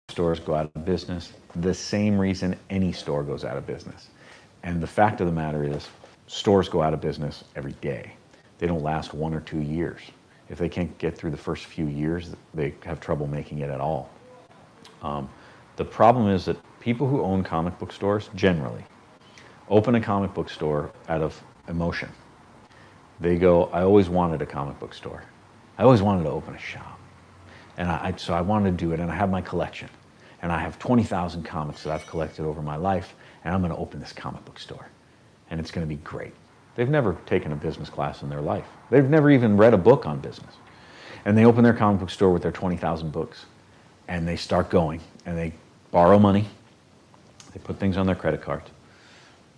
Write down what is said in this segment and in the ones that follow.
stores go out of business the same reason any store goes out of business. And the fact of the matter is, stores go out of business every day. They don't last 1 or 2 years. If they can't get through the first few years, they have trouble making it at all. The problem is that people who own comic book stores generally open a comic book store out of emotion. They go, I always wanted a comic book store. I always wanted to open a shop. And so I wanted to do it, and I have my collection. And I have 20,000 comics that I've collected over my life, and I'm going to open this comic book store. And it's going to be great. They've never taken a business class in their life. They've never even read a book on business. And they open their comic book store with their 20,000 books, and they start going, and they borrow money. They put things on their credit cards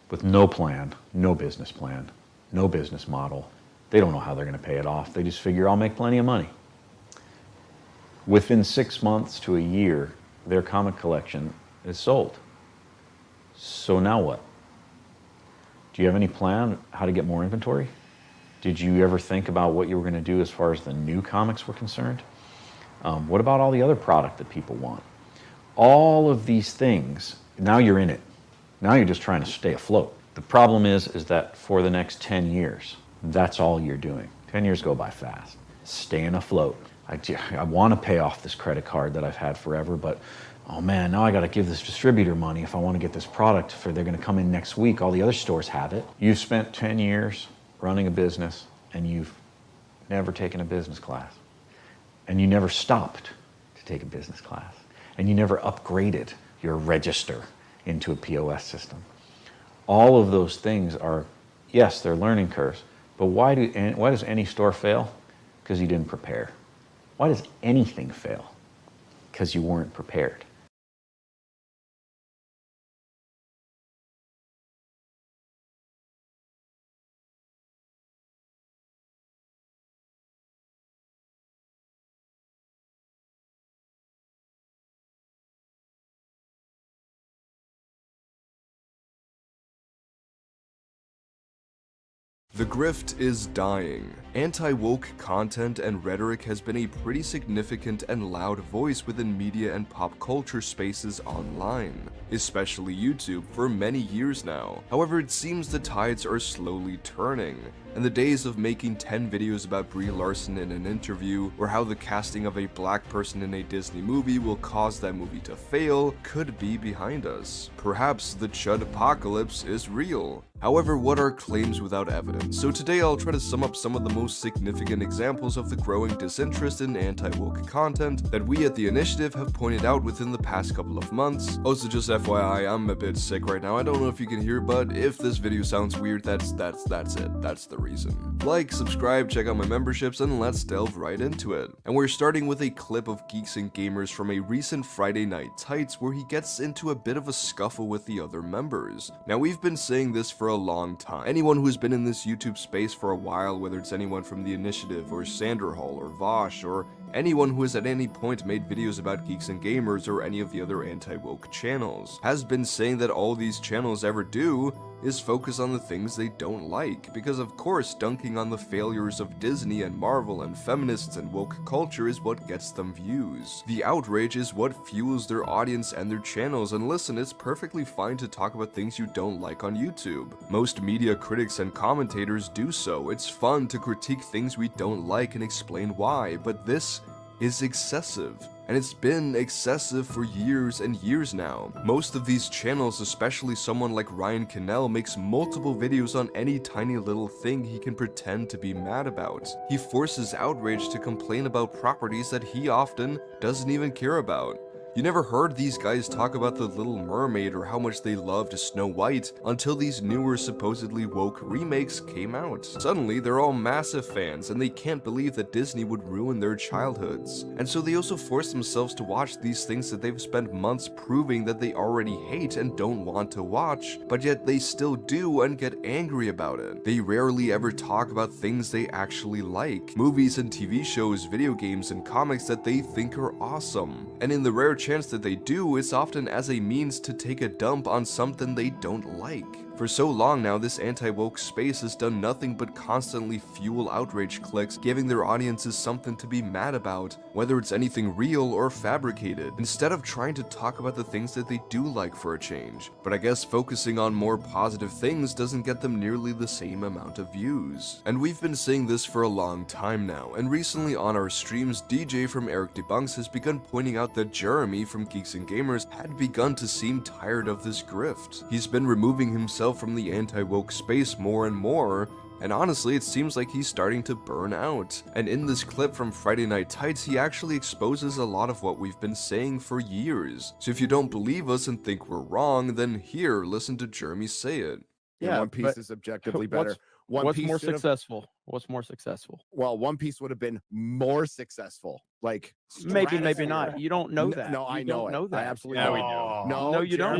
with no plan, no business plan, no business model. They don't know how they're going to pay it off. They just figure, I'll make plenty of money. Within 6 months to a year, their comic collection is sold. So now what? Do you have any plan how to get more inventory? Did you ever think about what you were going to do as far as the new comics were concerned? What about all the other product that people want? All of these things, now you're in it. Now you're just trying to stay afloat. The problem is that for the next 10 years, that's all you're doing. 10 years go by fast. Staying afloat. I want to pay off this credit card that I've had forever, but oh man, now I got to give this distributor money if I want to get this product. They're going to come in next week. All the other stores have it. You've spent 10 years running a business, and you've never taken a business class. And you never stopped to take a business class. And you never upgraded your register into a POS system. All of those things are, yes, they're learning curves, but why does any store fail? Because you didn't prepare. Why does anything fail? Because you weren't prepared. The grift is dying. Anti-woke content and rhetoric has been a pretty significant and loud voice within media and pop culture spaces online, especially YouTube, for many years now. However, it seems the tides are slowly turning, and the days of making 10 videos about Brie Larson in an interview, or how the casting of a black person in a Disney movie will cause that movie to fail, could be behind us. Perhaps the Chud apocalypse is real. However, what are claims without evidence? So today I'll try to sum up some of the most significant examples of the growing disinterest in anti-woke content that we at The Initiative have pointed out within the past couple of months. Also, just FYI, I'm a bit sick right now. I don't know if you can hear, but if this video sounds weird, that's it. That's the reason. Like, subscribe, check out my memberships, and let's delve right into it. And we're starting with a clip of Geeks and Gamers from a recent Friday Night Tights where he gets into a bit of a scuffle with the other members. Now, we've been saying this for a long time. Anyone who's been in this YouTube space for a while, whether it's anyone from The Initiative or Sanderhall or Vosh or anyone who has at any point made videos about Geeks and Gamers or any of the other anti-woke channels, has been saying that all these channels ever do is focus on the things they don't like, because of course dunking on the failures of Disney and Marvel and feminists and woke culture is what gets them views. The outrage is what fuels their audience and their channels, and listen, it's perfectly fine to talk about things you don't like on YouTube. Most media critics and commentators do so. It's fun to critique things we don't like and explain why, but this is excessive. And it's been excessive for years and years now. Most of these channels, especially someone like Ryan Cannell, makes multiple videos on any tiny little thing he can pretend to be mad about. He forces outrage to complain about properties that he often doesn't even care about. You never heard these guys talk about The Little Mermaid or how much they loved Snow White until these newer supposedly woke remakes came out. Suddenly, they're all massive fans and they can't believe that Disney would ruin their childhoods. And so they also force themselves to watch these things that they've spent months proving that they already hate and don't want to watch, but yet they still do and get angry about it. They rarely ever talk about things they actually like. Movies and TV shows, video games and comics that they think are awesome. And in the rare chance that they do, it's often as a means to take a dump on something they don't like. For so long now, this anti-woke space has done nothing but constantly fuel outrage clicks, giving their audiences something to be mad about, whether it's anything real or fabricated, instead of trying to talk about the things that they do like for a change. But I guess focusing on more positive things doesn't get them nearly the same amount of views. And we've been saying this for a long time now, and recently on our streams, DJ from Eric Debunks has begun pointing out that Jeremy from Geeks and Gamers had begun to seem tired of this grift. He's been removing himself from the anti-woke space more and more, and honestly, it seems like he's starting to burn out. And in this clip from Friday Night Tights, he actually exposes a lot of what we've been saying for years. So if you don't believe us and think we're wrong, then here, listen to Jeremy say it. Yeah, One Piece is objectively better. What's more successful? What's more successful? Well, One Piece would have been more successful. Like maybe not. You don't know that. No, I know that. I absolutely know. we do. No, you don't.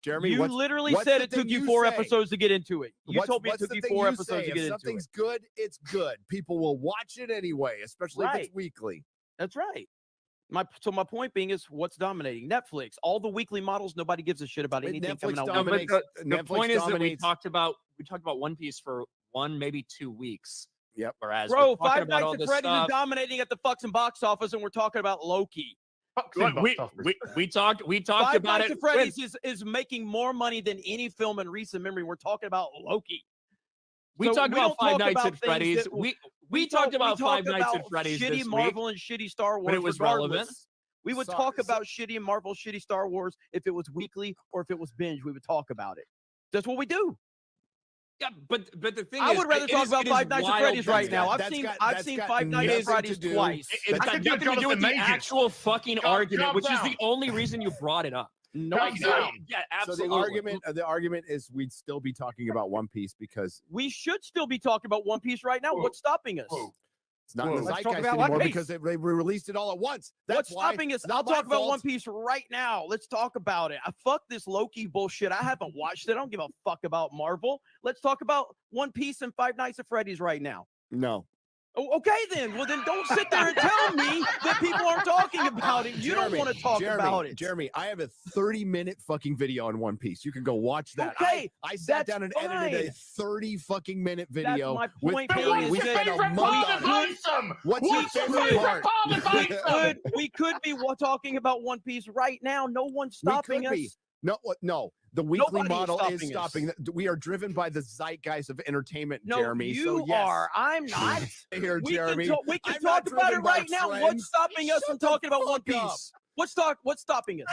Jeremy, you literally said it took you 4 episodes to get into it. You told me it took you 4 episodes to get into it. If something's good, it's good. People will watch it anyway, especially if it's weekly. That's right. My point being is what's dominating? Netflix. All the weekly models, nobody gives a shit about anything coming out. No, but the point is that we talked about One Piece for 1, maybe 2 weeks. Yep. Whereas bro, Five Nights at Freddy's is dominating at the fucking box office, and we're talking about Loki. We talked about Five Nights it. At Freddy's is making more money than any film in recent memory. We're talking about Loki. We talked about Five Nights at Freddy's. We talked about Five Nights at Freddy's shitty this Marvel week, and shitty Star Wars. but it was relevant. We would talk about shitty Marvel, shitty Star Wars if it was weekly or if it was binge. We would talk about it. That's what we do. Yeah, but the thing I is, would rather talk about Five Nights at Freddy's right now. I've seen Five Nights at Freddy's twice. It's got nothing to do with the actual fucking argument, which is the only reason you brought it up. No, yeah, absolutely. So the argument is we'd still be talking about One Piece because we should still be talking about One Piece right now. What's stopping us? It's not in the zeitgeist anymore because they released it all at once. What's stopping us? I'll talk about One Piece right now. Let's talk about it. I fuck this Loki bullshit. I haven't watched it. I don't give a fuck about Marvel. Let's talk about One Piece and Five Nights at Freddy's right now. No. Oh, okay, then. Well, then don't sit there and tell me that people aren't talking about it. You don't want to talk about it. Jeremy, I have a 30-minute fucking video on One Piece. You can go watch that. Okay, I sat down and edited a 30-fucking-minute video. That's my point being we spent a month on it. What's your favorite part? We could be talking about One Piece right now. No one's stopping us. No. The weekly model is stopping. We are driven by the zeitgeist of entertainment, Jeremy. You are. I'm not. Here, Jeremy. We can talk about it right now. What's stopping us from talking about One Piece? What's stopping us?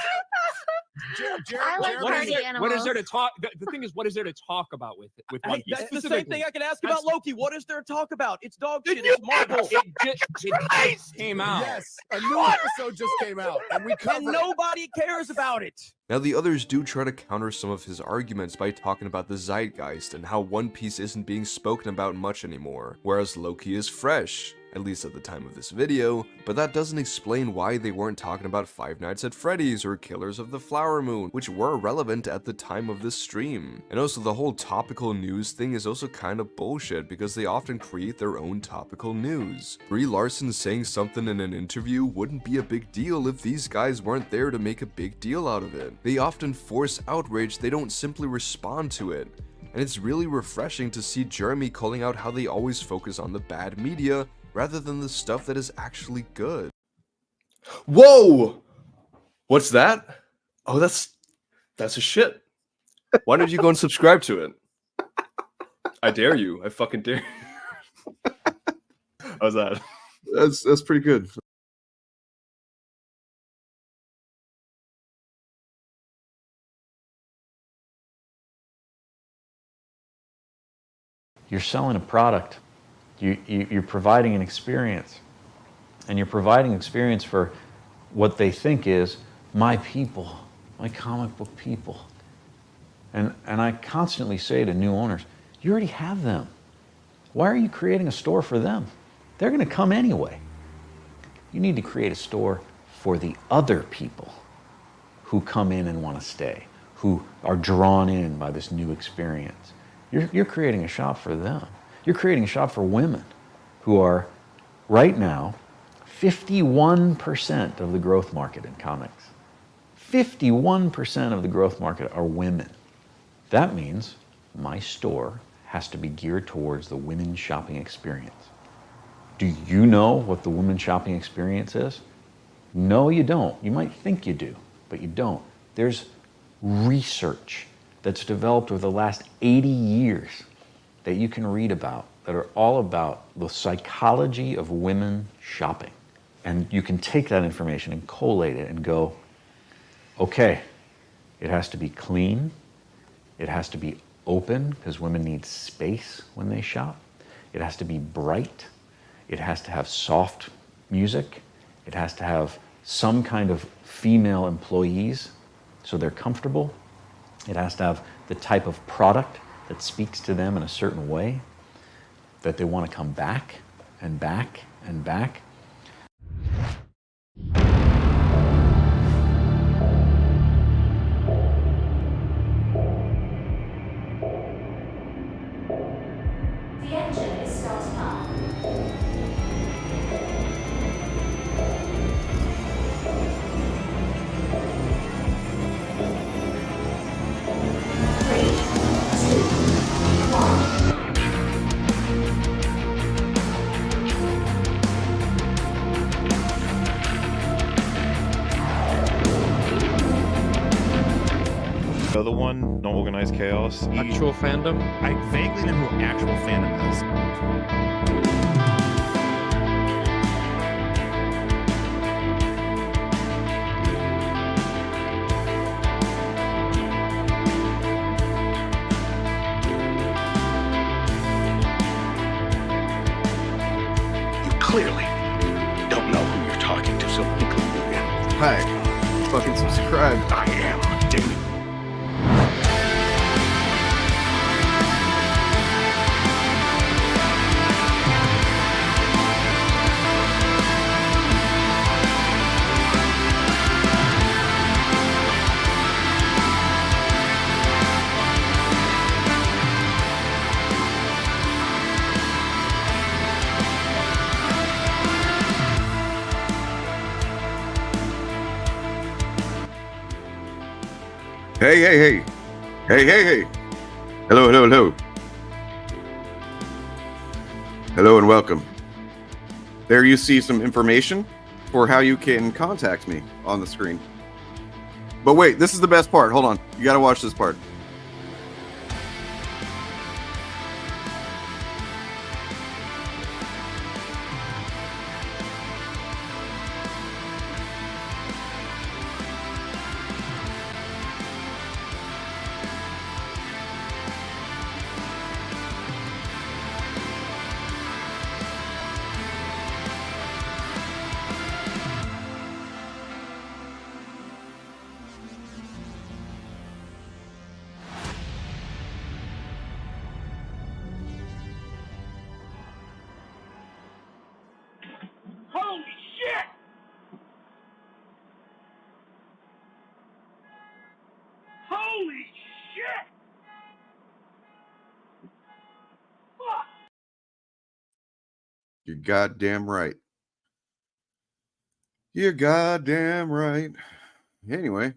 What is there to talk? The thing is, what is there to talk about with One Piece? That's the same thing I can ask about Loki. What is there to talk about? It's dog shit. It's Marvel. It just came out. Yes, a new episode just came out, and nobody cares about it. Now the others do try to counter some of his arguments by talking about the zeitgeist and how One Piece isn't being spoken about much anymore, whereas Loki is fresh, at least at the time of this video, but that doesn't explain why they weren't talking about Five Nights at Freddy's or Killers of the Flower Moon, which were relevant at the time of this stream. And also the whole topical news thing is also kind of bullshit because they often create their own topical news. Brie Larson saying something in an interview wouldn't be a big deal if these guys weren't there to make a big deal out of it. They often force outrage, they don't simply respond to it. And it's really refreshing to see Jeremy calling out how they always focus on the bad media rather than the stuff that is actually good. Whoa! What's that? Oh, that's a shit. Why don't you go and subscribe to it? I dare you. I fucking dare you. How's that? That's pretty good. You're selling a product. You're providing an experience. And you're providing experience for what they think is my people, my comic book people. And I constantly say to new owners, you already have them. Why are you creating a store for them? They're going to come anyway. You need to create a store for the other people who come in and want to stay, who are drawn in by this new experience. You're creating a shop for them. You're creating a shop for women who are, right now, 51% of the growth market in comics. 51% of the growth market are women. That means my store has to be geared towards the women's shopping experience. Do you know what the women's shopping experience is? No, you don't. You might think you do, but you don't. There's research that's developed over the last 80 years that you can read about that are all about the psychology of women shopping. And you can take that information and collate it and go, okay, it has to be clean, it has to be open because women need space when they shop, it has to be bright, it has to have soft music, it has to have some kind of female employees so they're comfortable, it has to have the type of product that speaks to them in a certain way that they want to come back and back and back. The engine is starting up. 3, 2, 1. The other one, No Organized Chaos. Actual fandom? I vaguely know who actual fandom is. You clearly don't know who you're talking to, so let me clue you in. Hi. Fucking subscribe. I am David. Hey, hey, hey. Hey, hey, hey. Hello, hello, hello. Hello and welcome. There you see some information for how you can contact me on the screen. But wait, this is the best part. Hold on. You got to watch this part. Holy shit! Holy shit! Fuck! You're goddamn right. You're goddamn right. Anyway,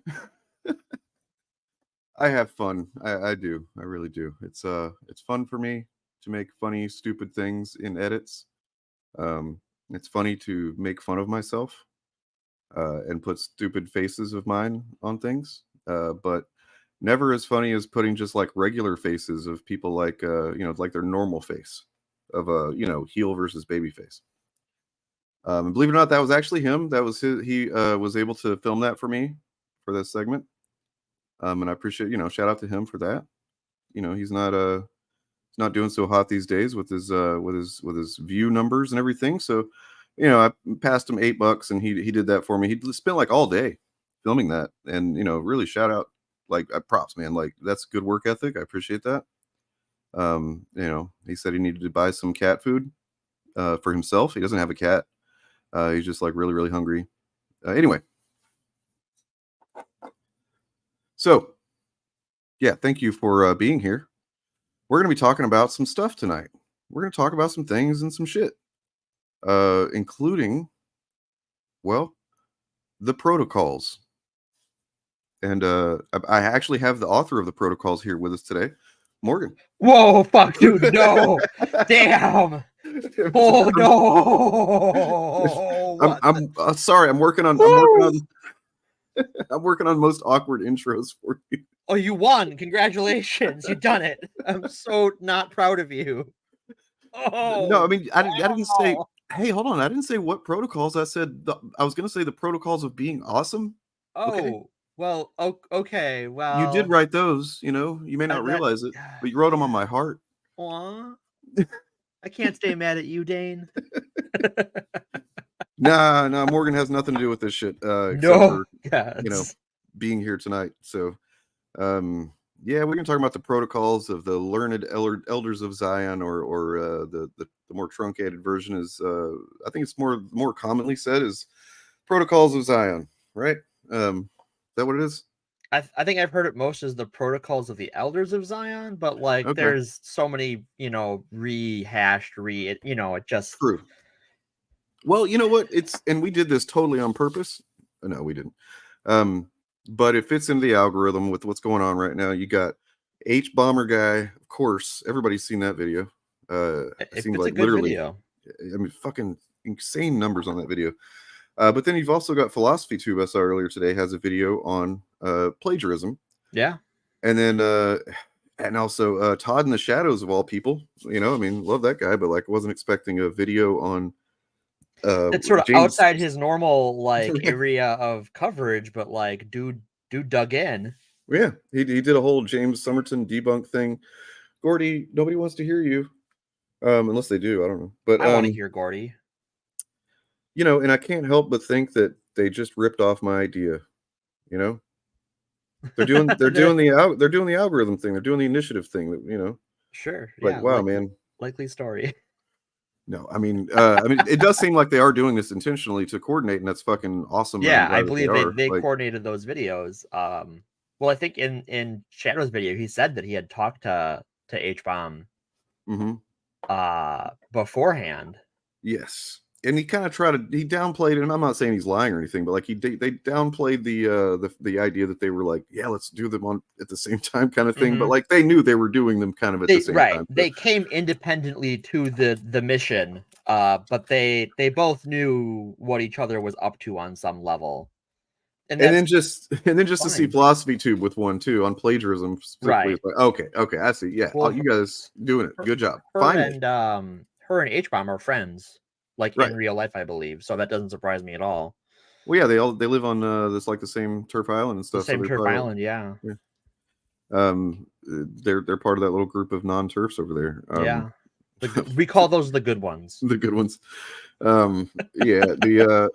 I have fun. I do. I really do. It's fun for me to make funny, stupid things in edits. It's funny to make fun of myself and put stupid faces of mine on things. But never as funny as putting just like regular faces of people like like their normal face of a heel versus baby face. And believe it or not, that was actually him. That was he was able to film that for me for this segment. And I appreciate, shout out to him for that. He's not doing so hot these days with his view numbers and everything. So, I passed him $8 and he did that for me. He spent like all day filming that, and really shout out, like props, man. Like that's good work ethic. I appreciate that. He said he needed to buy some cat food for himself. He doesn't have a cat. He's just like really, really hungry. Anyway. So, yeah, thank you for being here. We're going to be talking about some stuff tonight. We're going to talk about some things and some shit, including, well, the protocols. And I actually have the author of the protocols here with us today, Morgan. Whoa, fuck, dude, no. Damn. Oh no. I'm sorry. I'm working on I'm working on most awkward intros for you. Oh, you won. Congratulations. You done it. I'm so not proud of you. Oh. No, I mean, I didn't say, hey, hold on. I didn't say what protocols. I said, I was going to say the protocols of being awesome. Oh, okay? Well, okay. Well, you did write those, you know, you may not realize it, but you wrote them on my heart. Aw. I can't stay mad at you, Dane. Nah, Morgan has nothing to do with this shit. Except for, you know, being here tonight. So, yeah, we're gonna talk about the protocols of the learned elders of Zion, or the more truncated version is, I think it's more commonly said is protocols of Zion, right? Is that what it is? I think I've heard it most as the protocols of the elders of Zion, but like there's so many, you know, rehashed, you know, it just true. Well, you know what? And we did this totally on purpose. No, we didn't. But it fits into the algorithm with what's going on right now. You got H Bomber guy, of course. Everybody's seen that video. It seems like literally, video. I mean, fucking insane numbers on that video. But then you've also got Philosophy Tube, I saw earlier today, has a video on plagiarism. Yeah. And then and also Todd in the Shadows, of all people. You know, I mean, love that guy, but like wasn't expecting a video on it's sort of outside his normal like area of coverage, but like dude dug in. Yeah, he did a whole James Somerton debunk thing. Gordy, nobody wants to hear you. Unless they do, I don't know. But I want to hear Gordy. You know, and I can't help but think that they just ripped off my idea. You know, they're doing the algorithm thing. They're doing the initiative thing. That, you know, sure. Like, yeah, wow, man. Likely story. No, I mean, it does seem like they are doing this intentionally to coordinate, and that's fucking awesome. Yeah, I believe they coordinated those videos. Well, I think in Shadow's video, he said that he had talked to H-Bomb beforehand. Yes. And he kind of he downplayed it, and I'm not saying he's lying or anything, but like they downplayed the idea that they were like, yeah, let's do them on at the same time kind of thing. But like they knew they were doing them kind of at the same time. They came independently to the mission, but they both knew what each other was up to on some level. And then just to see Philosophy Tube with one too on plagiarism, right? Like, okay, I see. Yeah, well, you guys doing it. Good job. Her and H-Bomb are friends. Like in real life, I believe. So that doesn't surprise me at all. Well, yeah, they live on this like the same turf island and stuff. The same turf island, yeah. They're part of that little group of non-turfs over there. Yeah, we call those the good ones. The good ones. Yeah, yeah.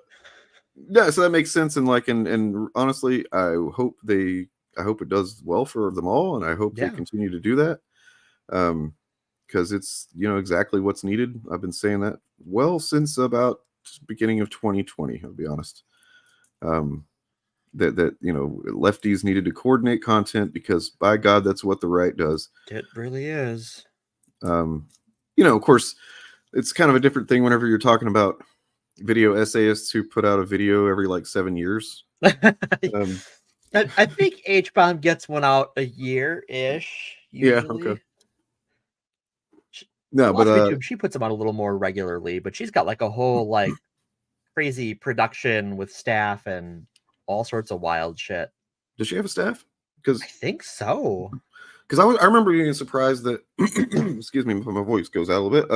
So that makes sense. And like, and honestly, I hope it does well for them all, and I hope they continue to do that. Because it's, you know, exactly what's needed. I've been saying that since about beginning of 2020, I'll be honest. That you know, lefties needed to coordinate content because by God, that's what the right does. It really is. You know, of course, it's kind of a different thing whenever you're talking about video essayists who put out a video every like 7 years. I think H-Bomb gets one out a year-ish. Usually. Yeah, okay. No, but she puts them out a little more regularly, but she's got like a whole like crazy production with staff and all sorts of wild shit. Does she have a staff? Because I think so. Because I remember being surprised that excuse me if my voice goes out a little bit.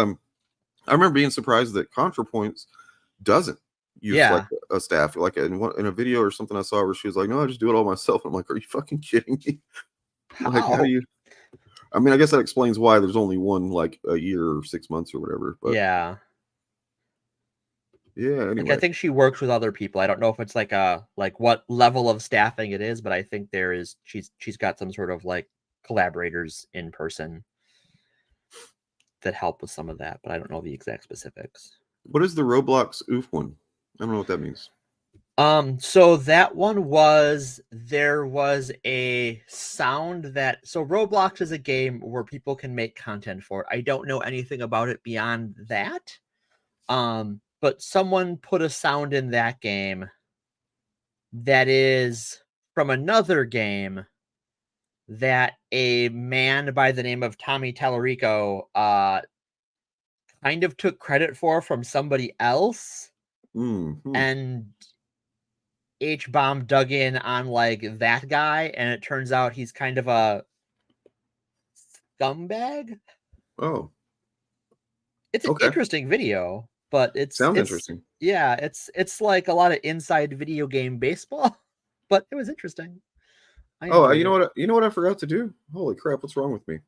I remember being surprised that ContraPoints doesn't use like a staff. Like in a video or something I saw where she was like, "No, I just do it all myself." I'm like, "Are you fucking kidding me?" Like, how do you? I mean, I guess that explains why there's only one like a year or 6 months or whatever. But yeah. Anyway. Like, I think she works with other people. I don't know if it's like what level of staffing it is, but I think she's got some sort of like collaborators in person that help with some of that, but I don't know the exact specifics. What is the Roblox oof one? I don't know what that means. So that one there was a sound so Roblox is a game where people can make content for it. I don't know anything about it beyond that. But someone put a sound in that game that is from another game that a man by the name of Tommy Tallarico kind of took credit for from somebody else. Mm-hmm. And H-Bomb dug in on like that guy, and it turns out he's kind of a scumbag. Oh. It's an interesting video, but sounds interesting. Yeah, it's like a lot of inside video game baseball, but it was interesting. You know what I forgot to do? Holy crap, what's wrong with me?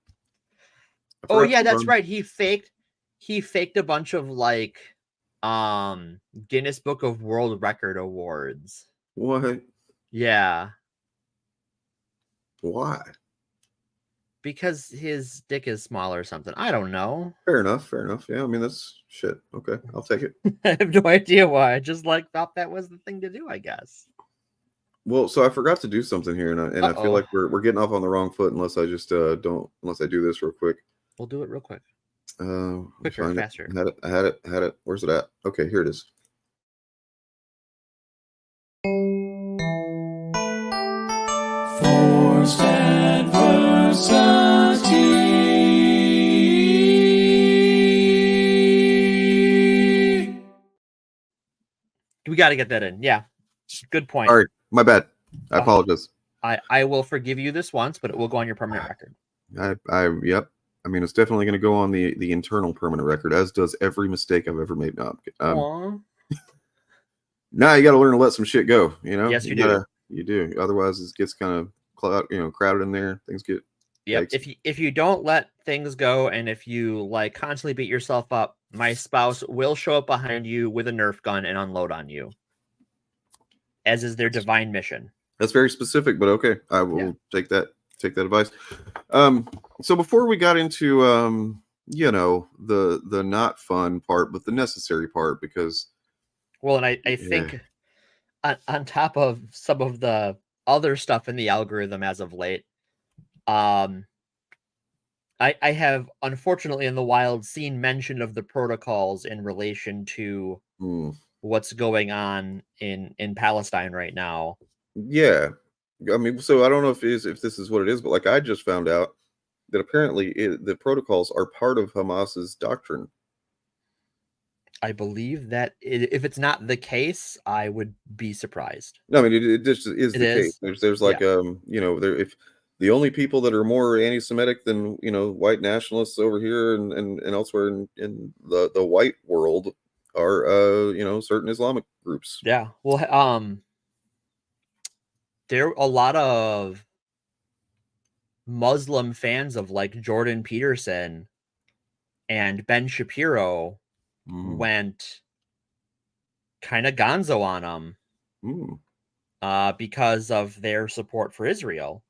Oh yeah, that's right. He faked a bunch of like Guinness Book of World Record awards. What? Yeah. Why? Because his dick is small or something. I don't know. Fair enough. Yeah, I mean, that's shit. Okay, I'll take it. I have no idea why. I just like thought that was the thing to do, I guess. Well, so I forgot to do something here, and I feel like we're getting off on the wrong foot unless I just unless I do this real quick. We'll do it real quick. Quicker, faster. I had it. Where's it at? Okay, here it is. Forced adversity. We got to get that in. Yeah. Good point. All right. My bad. I apologize. I will forgive you this once, but it will go on your permanent record. Yep. I mean, it's definitely going to go on the internal permanent record, as does every mistake I've ever made. Now you got to learn to let some shit go. You know. Yes, you do. You do. Otherwise, it gets kind of crowded in there. Things get. Yep. If you don't let things go, and if you like constantly beat yourself up, my spouse will show up behind you with a Nerf gun and unload on you, as is their divine mission. That's very specific, but okay. I will take that advice. So before we got into the not fun part, but the necessary part, because and I think on top of some of the other stuff in the algorithm as of late, I have unfortunately in the wild seen mention of the protocols in relation to what's going on in Palestine right now. Yeah. I mean, so I don't know if this is what it is, but like I just found out that apparently the protocols are part of Hamas's doctrine. I believe that if it's not the case, I would be surprised. No, I mean it just is the case. There's like if the only people that are more anti-Semitic than white nationalists over here and elsewhere in the white world are certain Islamic groups. Yeah. Well, there are a lot of Muslim fans of like Jordan Peterson and Ben Shapiro went kind of gonzo on them because of their support for Israel.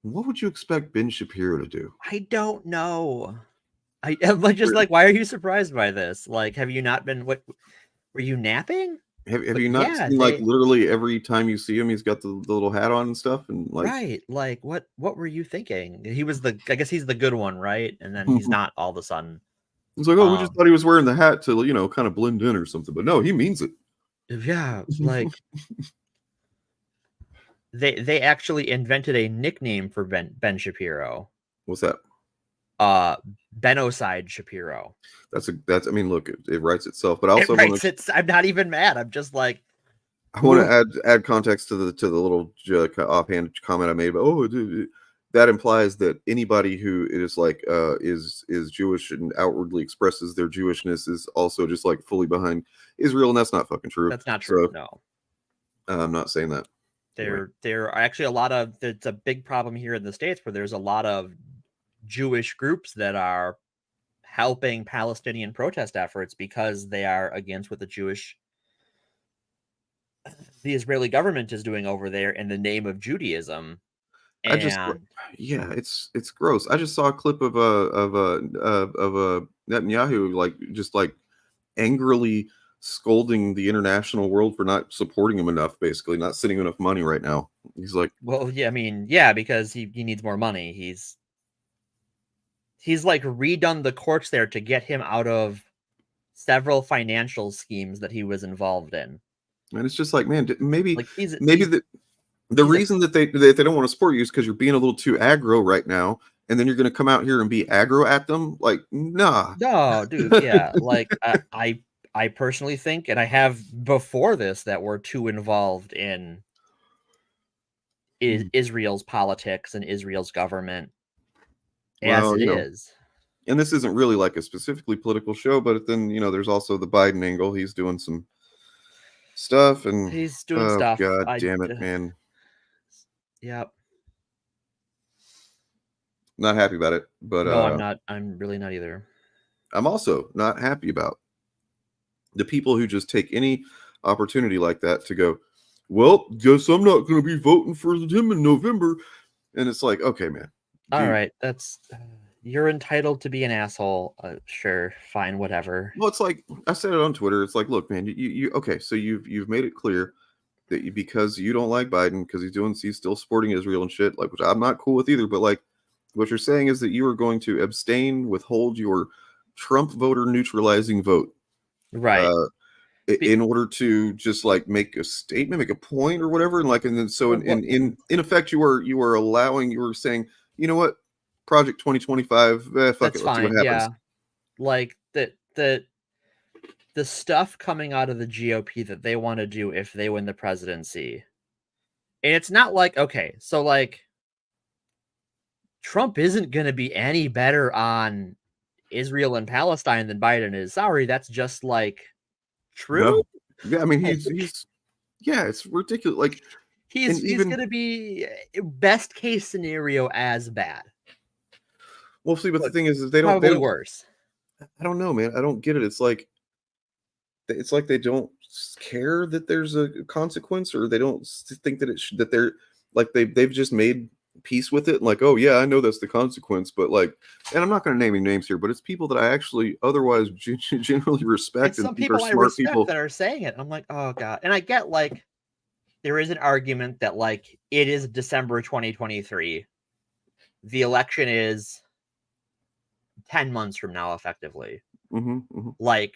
What would you expect Ben Shapiro to do? I don't know. I'm just like, why are you surprised by this? Like, have you not been? What were you napping? Have you not seen like literally every time you see him, he's got the little hat on and stuff, and like right? Like, what were you thinking? He was I guess he's the good one, right? And then he's not all of a sudden. It's like, we just thought he was wearing the hat to kind of blend in or something, but no, he means it. Yeah, like they actually invented a nickname for Ben Shapiro. What's that? Benocide Shapiro. That's I mean, look, it writes itself, but also I'm not even mad. I'm just like, I want to add context to the little offhand comment I made. But that implies that anybody who is like is Jewish and outwardly expresses their Jewishness is also just like fully behind Israel, and that's not fucking true. That's not true. So, no, I'm not saying that. There are actually a lot of. It's a big problem here in the States where there's a lot of Jewish groups that are helping Palestinian protest efforts because they are against what the Israeli government is doing over there in the name of Judaism. And it's gross. I just saw a clip of a Netanyahu just angrily scolding the international world for not supporting him enough, basically not sending enough money right now. He's like, well, yeah, I mean, yeah, because he needs more money. He's like redone the courts there to get him out of several financial schemes that he was involved in. And it's just like, man, maybe The reason that they don't want to support you is because you're being a little too aggro right now, and then you're going to come out here and be aggro at them. Like, nah. No, dude. Yeah, like I personally think, and I have before this, that we're too involved in Israel's politics and Israel's government as it is. And this isn't really like a specifically political show, but then there's also the Biden angle. He's doing some stuff, and he's doing stuff. God damn it, man. Yep. Not happy about it, but no, I'm not. I'm really not either. I'm also not happy about the people who just take any opportunity like that to go, well, guess I'm not going to be voting for him in November. And it's like, okay, man. All right, that's you're entitled to be an asshole. Sure, fine, whatever. Well, it's like I said it on Twitter. It's like, look, man, you okay? So you've made it clear that because you don't like Biden because he's still supporting Israel and shit, like, which I'm not cool with either. But like, what you're saying is that you are going to withhold your Trump voter neutralizing vote, right? In order to just like make a statement, make a point or whatever, and then so in effect, you are saying, you know what, Project 2025, fuck that's it, let's fine. see what happens. Yeah, like the stuff coming out of the GOP that they want to do if they win the presidency, and it's not like, okay, so like Trump isn't going to be any better on Israel and Palestine than Biden is. Sorry, that's just like true. No. Yeah, I mean he's yeah, it's ridiculous. Like he's going to be best case scenario as bad. Well, see, but the thing is they don't worse. I don't know, man. I don't get it. It's like they don't care that there's a consequence, or they don't think that they're like they've just made peace with it. Like, oh yeah, I know that's the consequence, but like, and I'm not going to name any names here, but it's people that I actually otherwise generally respect. It's some people I respect that are saying it. I'm like, oh god. And I get like there is an argument that like it is December 2023. The election is 10 months from now, effectively. Like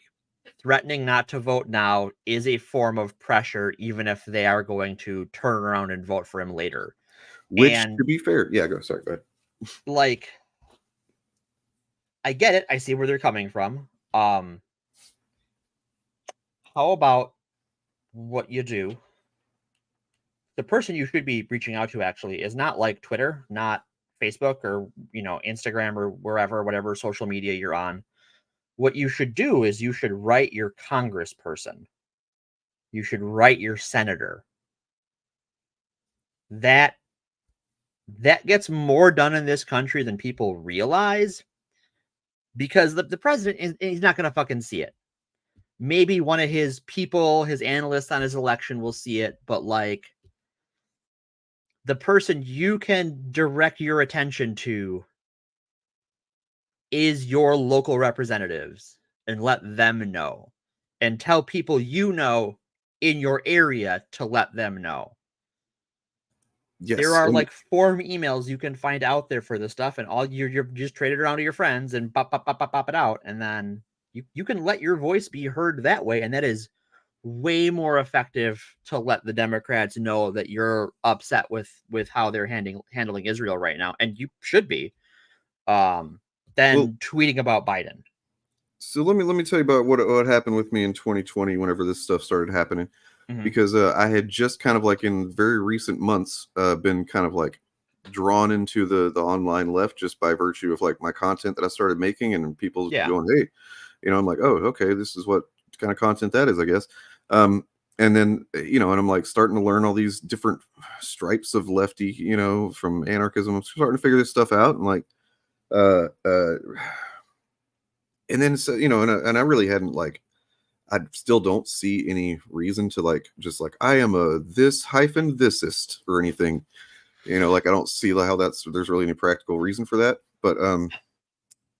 threatening not to vote now is a form of pressure, even if they are going to turn around and vote for him later. Which, to be fair, yeah, go ahead. Like, I get it. I see where they're coming from. How about what you do? The person you should be reaching out to actually is not like Twitter, not Facebook or, Instagram or whatever social media you're on. What you should do is you should write your congressperson. You should write your senator. That gets more done in this country than people realize, because the president he's not going to fucking see it. Maybe one of his people, his analysts on his election will see it, but like the person you can direct your attention to is your local representatives, and let them know, and tell people in your area to let them know. Yes, there are like form emails you can find out there for this stuff, and all you're just trade it around to your friends and pop it out, and then you can let your voice be heard that way, and that is way more effective to let the Democrats know that you're upset with how they're handling Israel right now, and you should be, than tweeting about Biden. So let me tell you about what happened with me in 2020 whenever this stuff started happening. Because I had just kind of like in very recent months been kind of like drawn into the online left just by virtue of like my content that I started making, and people going, hey, I'm like, oh, okay, this is what kind of content that is, I guess. And then, and I'm like starting to learn all these different stripes of lefty, from anarchism. I'm starting to figure this stuff out, and like, and then, so, and I really hadn't like, I still don't see any reason to like, just like, I am a this-thisist or anything, like I don't see how there's really any practical reason for that. But,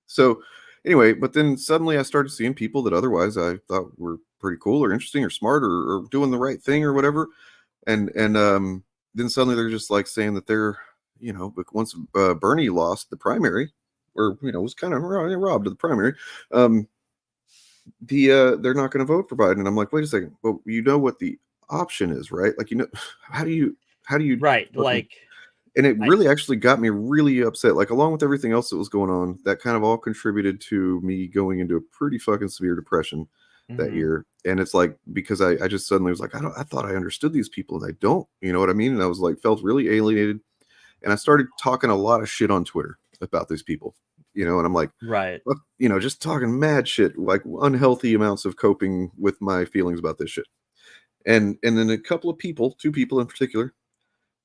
so anyway, but then suddenly I started seeing people that otherwise I thought were pretty cool or interesting or smart or doing the right thing or whatever. And then suddenly they're just like saying that they're, once Bernie lost the primary, or, was kind of robbed of the primary, they're not going to vote for Biden. And I'm like, wait a second. Well, you know what the option is, right? Like, how do you how do you right fucking, like and it really actually got me really upset. Like, along with everything else that was going on, that kind of all contributed to me going into a pretty fucking severe depression that year. And it's like, because I just suddenly was like, I thought I understood these people and I don't, you know what I mean? And I was like, felt really alienated. And I started talking a lot of shit on Twitter about these people, you know, and I'm like, right, you know, just talking mad shit, like unhealthy amounts of coping with my feelings about this shit. And then a couple of people, 2 people in particular,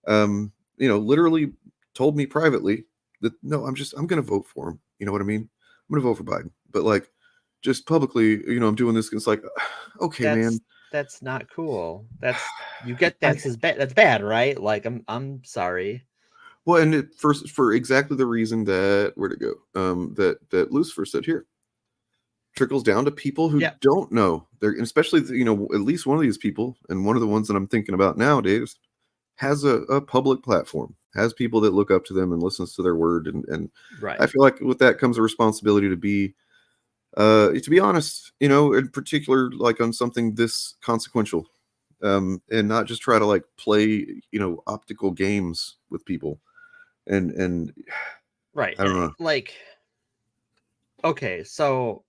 you know, literally told me privately that, no, I'm going to vote for him. You know what I mean? I'm going to vote for Biden. But like, just publicly, you know, I'm doing this. And it's like, okay, man. That's not cool. That's, you get that's bad. That's bad, right? Like, I'm sorry. Well, and for exactly the reason that, where'd it go? That Lucifer said here. Trickles down to people who don't know. They're, especially, you know, at least one of these people, and one of the ones that I'm thinking about nowadays, has a public platform, has people that look up to them and listens to their word. And right. I feel like with that comes a responsibility to be honest, you know, in particular, like on something this consequential, and not just try to like play, you know, optical games with people. And right. I don't know. Like, okay, so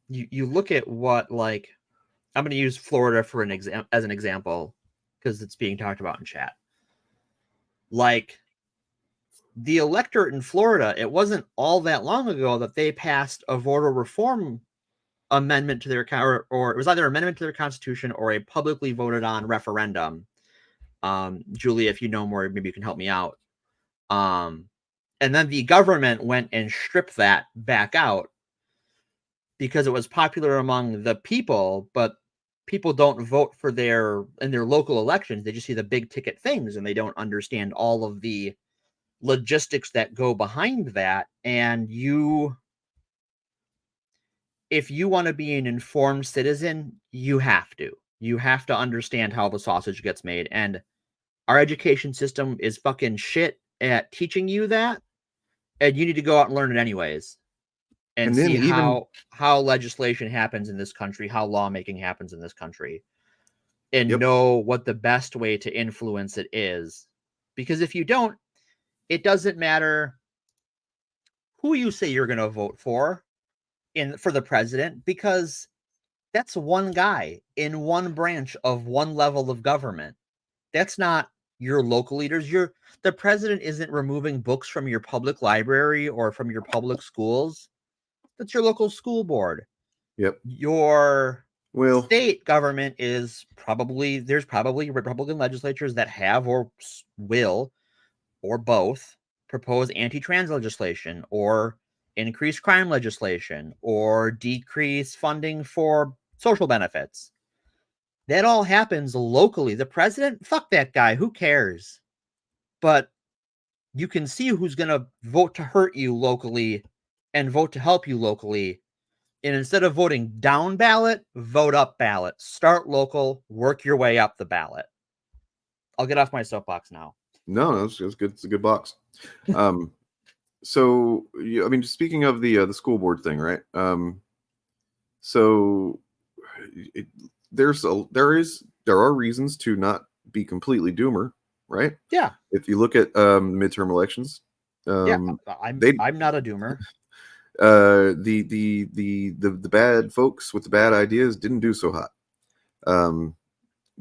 you look at what, like, I'm going to use Florida for as an example, because it's being talked about in chat. Like, the electorate in Florida, it wasn't all that long ago that they passed a voter reform amendment to their, or it was either amendment to their constitution or a publicly voted on referendum. Julia, if you know more, maybe you can help me out. And then the government went and stripped that back out because it was popular among the people, but people don't vote for in their local elections. They just see the big ticket things and they don't understand all of the logistics that go behind that. And if you want to be an informed citizen, you have to understand how the sausage gets made. And our education system is fucking shit at teaching you that. And you need to go out and learn it anyways. And see how legislation happens in this country, how lawmaking happens in this country, and know what the best way to influence it is. Because if you don't, it doesn't matter who you say you're going to vote for the president, because that's one guy in one branch of one level of government. That's not your local leaders. The president isn't removing books from your public library or from your public schools. That's your local school board. Yep. Your state government there's probably Republican legislatures that have or will, or both, propose anti-trans legislation or increase crime legislation or decrease funding for social benefits. That all happens locally. The president, fuck that guy. Who cares? But you can see who's going to vote to hurt you locally and vote to help you locally. And instead of voting down ballot, vote up ballot. Start local, work your way up the ballot. I'll get off my soapbox now. No, it's good. It's a good box. So, I mean, speaking of the school board thing, right? So there are reasons to not be completely doomer, right? Yeah. If you look at midterm elections, I'm not a doomer. The bad folks with the bad ideas didn't do so hot. A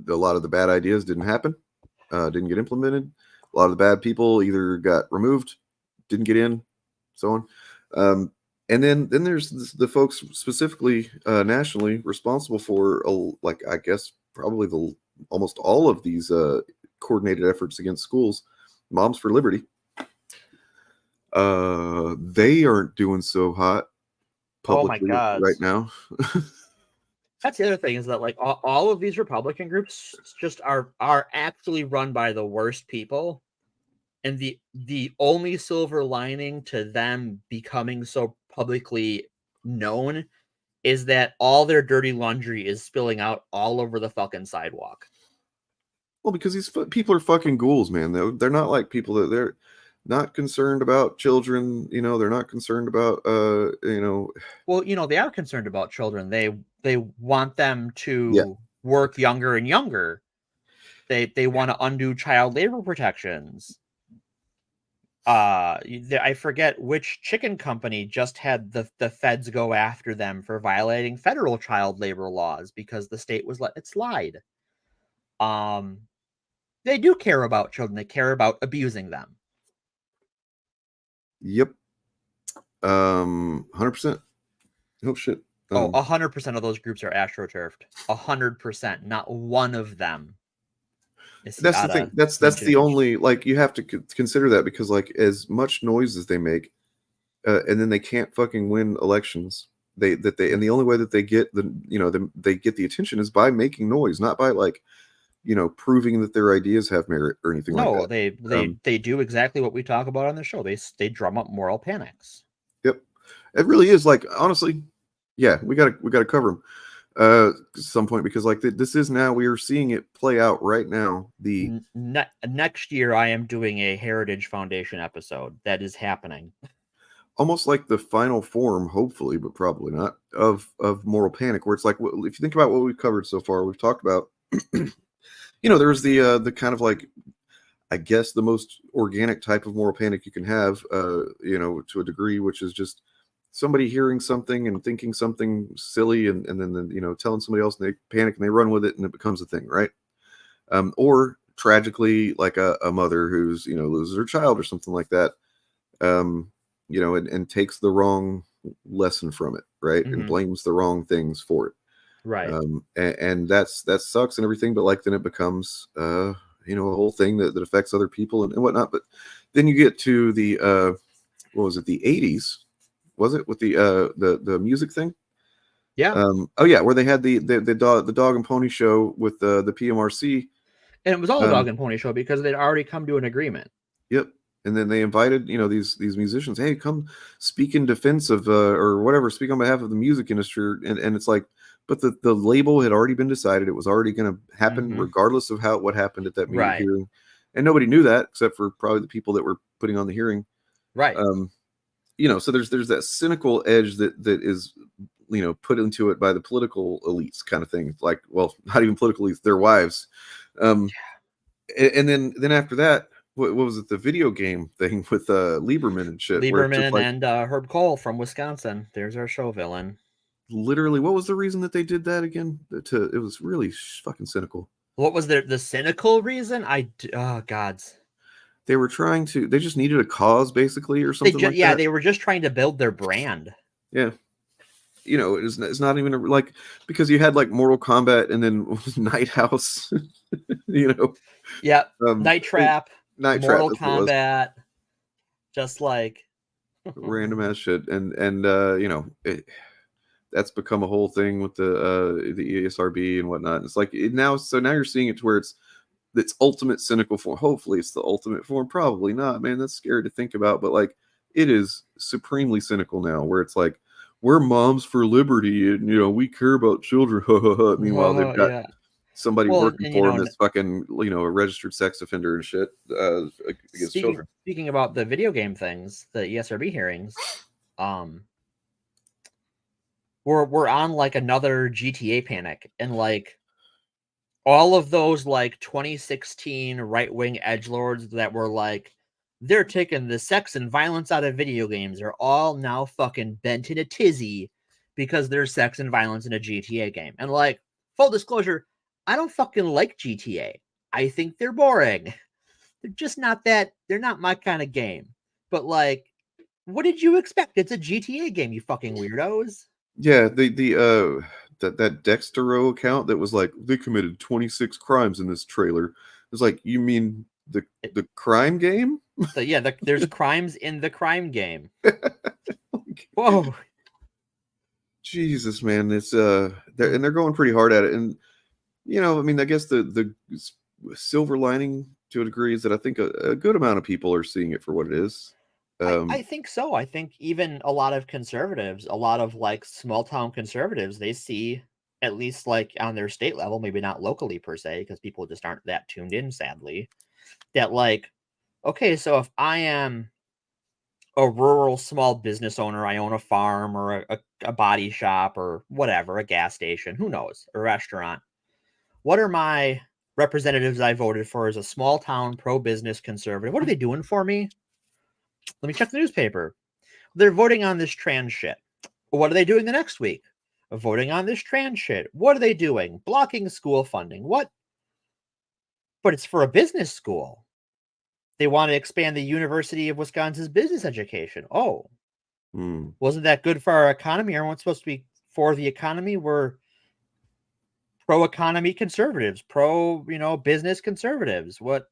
lot of the bad ideas didn't happen, didn't get implemented. A lot of the bad people either got removed, didn't get in, so on. And then there's the folks specifically nationally responsible for, like, I guess probably almost all of these coordinated efforts against schools. Moms for Liberty. They aren't doing so hot publicly right now. That's the other thing, is that like all of these Republican groups just are actually run by the worst people. And the only silver lining to them becoming so publicly known is that all their dirty laundry is spilling out all over the fucking sidewalk. Well, because these people are fucking ghouls, man. They're not like people that they're not concerned about children. You know, they're not concerned about, you know. Well, you know, they are concerned about children. They want them to work younger and younger. They want to undo child labor protections. I forget which chicken company just had the feds go after them for violating federal child labor laws because the state was let it slide. They do care about children. They care about abusing them. Yep. 100%. Oh shit. 100% of those groups are astroturfed. 100%. Not one of them. That's the thing. That's the only, like, you have to consider that, because like as much noise as they make, and then they can't fucking win elections. And the only way that they get they get the attention is by making noise, not by like, proving that their ideas have merit or anything like that. No, they do exactly what we talk about on the show. They drum up moral panics. Yep, it really is, like, honestly, yeah, we gotta cover them at some point, because like this is now, we are seeing it play out right now. The next year, I am doing a Heritage Foundation episode that is happening. Almost like the final form, hopefully, but probably not, of moral panic, where it's like, if you think about what we've covered so far, we've talked about, there's the kind of like, I guess, the most organic type of moral panic you can have, to a degree, which is just somebody hearing something and thinking something silly, and then telling somebody else, and they panic and they run with it, and it becomes a thing, right? Or tragically, like a mother who's loses her child or something like that, and takes the wrong lesson from it, right? And blames the wrong things for it, right? And that sucks and everything, but like then it becomes a whole thing that affects other people and whatnot. But then you get to the what was it, the 80s? Was it with the music thing? Yeah. Oh yeah, where they had the dog and pony show with the PMRC, and it was all a dog and pony show because they'd already come to an agreement. Yep. And then they invited these musicians, hey, come speak in defense of or whatever, speak on behalf of the music industry, and it's like, but the label had already been decided. It was already going to happen regardless of what happened at that hearing, and nobody knew that except for probably the people that were putting on the hearing, right? So there's that cynical edge that is put into it by the political elites, kind of thing. Like, well, not even political elites, their wives, and then after that, what was it, the video game thing with Lieberman and shit? Lieberman and Herb Cole from Wisconsin. There's our show villain. Literally, what was the reason that they did that again? It was really fucking cynical. What was the cynical reason? Gods. They were trying to. They just needed a cause, basically, or something like that. Yeah, they were just trying to build their brand. Yeah, it's not even like, because you had like Mortal Kombat and then Night House. Yeah, Night Trap, Mortal Trap, Kombat, just like random ass shit, and that's become a whole thing with the ESRB and whatnot. And it's like now you're seeing it to where it's ultimate cynical form. Hopefully it's the ultimate form. Probably not, man. That's scary to think about. But like, it is supremely cynical now, where it's like, we're moms for liberty, and we care about children. Meanwhile, they've got somebody working for them that's fucking a registered sex offender and shit against children. Speaking about the video game things, the ESRB hearings, we're on like another GTA panic, and like all of those like 2016 right-wing edgelords that were like, they're taking the sex and violence out of video games, are all now fucking bent in a tizzy because there's sex and violence in a GTA game. And like, full disclosure, I don't fucking like GTA. I think they're boring. They're just not they're not my kind of game. But like, what did you expect? It's a GTA game, you fucking weirdos. Yeah, that Dextero account that was like, they committed 26 crimes in this trailer. It's like, you mean the crime game? So yeah, there's crimes in the crime game. Whoa. Jesus, man. It's they're going pretty hard at it. And I mean, I guess the silver lining to a degree is that I think a good amount of people are seeing it for what it is. I think so. I think even a lot of conservatives, a lot of like small town conservatives, they see, at least like on their state level, maybe not locally per se, because people just aren't that tuned in, sadly, that like, okay, so if I am a rural small business owner, I own a farm or a body shop or whatever, a gas station, who knows, a restaurant. What are my representatives I voted for is a small town pro-business conservative. What are they doing for me? Let me check the newspaper. They're voting on this trans shit. What are they doing the next week? Voting on this trans shit. What are they doing? Blocking school funding. What? But it's for a business school. They want to expand the University of Wisconsin's business education. Oh, wasn't that good for our economy? Everyone's supposed to be for the economy. We're pro-economy conservatives, business conservatives. What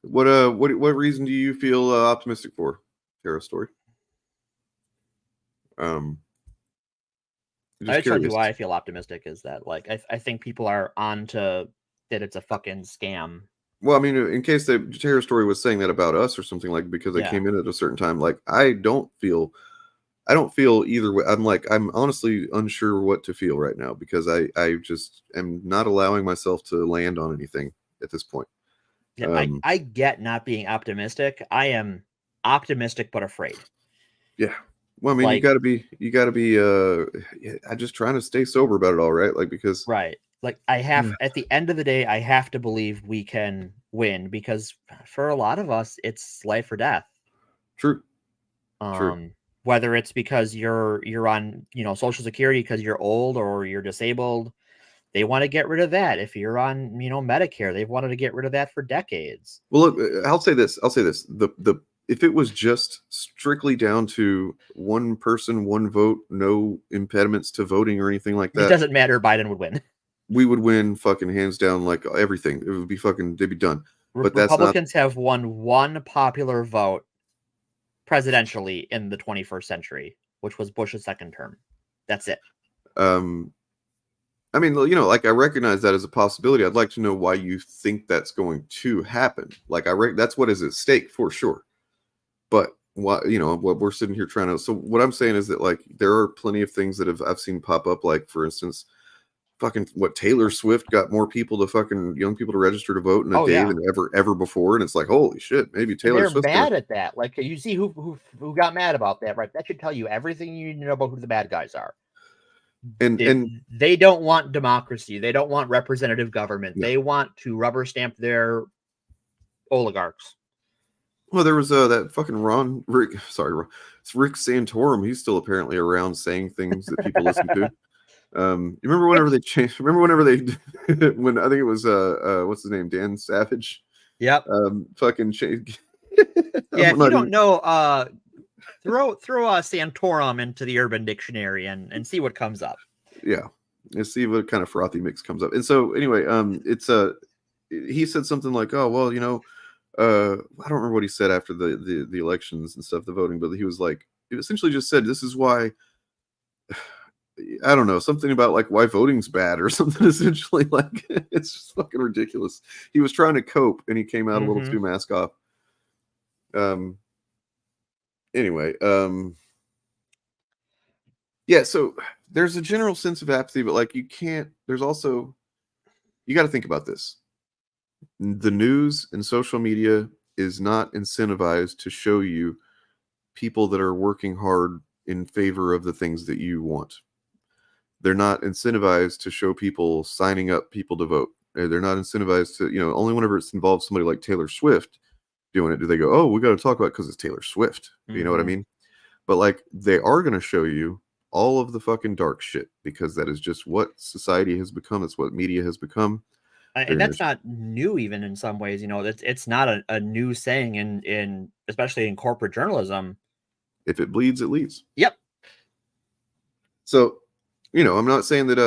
reason do you feel optimistic for, Tara Story? I tell you why I feel optimistic is that, like, I think people are on to that it's a fucking scam. Well, I mean, in case the Tara Story was saying that about us or something, like, because I came in at a certain time, like, I don't feel either way. I'm honestly unsure what to feel right now because I just am not allowing myself to land on anything at this point. Yeah, I get not being optimistic. I am optimistic but afraid. Yeah. Well, I mean, like, you gotta be I'm just trying to stay sober about it all, right? Like, because right. Like, I have at the end of the day, I have to believe we can win because for a lot of us, it's life or death. True. Whether it's because you're on, Social Security because you're old or you're disabled, they want to get rid of that. If you're on, Medicare, they've wanted to get rid of that for decades. Well, look, I'll say this. The if it was just strictly down to one person, one vote, no impediments to voting or anything like that, it doesn't matter. Biden would win. We would win fucking hands down, like everything. It would be fucking, they'd be done. But Republicans have won one popular vote presidentially in the 21st century, which was Bush's second term. That's it. I mean, like, I recognize that as a possibility. I'd like to know why you think that's going to happen. Like, that's what is at stake for sure. But what we're sitting here trying to. So what I'm saying is that, like, there are plenty of things that I've seen pop up. Like, for instance, fucking Taylor Swift got more people to fucking young people to register to vote in a day than ever before, and it's like, holy shit, maybe Taylor Swift. They're mad at that. Like, you see who got mad about that, right? That should tell you everything you need to know about who the bad guys are. And they don't want democracy. They don't want representative government. They want to rubber stamp their oligarchs. Well, there was that fucking Rick Santorum. He's still apparently around saying things that people listen to. You remember whenever they changed? Remember whenever they when I think it was what's his name, Dan Savage? Yep. Fucking changed. Yeah, if you don't know, throw Santorum into the Urban Dictionary and see what comes up. Yeah, and see what kind of frothy mix comes up. And so anyway, it's he said something like, oh well, I don't remember what he said after the elections and stuff, the voting, but he was like, he essentially just said, this is why. I don't know, something about like why voting's bad or something, essentially. Like, it's just fucking ridiculous. He was trying to cope and he came out a little too mask off. Anyway, yeah, so there's a general sense of apathy, but like, there's also, you got to think about this. The news and social media is not incentivized to show you people that are working hard in favor of the things that you want. They're not incentivized to show people signing up people to vote. They're not incentivized to, only whenever it involves somebody like Taylor Swift doing it do they go, oh, we got to talk about it because it's Taylor Swift. You know what I mean? But like, they are going to show you all of the fucking dark shit because that is just what society has become. It's what media has become. And that's not new, even in some ways. It's not a new saying in especially in corporate journalism. If it bleeds, it leads. Yep. So, I'm not saying that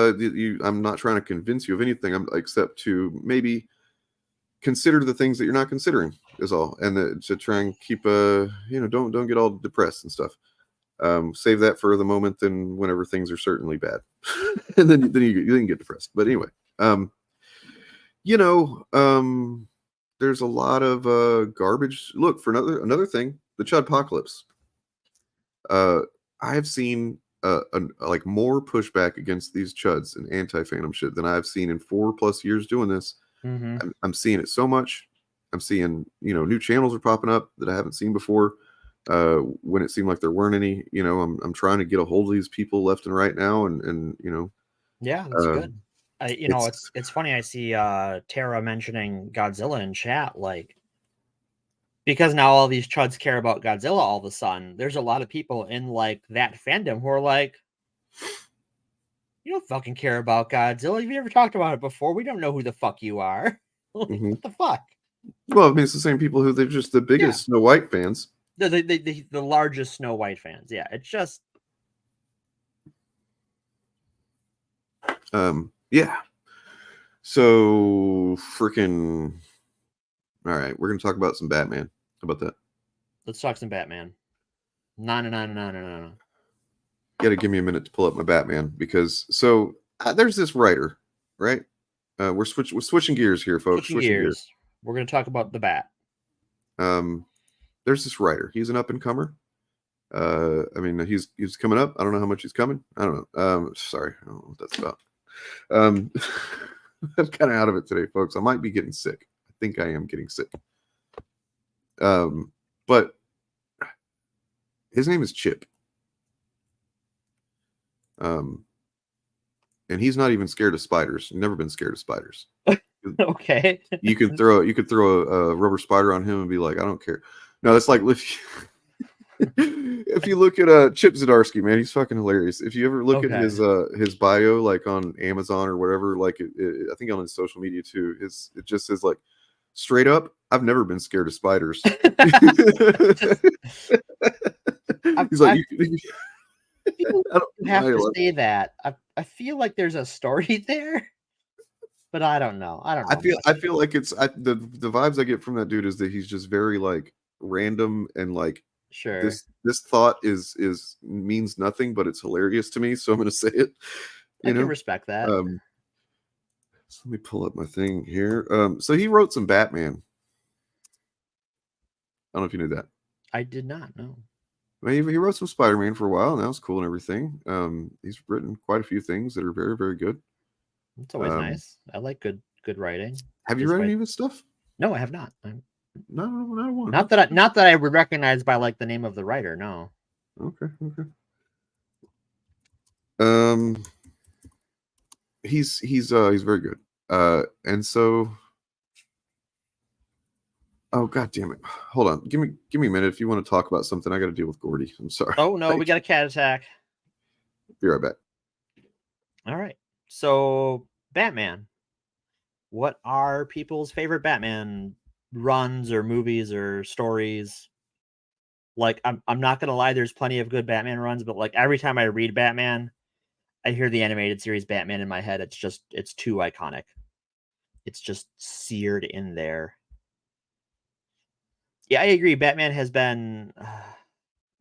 I'm not trying to convince you of anything, except to maybe consider the things that you're not considering is all, and to try and keep don't get all depressed and stuff. Save that for the moment, then whenever things are certainly bad, and then you can get depressed. But anyway, there's a lot of garbage. Look, for another thing, the Chudpocalypse. I have seen like more pushback against these chuds and anti-fandom shit than I've seen in 4+ years doing this. I'm seeing it so much. I'm seeing, new channels are popping up that I haven't seen before. When it seemed like there weren't any, I'm trying to get a hold of these people left and right now. And yeah, that's good. It's funny. I see Tara mentioning Godzilla in chat, like, because now all these chuds care about Godzilla all of a sudden. There's a lot of people in like that fandom who are like, you don't fucking care about Godzilla. Have you ever talked about it before? We don't know who the fuck you are. Like, what the fuck? Well, I mean, it's the same people who they're just the biggest Snow White fans. The largest Snow White fans. Yeah, it's just. Yeah. So freaking. All right, we're gonna talk about some Batman. How about that? Let's talk some Batman. No. Got to give me a minute to pull up my Batman because there's this writer, right? We're switching gears here, folks. Switching gears. We're gonna talk about the Bat. There's this writer. He's an up and comer. I mean, he's coming up. I don't know how much he's coming. I don't know. Sorry, I don't know what that's about. I'm kind of out of it today, folks. I might be getting sick. I think I am getting sick. But his name is Chip. And he's not even scared of spiders. Never been scared of spiders. Okay. You could throw a rubber spider on him and be like, I don't care. No, that's like if you look at Chip Zdarsky, man, he's fucking hilarious. If you ever look at his bio, like on Amazon or whatever, like I think on his social media too, it just says like, straight up, I've never been scared of spiders. He's like, you have to say that. I feel like there's a story there, but I don't know. I feel like it's the vibes I get from that dude is that he's just very like random and like, sure, this thought means nothing, but it's hilarious to me, so I'm gonna say it. I can respect that. So let me pull up my thing here. So he wrote some Batman. I don't know if you knew that. I did not know. Well, he wrote some Spider-Man for a while, and that was cool and everything. He's written quite a few things that are very, very good. It's always nice. I like good writing. Have you read any of his stuff? No, I have not. No. Not that I would recognize by like the name of the writer. No. Okay. He's very good. And so, oh god damn it! Hold on, give me a minute. If you want to talk about something, I got to deal with Gordy. I'm sorry. Oh no, we got a cat attack. Be right back. All right. So Batman. What are people's favorite Batman runs or movies or stories? Like, I'm not gonna lie, there's plenty of good Batman runs, but like every time I read Batman, I hear the animated series Batman in my head. It's too iconic. It's just seared in there. Yeah, I agree. Batman has been.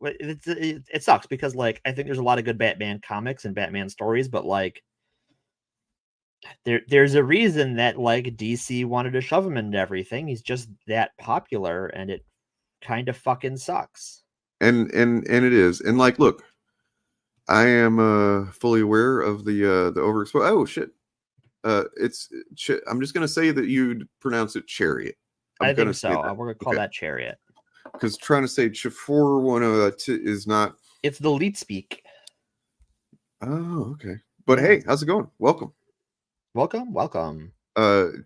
It sucks because like I think there's a lot of good Batman comics and Batman stories, but like there's a reason that like DC wanted to shove him into everything. He's just that popular, and it kind of fucking sucks. And it is. And like, look, I am fully aware of the overexposure. Oh shit! I'm just gonna say that you'd pronounce it chariot. I think so. We're gonna call that chariot. Because trying to say Chifor is not. It's the leet speak. Oh, okay. But hey, how's it going? Welcome.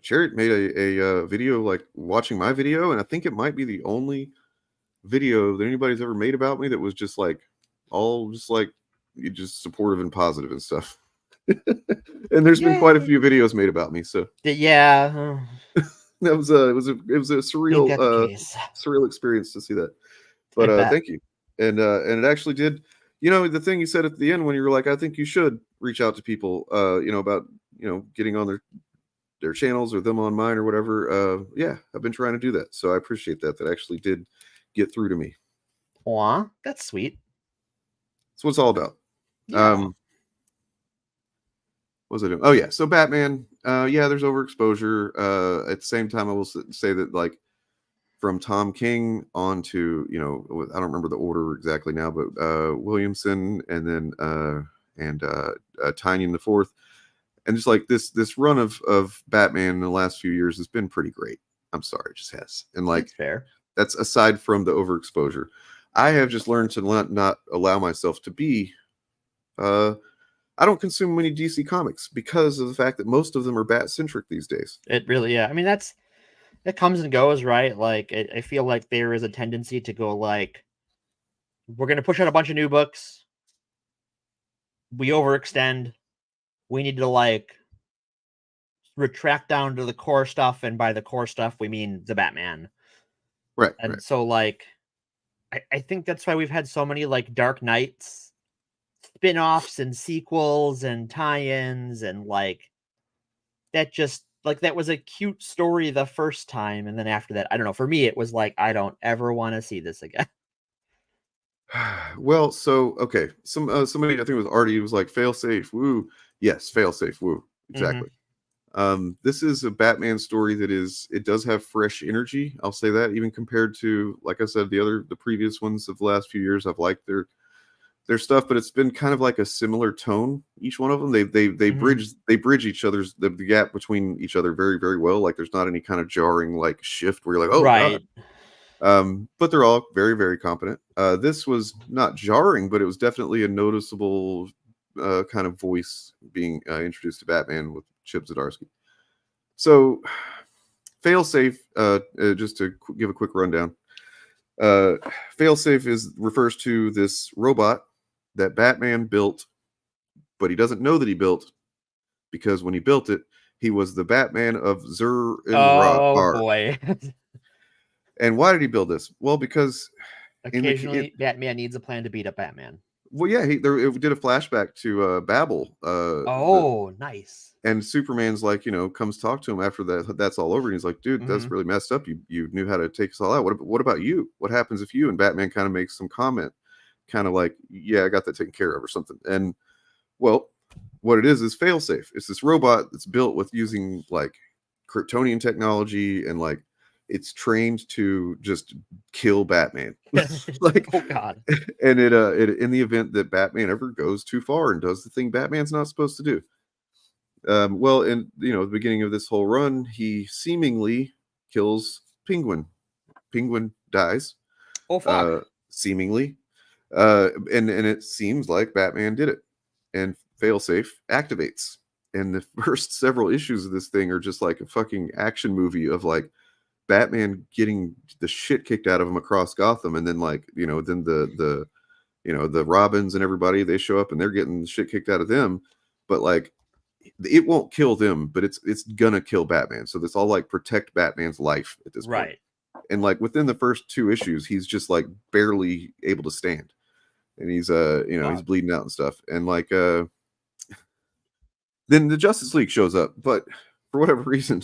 Chariot made a video like watching my video, and I think it might be the only video that anybody's ever made about me that was just like all just like just supportive and positive and stuff. And there's been quite a few videos made about me, so yeah. That was it was a surreal experience to see that. But thank you. And it actually did, the thing you said at the end when you were like, I think you should reach out to people about getting on their channels or them on mine or whatever. Yeah, I've been trying to do that. So I appreciate that. That actually did get through to me. Aw, that's sweet. That's what it's all about. Yeah. What was I doing? Oh yeah, so Batman. Yeah, there's overexposure. At the same time, I will say that like from Tom King on to I don't remember the order exactly now, but Williamson and then Tynion the Fourth, and just like this run of Batman in the last few years has been pretty great. I'm sorry, it just has. And like that's fair. That's aside from the overexposure. I have just learned to not allow myself to be I don't consume many DC comics because of the fact that most of them are Bat-centric these days. It really, yeah. I mean, it comes and goes, right? Like, I feel like there is a tendency to go like, we're going to push out a bunch of new books. We overextend. We need to like retract down to the core stuff. And by the core stuff, we mean the Batman. Right. And so like, I think that's why we've had so many like Dark Knights spin-offs and sequels and tie-ins, and like that just like that was a cute story the first time, and then after that, I don't know, for me it was like, I don't ever want to see this again. Well, so okay, somebody, I think it was Artie, was like, fail safe, woo. Yes, fail safe, woo. Exactly. This is a Batman story that it does have fresh energy, I'll say that, even compared to, like I said, the previous ones of the last few years. I've liked their stuff, but it's been kind of like a similar tone, each one of them. They bridge each other's the gap between each other very, very well. Like there's not any kind of jarring like shift where you're like, oh right. God. But they're all very, very competent. This was not jarring, but it was definitely a noticeable kind of voice being introduced to Batman with Chip Zdarsky. So failsafe, just to give a quick rundown, failsafe refers to this robot that Batman built, but he doesn't know that he built, because when he built it, he was the Batman of Zur and Oh boy. And why did he build this? Well, because occasionally Batman needs a plan to beat up Batman. Well, yeah, it did a flashback to Babel. Nice. And Superman's like, comes talk to him after that's all over, and he's like, dude, that's really messed up. You knew how to take us all out. What about you? What happens if you? And Batman kind of makes some comment, kind of like, yeah, I got that taken care of or something. And well, what it is failsafe. It's this robot that's built with using like Kryptonian technology, and like it's trained to just kill Batman. Like, oh God. And it in the event that Batman ever goes too far and does the thing Batman's not supposed to do. Well, in the beginning of this whole run, he seemingly kills Penguin. Penguin dies. Oh fuck. Seemingly. And it seems like Batman did it. And failsafe activates. And the first several issues of this thing are just like a fucking action movie of like Batman getting the shit kicked out of him across Gotham, and then like then the Robins and everybody, they show up and they're getting the shit kicked out of them, but like it won't kill them, but it's gonna kill Batman. So this all like protect Batman's life at this point. And like within the first 2 issues, he's just like barely able to stand, and he's he's bleeding out and stuff, and like then the Justice League shows up, but for whatever reason,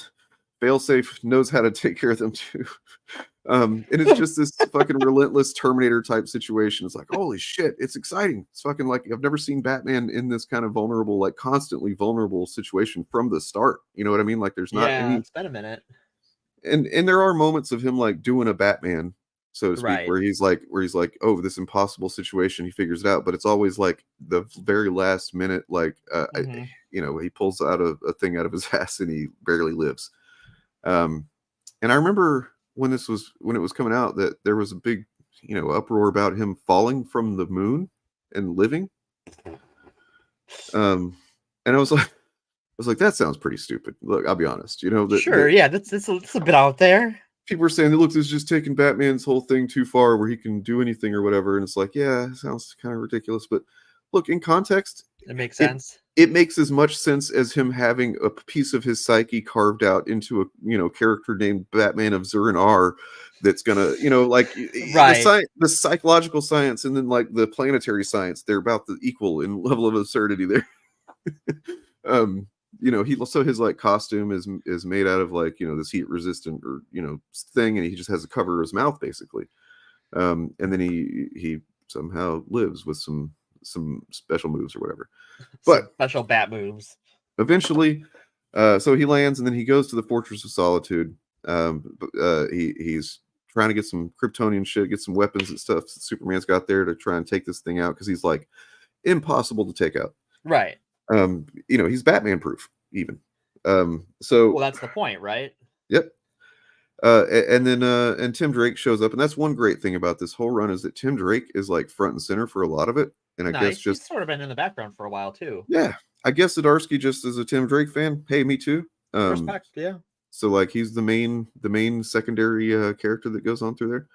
failsafe knows how to take care of them too. And it's just this fucking relentless Terminator type situation. It's like, holy shit, it's exciting. It's fucking like, I've never seen Batman in this kind of vulnerable, like constantly vulnerable situation from the start. You know what I mean? Like there's not any. It's been a minute. And there are moments of him like doing a Batman, so to speak, where he's like, oh, this impossible situation, he figures it out. But it's always like the very last minute, like he pulls out a thing out of his ass and he barely lives. And I remember when it was coming out that there was a big, uproar about him falling from the moon and living. And I was like, that sounds pretty stupid. Look, I'll be honest, that's a bit out there. People were saying that, look, this is just taking Batman's whole thing too far where he can do anything or whatever. And it's like, yeah, it sounds kind of ridiculous, but look, in context, it makes sense. It makes as much sense as him having a piece of his psyche carved out into a character named Batman of Zur and R that's gonna, like the psychological science and then like the planetary science, they're about the equal in level of absurdity there. He also, his like costume is made out of like, this heat resistant or, thing, and he just has a cover of his mouth basically. And then he somehow lives with some special moves or whatever, but special bat moves eventually. So he lands and then he goes to the Fortress of Solitude. He's trying to get some Kryptonian shit, get some weapons and stuff that Superman's got there to try and take this thing out, because he's like impossible to take out. Right. He's Batman proof even. Well, that's the point, right? Yep. And then Tim Drake shows up, and that's one great thing about this whole run is that Tim Drake is like front and center for a lot of it, And I Nice. guess just He's sort of been in the background for a while too. yeah, I guess Zdarsky just is a Tim Drake fan. Hey, me too. Respect, yeah. So like he's the main secondary character that goes on through there.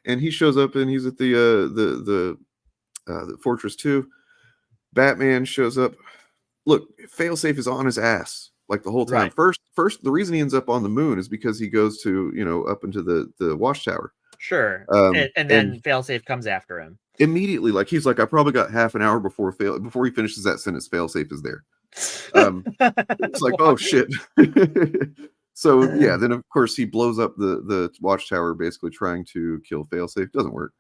And he shows up and he's at the Fortress 2. Batman shows up. Look, Failsafe is on his ass like the whole time. Right. First, the reason he ends up on the moon is because he goes to, up into the watchtower. Sure. And then Failsafe comes after him. Immediately, like he's like, I probably got half an hour before he finishes that sentence, Failsafe is there. It's like, oh shit. So yeah, then of course he blows up the watchtower, basically trying to kill Failsafe. Doesn't work.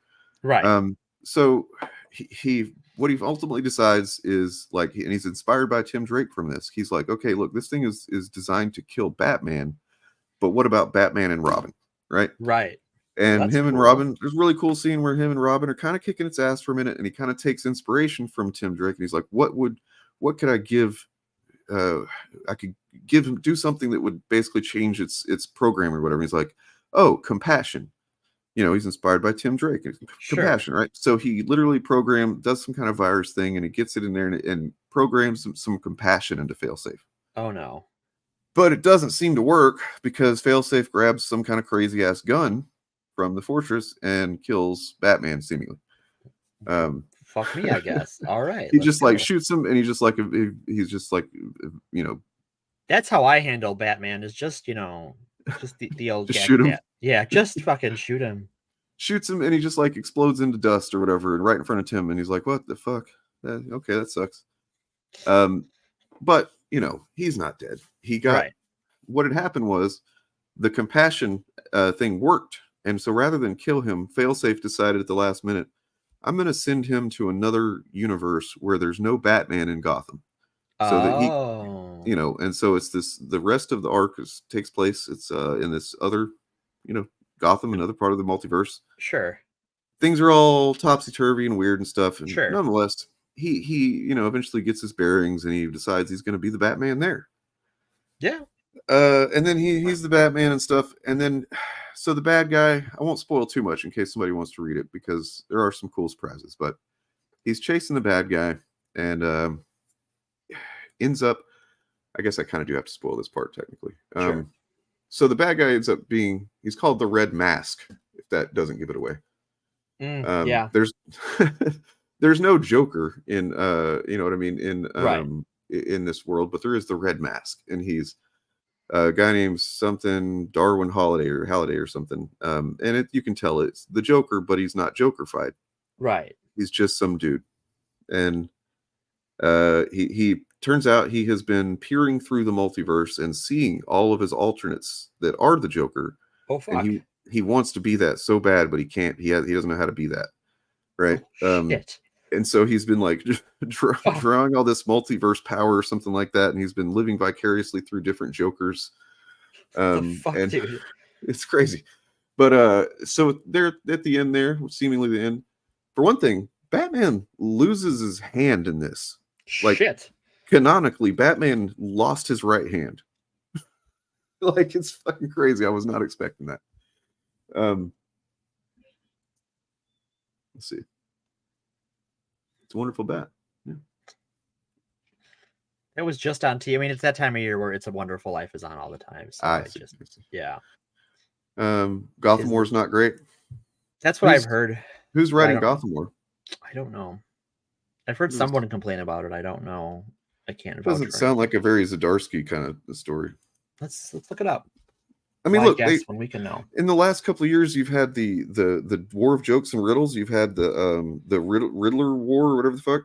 Right. So he what he ultimately decides is like, and he's inspired by Tim Drake from this. He's like, okay, look, this thing is designed to kill Batman, but what about Batman and Robin, right? Right. And That's him and cool. Robin, there's a really cool scene where him and Robin are kind of kicking its ass for a minute, and he kind of takes inspiration from Tim Drake, and he's like, what could I give? I could do something that would basically change its program or whatever. He's like, oh, compassion. He's inspired by Tim Drake. Compassion, right? So he literally does some kind of virus thing, and he gets it in there and programs some compassion into Failsafe. Oh no. But it doesn't seem to work because Failsafe grabs some kind of crazy ass gun from the fortress and kills Batman seemingly. Fuck me, I guess. All right. He just like shoots him, and he's just like That's how I handle Batman. Is just just the old just shoot him. Yeah, just fucking shoot him. Shoots him, and he just like explodes into dust or whatever, and right in front of Tim, and he's like, "What the fuck? Okay, that sucks." But he's not dead. He got what had happened was the compassion thing worked. And so rather than kill him, Failsafe decided at the last minute, I'm going to send him to another universe where there's no Batman in Gotham. So that he, and so it's the rest of the arc takes place. It's in this other, Gotham, another part of the multiverse. Sure. Things are all topsy-turvy and weird and stuff. And sure. Nonetheless, he eventually gets his bearings and he decides he's going to be the Batman there. Yeah. And then he's the Batman and stuff. And then, so the bad guy, I won't spoil too much in case somebody wants to read it because there are some cool surprises, but he's chasing the bad guy and ends up, I guess I kind of do have to spoil this part technically. Sure. So the bad guy ends up he's called the Red Mask, if that doesn't give it away. Yeah. There's no Joker in, you know what I mean? In this world, but there is the Red Mask, and he's a guy named something Darwin Halliday or something. And you can tell it's the Joker, but he's not Joker-fied. Right. He's just some dude. And he turns out he has been peering through the multiverse and seeing all of his alternates that are the Joker. Oh fuck. And he wants to be that so bad, but he can't. He doesn't know how to be that. Right. Oh, shit. And so he's been like drawing all this multiverse power or something like that, and he's been living vicariously through different Jokers. Dude. It's crazy. But so they're at the end there, seemingly the end. For one thing, Batman loses his hand in this. Like, shit. Canonically, Batman lost his right hand. Like, it's fucking crazy. I was not expecting that. Let's see. It's a wonderful bat. Yeah. It was just on TV. I mean, it's that time of year where It's a Wonderful Life is on all the time. So yeah. Gotham War's not great. That's what I've heard. Who's writing Gotham War? I don't know. I've heard someone complain about it. I don't know. I can't. It doesn't sound like a very Zdarsky kind of story. Let's look it up. I mean, look, when we can know. In the last couple of years, you've had the War of Jokes and Riddles. You've had the Riddler War or whatever the fuck.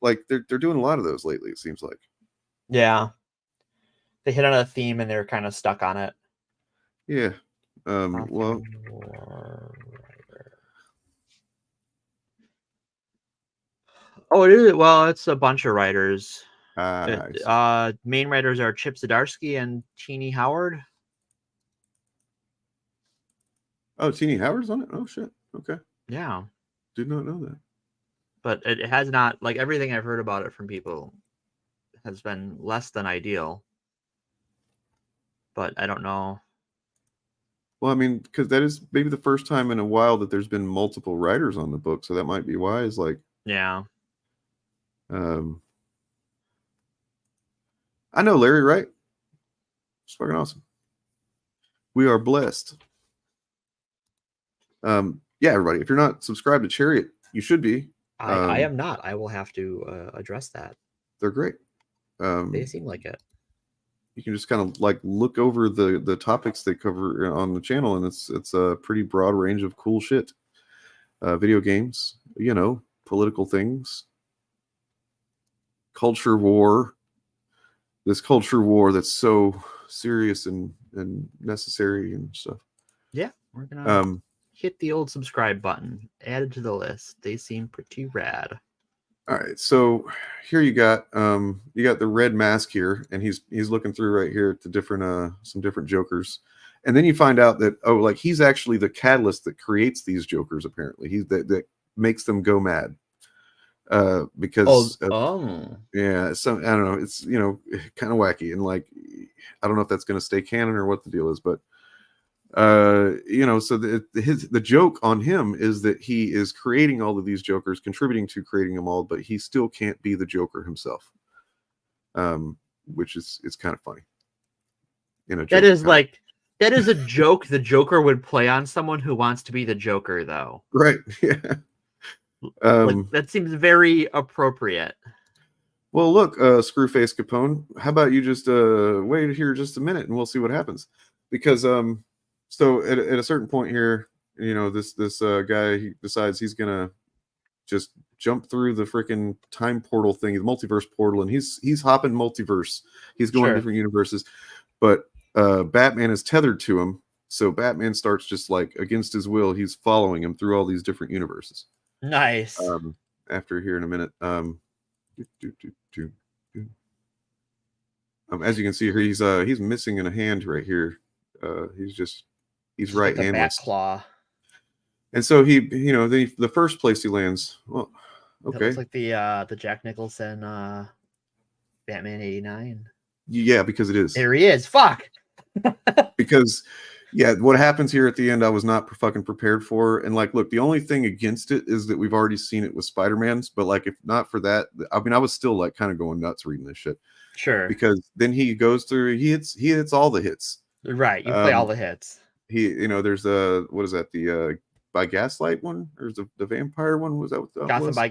Like they're doing a lot of those lately. It seems like. Yeah. They hit on a theme and they're kind of stuck on it. Yeah. Well. Oh, it is. Well, it's a bunch of writers. Main writers are Chip Zdarsky and Teenie Howard. Oh, Teenie Howard's on it? Oh, shit. Okay. Yeah. Did not know that. But it has not, like everything I've heard about it from people has been less than ideal. But I don't know. Well, I mean, because that is maybe the first time in a while that there's been multiple writers on the book, so that might be why. Is like, yeah. I know Larry, right? It's fucking awesome. We are blessed. Yeah, everybody. If you're not subscribed to Chariot, you should be. I am not. I will have to address that. They're great. They seem like it. You can just kind of like look over the topics they cover on the channel, and it's a pretty broad range of cool shit. Video games, you know, political things, culture war. This culture war that's so serious and necessary and stuff. Yeah, we're gonna hit the old subscribe button, add it to the list. They seem pretty rad. All right, so here you got the red mask here, and he's looking through right here at the different some different jokers, and then you find out that like he's actually the catalyst that creates these jokers. Apparently, he's that makes them go mad. Because yeah, so I don't know, it's kind of wacky, and like I don't know if that's going to stay canon or what the deal is, but so the joke on him is that he is creating all of these jokers, contributing to creating them all, but he still can't be the Joker himself, which is kind of funny. That is a joke the Joker would play on someone who wants to be the Joker, though. Right? Yeah. That seems very appropriate. Well, look, Screwface Capone, how about you just wait here just a minute and we'll see what happens, because so at a certain point here, this guy, he decides he's gonna just jump through the freaking time portal thing, the multiverse portal, and he's hopping multiverse. He's going different universes, but Batman is tethered to him, so Batman starts just like against his will. He's following him through all these different universes. Nice. After here in a minute, as you can see here, he's missing a hand right here. He's right like handless. Bat claw. And so he, the first place he lands. Well, okay. It looks like the Jack Nicholson Batman 89. Yeah, because it is. There he is. Fuck. Because yeah, what happens here at the end, I was not fucking prepared for. And like, look, the only thing against it is that we've already seen it with Spider-Man's. But like, if not for that, I mean, I was still like kind of going nuts reading this shit. Sure. Because then he goes through, he hits all the hits. Right. You play all the hits. There's what is that? The by Gaslight one, or is the vampire one? Was that what that Gotham was? by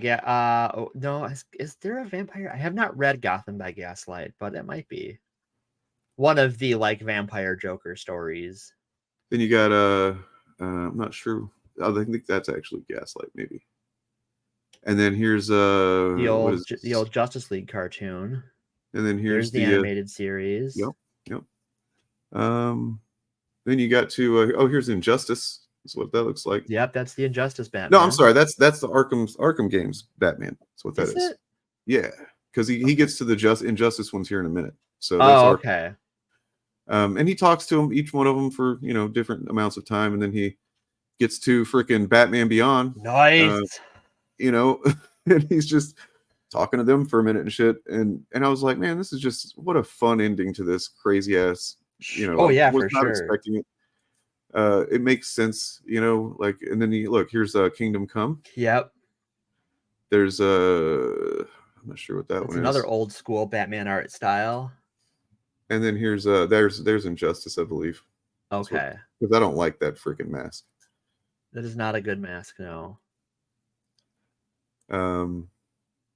no, is there a vampire? I have not read Gotham by Gaslight, but it might be one of the like vampire Joker stories. Then you got I'm not sure. I think that's actually Gaslight, maybe. And then here's the old Justice League cartoon. And then here's the animated series. Yep. Then you got to here's Injustice. That's what that looks like. Yep, that's the Injustice Batman. No, I'm sorry. That's the Arkham games Batman. That's what that is. It? Yeah, because he gets to the Injustice ones here in a minute. So that's okay. And he talks to them, each one of them, for different amounts of time, and then he gets to freaking Batman Beyond. Nice. And he's just talking to them for a minute and shit. And I was like, man, this is just what a fun ending to this crazy ass. Oh yeah, I was for not sure. expecting it. It makes sense, like, and then look, here's Kingdom Come. Yep. There's I'm not sure what that one is. Another old school Batman art style. And then here's there's Injustice, I believe. Okay. Because I don't like that freaking mask. That is not a good mask, no.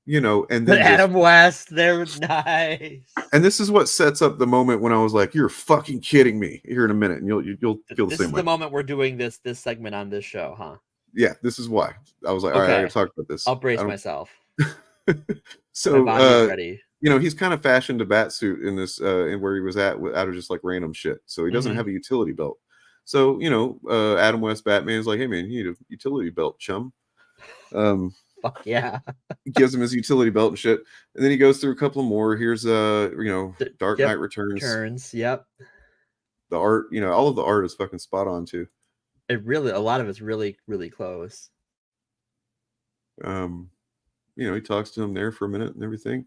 And then Adam West, they're nice. And this is what sets up the moment when I was like, "You're fucking kidding me!" Here in a minute, and you'll feel the same way. This is the moment we're doing this segment on this show, huh? Yeah, this is why I was like, "All right, I gotta talk about this." I'll brace myself. So, my body's ready. He's kind of fashioned a bat suit in this, in where he was at, out of just like random shit. So he doesn't have a utility belt. So Adam West Batman is like, "Hey man, you need a utility belt, chum." Fuck yeah. Gives him his utility belt and shit, and then he goes through a couple more. Here's Dark Knight Returns. Yep. The art, all of the art is fucking spot on too. A lot of it's really, really close. He talks to him there for a minute and everything,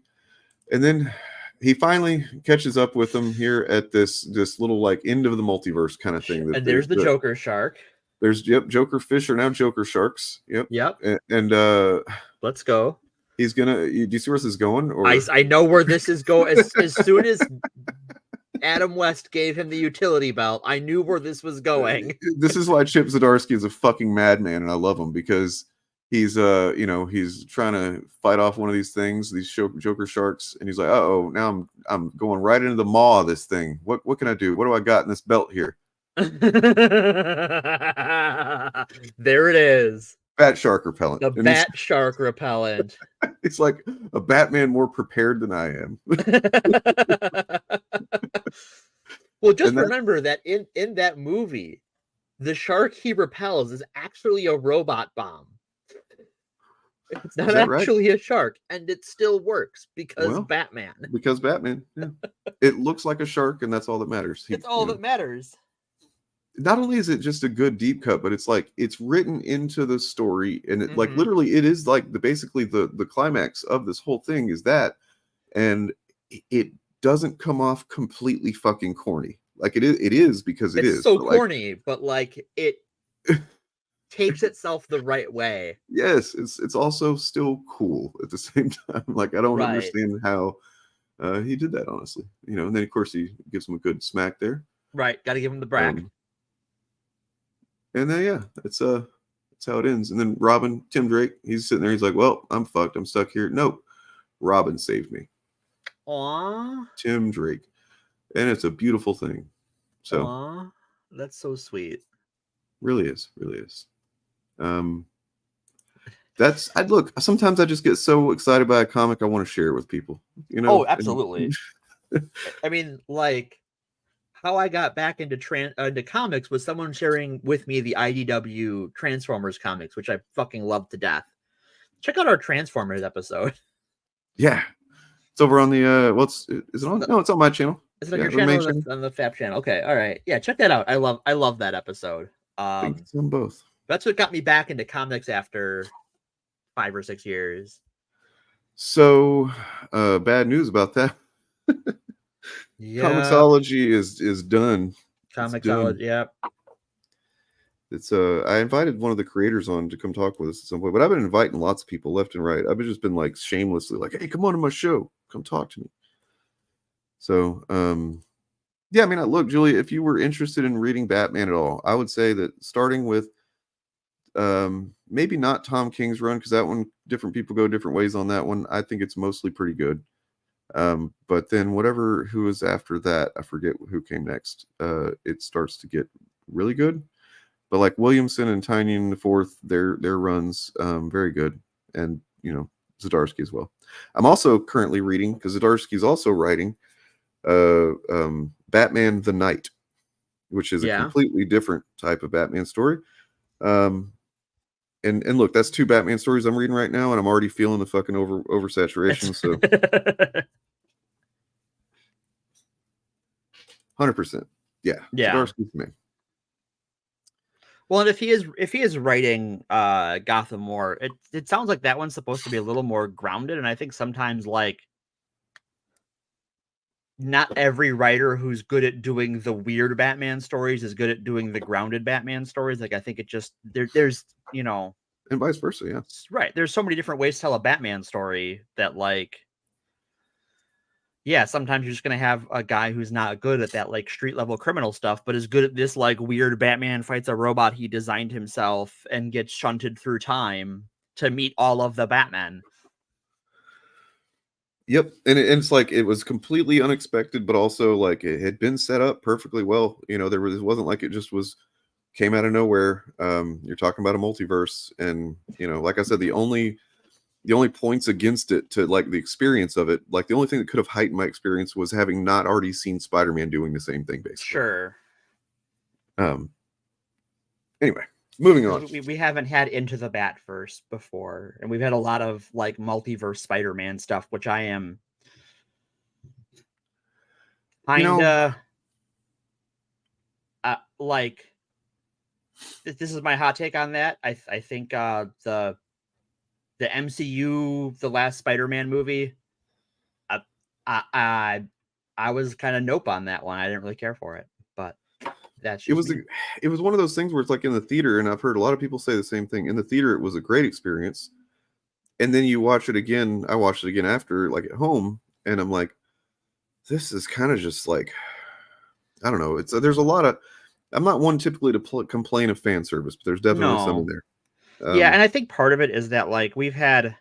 and then he finally catches up with him here at this little like end of the multiverse kind of thing. And there's the Joker shark. There's Joker fish are now Joker sharks. Yep. And let's go. He's gonna. Do you see where this is going? Or I know where this is going. As soon as Adam West gave him the utility belt, I knew where this was going. This is why Chip Zdarsky is a fucking madman, and I love him because he's he's trying to fight off one of these things, these Joker sharks, and he's like, oh, now I'm going right into the maw of this thing. What can I do? What do I got in this belt here? There it is. Bat shark repellent. The bat shark repellent. It's like a Batman more prepared than I am. Well, just remember that in that movie, the shark he repels is actually a robot bomb. It's not actually a shark, and it still works because Batman. Because Batman. Yeah. It looks like a shark, and that's all that matters. It's all that matters. Not only is it just a good deep cut, but it's like it's written into the story, and it, like literally, it is like basically the climax of this whole thing is that, and it doesn't come off completely fucking corny. Like it is because it is so corny, but like it takes itself the right way. Yes, it's also still cool at the same time. Like I don't understand how he did that, honestly. And then of course he gives him a good smack there. Right, got to give him the brag. And then that's how it ends. And then Robin, Tim Drake, he's sitting there. He's like, "Well, I'm fucked. I'm stuck here." Nope, Robin saved me. Aww, Tim Drake, and it's a beautiful thing. So, aww, that's so sweet. Really is. Look. Sometimes I just get so excited by a comic, I want to share it with people. Oh, absolutely. I mean, like. How I got back into comics was someone sharing with me the IDW Transformers comics, which I fucking love to death. Check out our Transformers episode. Yeah, it's over on the is it on? No, it's on my channel. Is it on your channel? On the FAP channel. Okay, all right. Yeah, check that out. I love that episode. I think it's on both. That's what got me back into comics after 5 or 6 years. So, bad news about that. Yeah. Comicsology is done. Comicsology, yeah. It's I invited one of the creators on to come talk with us at some point, but I've been inviting lots of people left and right. I've just been like shamelessly like, "Hey, come on to my show. Come talk to me." So, yeah, I mean, look, Julia, if you were interested in reading Batman at all, I would say that starting with maybe not Tom King's run, because that one, different people go different ways on that one. I think it's mostly pretty good. But then who is after that, I forget who came next. It starts to get really good. But like Williamson and Tynion the Fourth, their runs very good, and Zdarsky as well. I'm also currently reading, because Zdarsky's also writing Batman the Knight, which is a completely different type of Batman story. And look, that's 2 Batman stories I'm reading right now, and I'm already feeling the fucking oversaturation. So 100%. Yeah. Zdarsky's me. Well, and if he is writing Gotham more, it sounds like that one's supposed to be a little more grounded, and I think sometimes like not every writer who's good at doing the weird Batman stories is good at doing the grounded Batman stories. Like I think it just there's and vice versa, yeah. Right. There's so many different ways to tell a Batman story that like sometimes you're just gonna have a guy who's not good at that like street level criminal stuff, but is good at this like weird Batman fights a robot he designed himself and gets shunted through time to meet all of the Batmen. Yep, and it's like it was completely unexpected, but also like it had been set up perfectly well. It wasn't like it just came out of nowhere. You're talking about a multiverse, and like I said, the only points against it to like the experience of it, like the only thing that could have heightened my experience was having not already seen Spider-Man doing the same thing, basically. Sure. Anyway, moving on. We haven't had Into the Batverse before, and we've had a lot of like multiverse Spider-Man stuff, which I am kinda like. This is my hot take on that. I think the MCU, the last Spider-Man movie, I was kind of nope on that one. I didn't really care for it, but that's just it was one of those things where it's like in the theater, and I've heard a lot of people say the same thing. In the theater, it was a great experience, and then you watch it again. I watched it again after, like at home, and I'm like, this is kind of just like, I don't know. There's a lot of. I'm not one typically to complain of fan service, but there's definitely some in there. Yeah, and I think part of it is that like we've had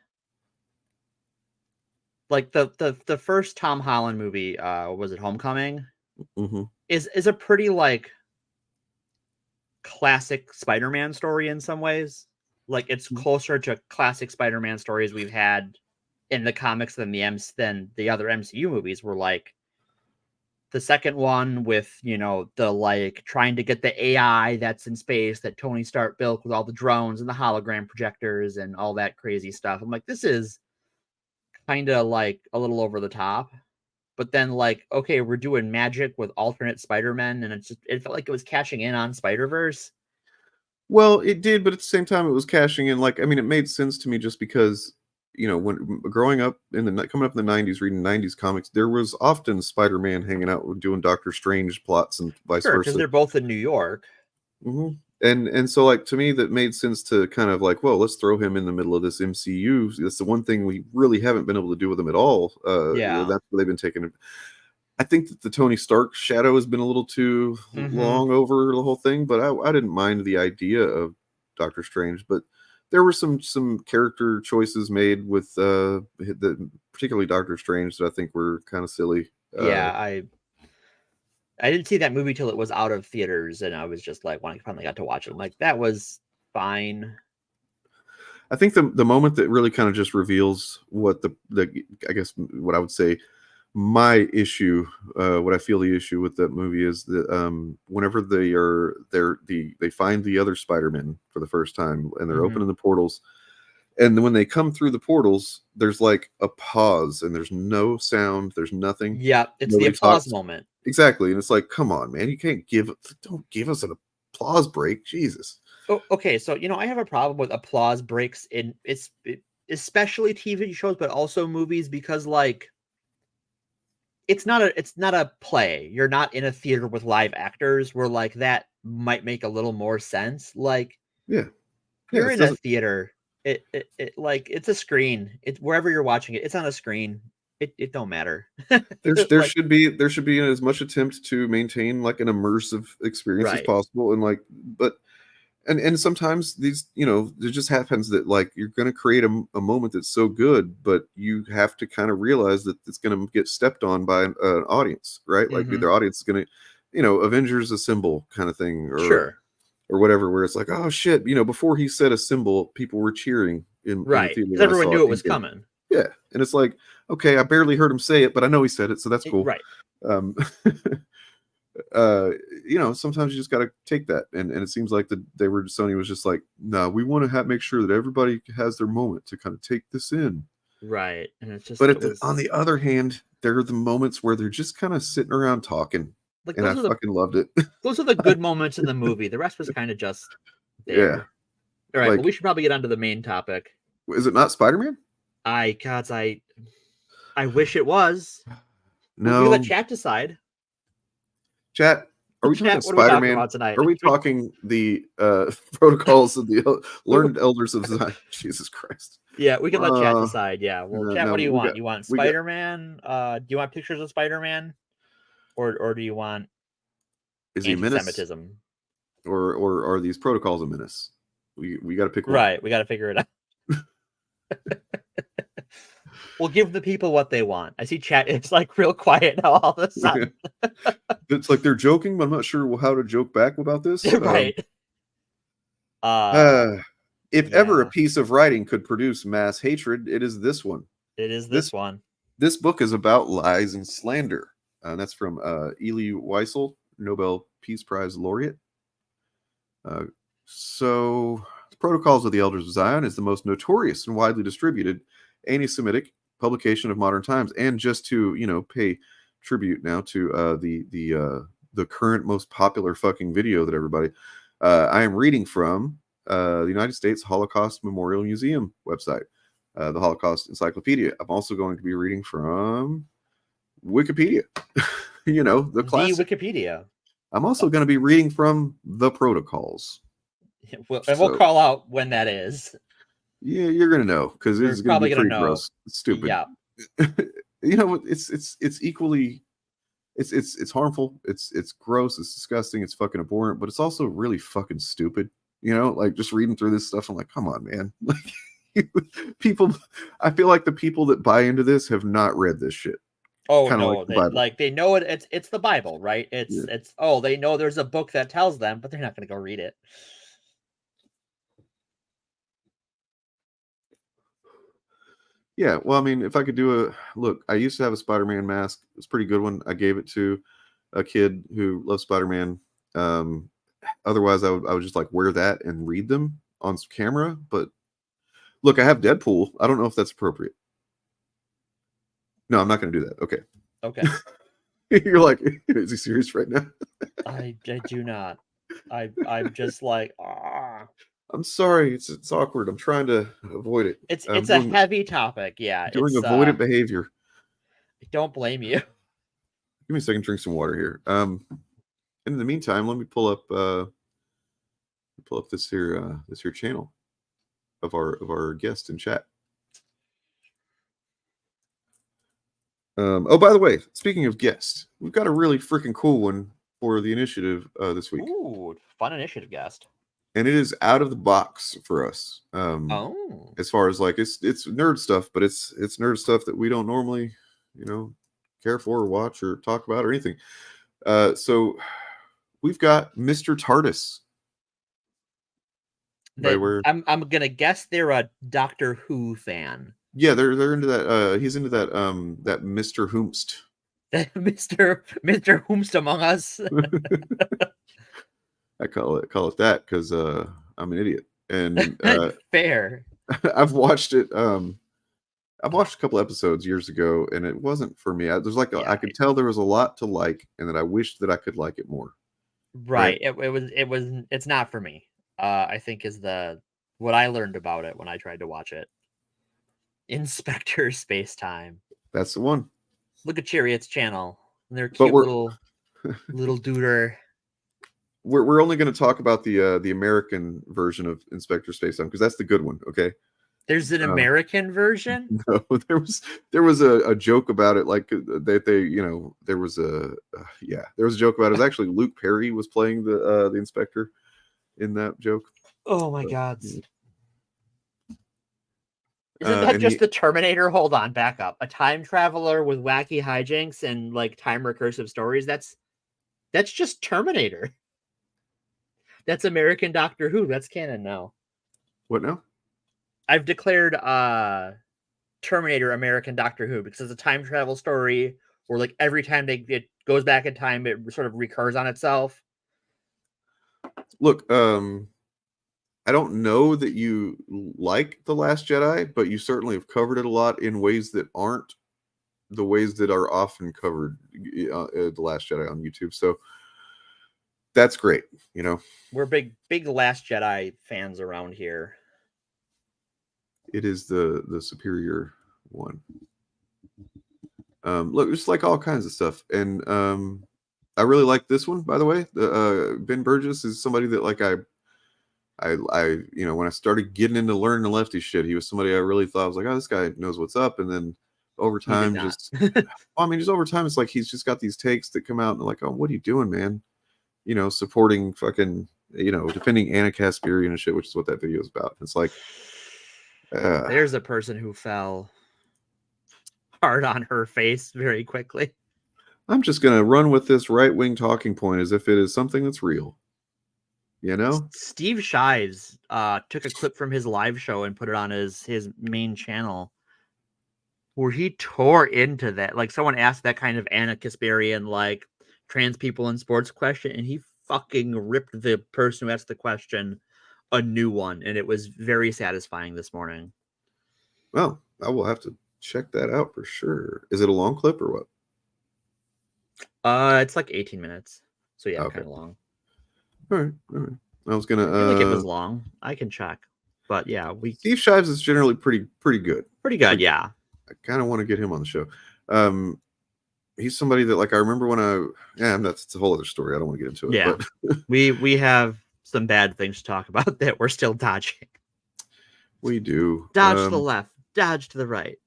like the first Tom Holland movie, was it Homecoming? Mm-hmm. Is a pretty like classic Spider-Man story in some ways. Like it's closer to classic Spider-Man stories we've had in the comics than the other MCU movies were like. The second one with, you know, the like trying to get the AI that's in space that Tony Stark built with all the drones and the hologram projectors and all that crazy stuff. I'm like, this is kind of like a little over the top. But then like, okay, we're doing magic with alternate Spider-Men, and it felt like it was cashing in on Spider-Verse. Well, it did, but at the same time, it was cashing in. Like, I mean, it made sense to me just because, you know, when growing up coming up in the 90s, reading 90s comics, there was often Spider-Man hanging out doing Doctor Strange plots and vice versa. Because they're both in New York. Mm-hmm. And so, like, to me, that made sense to kind of like, well, let's throw him in the middle of this MCU. That's the one thing we really haven't been able to do with him at all. Yeah. That's where they've been taking. I think that the Tony Stark shadow has been a little too long over the whole thing, but I didn't mind the idea of Doctor Strange. But there were some character choices made with particularly Doctor Strange that I think were kind of silly. Yeah, I didn't see that movie till it was out of theaters, and I was just like, when I finally got to watch it, I'm like, that was fine. I think the moment that really kind of just reveals what I guess what I would say my issue, what I feel the issue with that movie is that whenever they find the other Spider-Man for the first time and they're opening the portals, and when they come through the portals, there's like a pause and there's no sound, there's nothing. Yeah, it's the applause moment. Exactly, and it's like, come on, man, you can't don't give us an applause break, Jesus. Oh, okay, so you know I have a problem with applause breaks especially TV shows, but also movies, because like it's not a play. You're not in a theater with live actors where like that might make a little more sense. Like, you're in a theater. It like it's a screen. It's wherever you're watching it. It's on a screen. It don't matter. There should be as much attempt to maintain like an immersive experience as possible, and like, but and sometimes these, you know, it just happens that like you're going to create a moment that's so good, but you have to kind of realize that it's going to get stepped on by an audience, right? Like the audience is going to, you know, Avengers Assemble kind of thing, or whatever, where it's like, oh shit, you know, before he said assemble, people were cheering in the theater. Because everyone knew it was coming. Yeah, and it's like, okay, I barely heard him say it, but I know he said it, so that's cool. Right. You know, sometimes you just got to take that, and it seems like Sony was just like, no, we want to make sure that everybody has their moment to kind of take this in. Right, and it's just. But on the other hand, there are the moments where they're just kind of sitting around talking, like, and I fucking loved it. Those are the good moments in the movie. The rest was kind of just there. Yeah. All right, well, we should probably get onto the main topic. Is it not Spider-Man? I wish it was. No. We let chat decide. Chat, are we talking Spider-Man? Are we talking the protocols of the learned elders of Zion? Jesus Christ. Yeah, we can let chat decide. Yeah. Well, chat, what do you want? You want Spider-Man? Do you want pictures of Spider-Man? Or do you want anti-Semitism? Or are these protocols a menace? We got to pick one. Right, we got to figure it out. We'll give the people what they want. I see chat. It's like real quiet now all of a sudden. It's like they're joking, but I'm not sure how to joke back about this. Right. If ever a piece of writing could produce mass hatred, it is this one. It is this one. This book is about lies and slander. And that's from Elie Wiesel, Nobel Peace Prize laureate. So the Protocols of the Elders of Zion is the most notorious and widely distributed anti-Semitic publication of modern times. And just to, you know, pay tribute now to the current most popular fucking video that everybody, I am reading from the United States Holocaust Memorial Museum website, the Holocaust Encyclopedia. I'm also going to be reading from Wikipedia. You know, the classic. Wikipedia. I'm also going to be reading from The Protocols. We'll call out when that is. Yeah, you're going to know because it's going to be pretty gross. It's stupid. Yeah. You know, it's equally it's harmful. It's gross. It's disgusting. It's fucking abhorrent, but it's also really fucking stupid. You know, like just reading through this stuff, I'm like, come on, man. Like people, I feel like the people that buy into this have not read this shit. Oh Kinda no, they know it. It's the Bible, right? It's they know there's a book that tells them, but they're not going to go read it. Yeah, well, I mean, if I could do look, I used to have a Spider-Man mask. It's a pretty good one. I gave it to a kid who loves Spider-Man. Otherwise, I would just like wear that and read them on camera. But look, I have Deadpool. I don't know if that's appropriate. No, I'm not going to do that. Okay. Okay. You're like, is he serious right now? I do not. I'm just like, I'm sorry. It's awkward. I'm trying to avoid it. It's a heavy topic. Yeah. Doing avoidant behavior. I don't blame you. Give me a second. Drink some water here. In the meantime, let me pull up this here channel of our guest in chat. Oh, by the way, speaking of guests, we've got a really freaking cool one for the initiative this week. Ooh, fun initiative guest. And it is out of the box for us. As far as like it's nerd stuff, but it's nerd stuff that we don't normally, care for or watch or talk about or anything. So we've got Mr. TARDIS. I'm gonna guess they're a Doctor Who fan. Yeah, they're into that. He's into that. That Mr. Hoomst. Mr. Hoomst Among Us. I call it that because I'm an idiot. And fair. I've watched it. I've watched a couple episodes years ago, and it wasn't for me. There's like I could tell there was a lot to like, and that I wished that I could like it more. Right. It's not for me. I think is what I learned about it when I tried to watch it. Inspector Spacetime. That's the one. Look at Chariot's channel. And their cute little duder. We're only going to talk about the American version of Inspector Spacetime because that's the good one. Okay. There's an American version. No, there was a joke about it, like that there was a joke about it. It was actually Luke Perry was playing the inspector in that joke. Oh my God. Isn't that just the Terminator? Hold on, back up. A time traveler with wacky hijinks and like time recursive stories. That's just Terminator. That's American Doctor Who. That's canon now. What now? I've declared Terminator American Doctor Who because it's a time travel story where like every time it goes back in time, it sort of recurs on itself. Look, I don't know that you like The Last Jedi, but you certainly have covered it a lot in ways that aren't the ways that are often covered The Last Jedi on YouTube. So that's great. We're big Last Jedi fans around here. It is the superior one. Look, just like all kinds of stuff. And I really like this one, by the way. Ben Burgess is somebody that like I when I started getting into learning the lefty shit, he was somebody I really thought I was like, oh, this guy knows what's up. And then over time, just over time, it's like he's just got these takes that come out and they're like, oh, what are you doing, man? Supporting fucking, defending Anna Kasparian and shit, which is what that video is about. It's like, there's a person who fell hard on her face very quickly. I'm just gonna run with this right-wing talking point as if it is something that's real. Steve Shives took a clip from his live show and put it on his main channel where he tore into that. Like someone asked that kind of Anna Kasparian, like trans people in sports question, and he fucking ripped the person who asked the question a new one. And it was very satisfying this morning. Well, I will have to check that out for sure. Is it a long clip or what? It's like 18 minutes. So yeah, kind of long. All right. I was gonna. I feel like it was long. I can check, but yeah, Steve Shives is generally pretty good. Pretty good, yeah. I kind of want to get him on the show. he's somebody that like I remember when that's a whole other story. I don't want to get into it. Yeah, but we have some bad things to talk about that we're still dodging. We do dodge to the left, dodge to the right,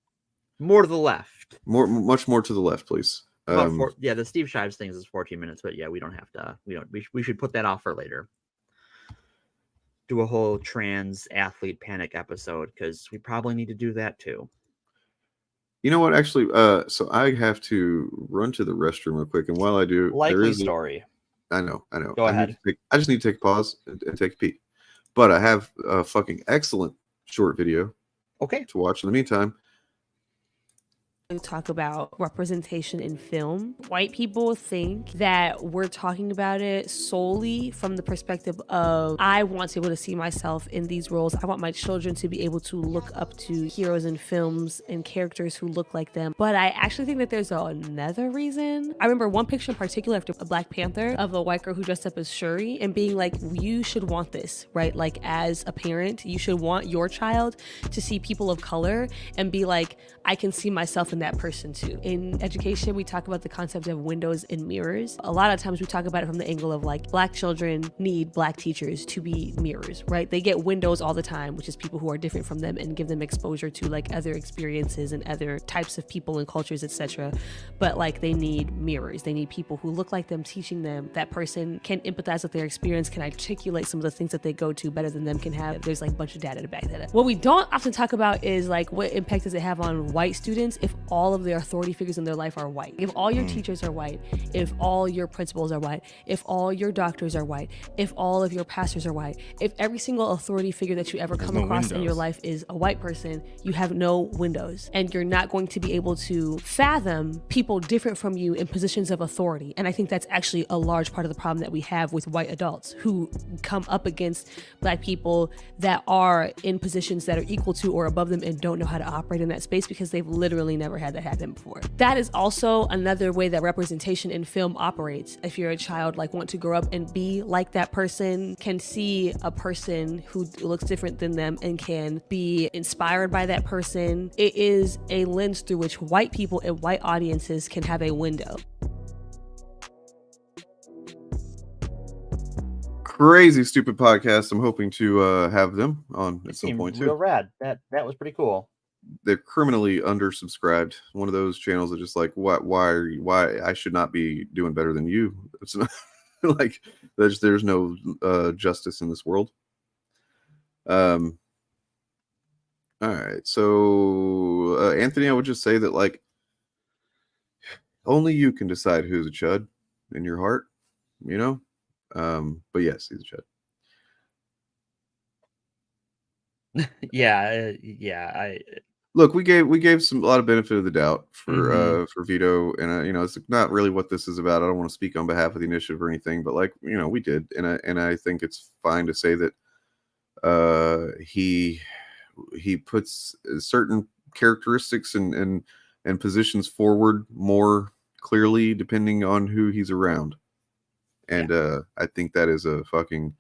more to the left, much more to the left, please. The Steve Shives things is 14 minutes, but yeah, we don't have to. We should put that off for later. Do a whole trans athlete panic episode because we probably need to do that too. You know what? Actually, so I have to run to the restroom real quick, and while I do, likely story. I know. Go ahead. I just need to take a pause and take a pee. But I have a fucking excellent short video. Okay. To watch in the meantime. Talk about representation in film. White people think that we're talking about it solely from the perspective of, I want to be able to see myself in these roles. I want my children to be able to look up to heroes in films and characters who look like them. But I actually think that there's another reason. I remember one picture in particular after Black Panther of a white girl who dressed up as Shuri and being like, you should want this, right? Like as a parent, you should want your child to see people of color and be like, I can see myself in that person too. In education, we talk about the concept of windows and mirrors. A lot of times we talk about it from the angle of like Black children need Black teachers to be mirrors, right? They get windows all the time, which is people who are different from them and give them exposure to like other experiences and other types of people and cultures, etc. But like they need mirrors. They need people who look like them, teaching them. That person can empathize with their experience, can articulate some of the things that they go to better than them can have. There's like a bunch of data to back that up. What we don't often talk about is like what impact does it have on white students if all of their authority figures in their life are white. If all your teachers are white, if all your principals are white, if all your doctors are white, if all of your pastors are white, if every single authority figure that you ever come across in your life is a white person, you have no windows and you're not going to be able to fathom people different from you in positions of authority. And I think that's actually a large part of the problem that we have with white adults who come up against Black people that are in positions that are equal to or above them and don't know how to operate in that space because they've literally never had that happen before. That is also another way that representation in film operates. If you're a child, like want to grow up and be like that person, can see a person who looks different than them and can be inspired by that person. It is a lens through which white people and white audiences can have a window. Crazy stupid podcast. I'm hoping to have them on at some point too. Real rad. That was pretty cool. They're criminally undersubscribed. One of those channels that just like, why I should not be doing better than you. It's not like there's no justice in this world. All right. So Anthony, I would just say that like only you can decide who's a chud in your heart, you know? But yes, he's a chud. Look, we gave a lot of benefit of the doubt for Vito, and you know, it's not really what this is about. I don't want to speak on behalf of the initiative or anything, but like, you know, we did, and I think it's fine to say that he puts certain characteristics and positions forward more clearly depending on who he's around, and I think that is a fucking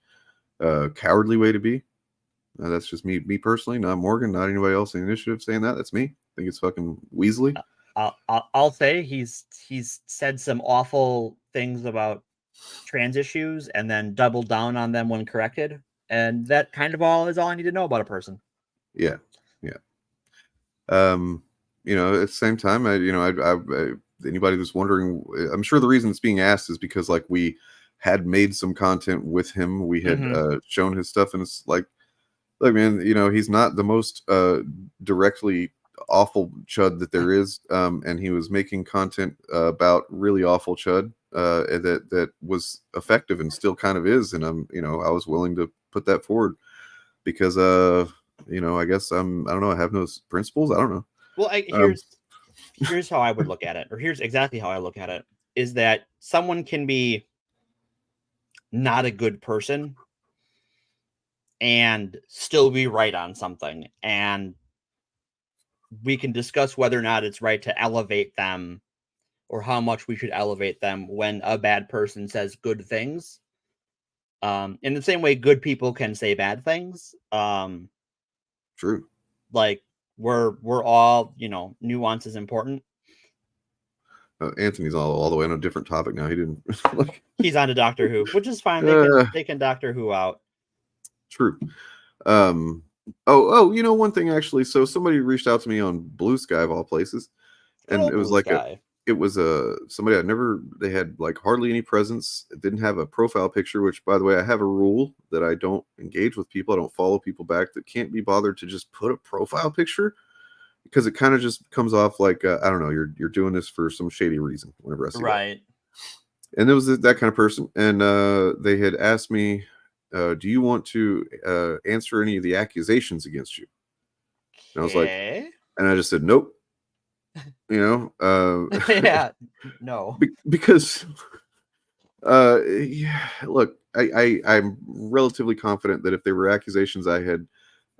cowardly way to be. That's just me personally, not Morgan, not anybody else in the initiative saying that. That's me. I think it's fucking Weasley. I'll say he's said some awful things about trans issues and then doubled down on them when corrected, and that kind of is all I need to know about a person. Yeah. You know, at the same time, anybody that's wondering, I'm sure the reason it's being asked is because like we had made some content with him, we had shown his stuff, and it's like, look, man, you know, he's not the most directly awful chud that there is, and he was making content about really awful chud that was effective and still kind of is, and I was willing to put that forward because you know, I guess I don't know, I have no principles, I don't know. Well, here's how I would look at it, or here's exactly how I look at it, is that someone can be not a good person and still be right on something, and we can discuss whether or not it's right to elevate them or how much we should elevate them when a bad person says good things. In the same way good people can say bad things. True. Like we're all, you know, nuance is important. Anthony's all the way on a different topic now. He didn't. Like, He's on to Doctor Who, which is fine. They can Doctor Who out. True. You know, one thing actually. So somebody reached out to me on BlueSky of all places, and it was somebody I'd never. They had like hardly any presence. It didn't have a profile picture. Which, by the way, I have a rule that I don't engage with people. I don't follow people back that can't be bothered to just put a profile picture, because it kind of just comes off like I don't know. You're doing this for some shady reason. Whenever I see right. That. And there was that kind of person, and they had asked me, do you want to answer any of the accusations against you? And I was like, and I just said, nope. You know, yeah, no, because, yeah, look, I'm relatively confident that if there were accusations I had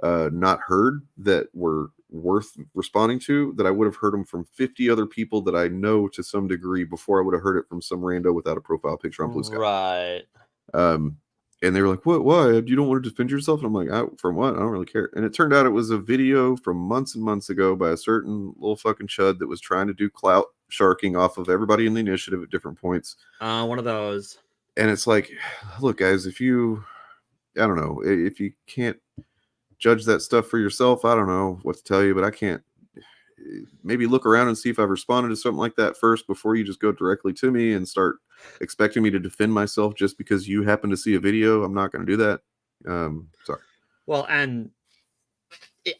not heard that were worth responding to, that I would have heard them from 50 other people that I know to some degree before I would have heard it from some rando without a profile picture on BlueSky. Right. And they were like, "What? Why? You don't want to defend yourself?" And I'm like, "From what? I don't really care." And it turned out it was a video from months and months ago by a certain little fucking chud that was trying to do clout sharking off of everybody in the initiative at different points. One of those. And it's like, look, guys, I don't know, if you can't judge that stuff for yourself, I don't know what to tell you, but I can't. Maybe look around and see if I've responded to something like that first before you just go directly to me and start expecting me to defend myself just because you happen to see a video. I'm not going to do that. Sorry. Well, and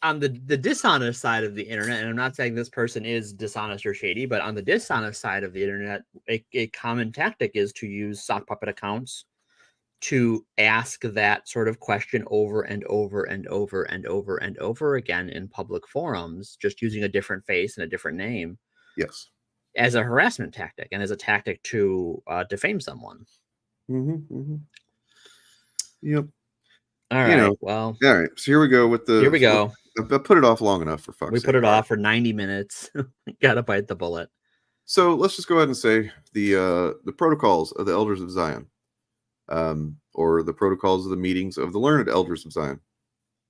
on the dishonest side of the internet, and I'm not saying this person is dishonest or shady, but on the dishonest side of the internet, a common tactic is to use sock puppet accounts to ask that sort of question over and over and over and over and over again in public forums, just using a different face and a different name. Yes. As a harassment tactic and as a tactic to defame someone. Yep. All right. Well. All right. So here we go with the. Here we go. I put it off long enough for fuck's sake. We put it off for 90 minutes. Gotta bite the bullet. So let's just go ahead and say the protocols of the Elders of Zion. Or the protocols of the meetings of the learned elders of Zion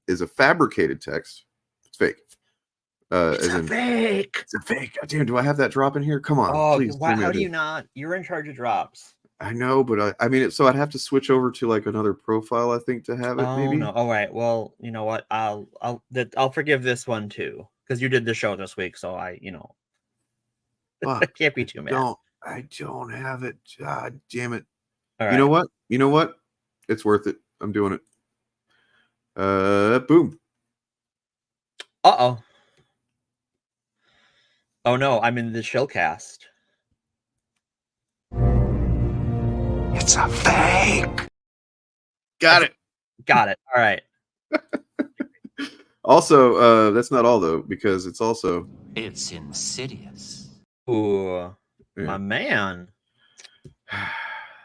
is a fabricated text. It's fake. It's a fake. It's a fake. God damn, do I have that drop in here? Come on, please. How do you not? You're in charge of drops. I know, but I mean, so I'd have to switch over to like another profile, I think, to have it. Maybe. No. All right. Well, you know what? I'll forgive this one too, because you did the show this week, so I can't be too mad. I don't have it. God damn it. All right. You know what? It's worth it. I'm doing it. Boom. Uh-oh. Oh no, I'm in the shellcast. It's a fake. Got it. All right. Also, that's not all though, because it's insidious. Ooh, yeah. My man.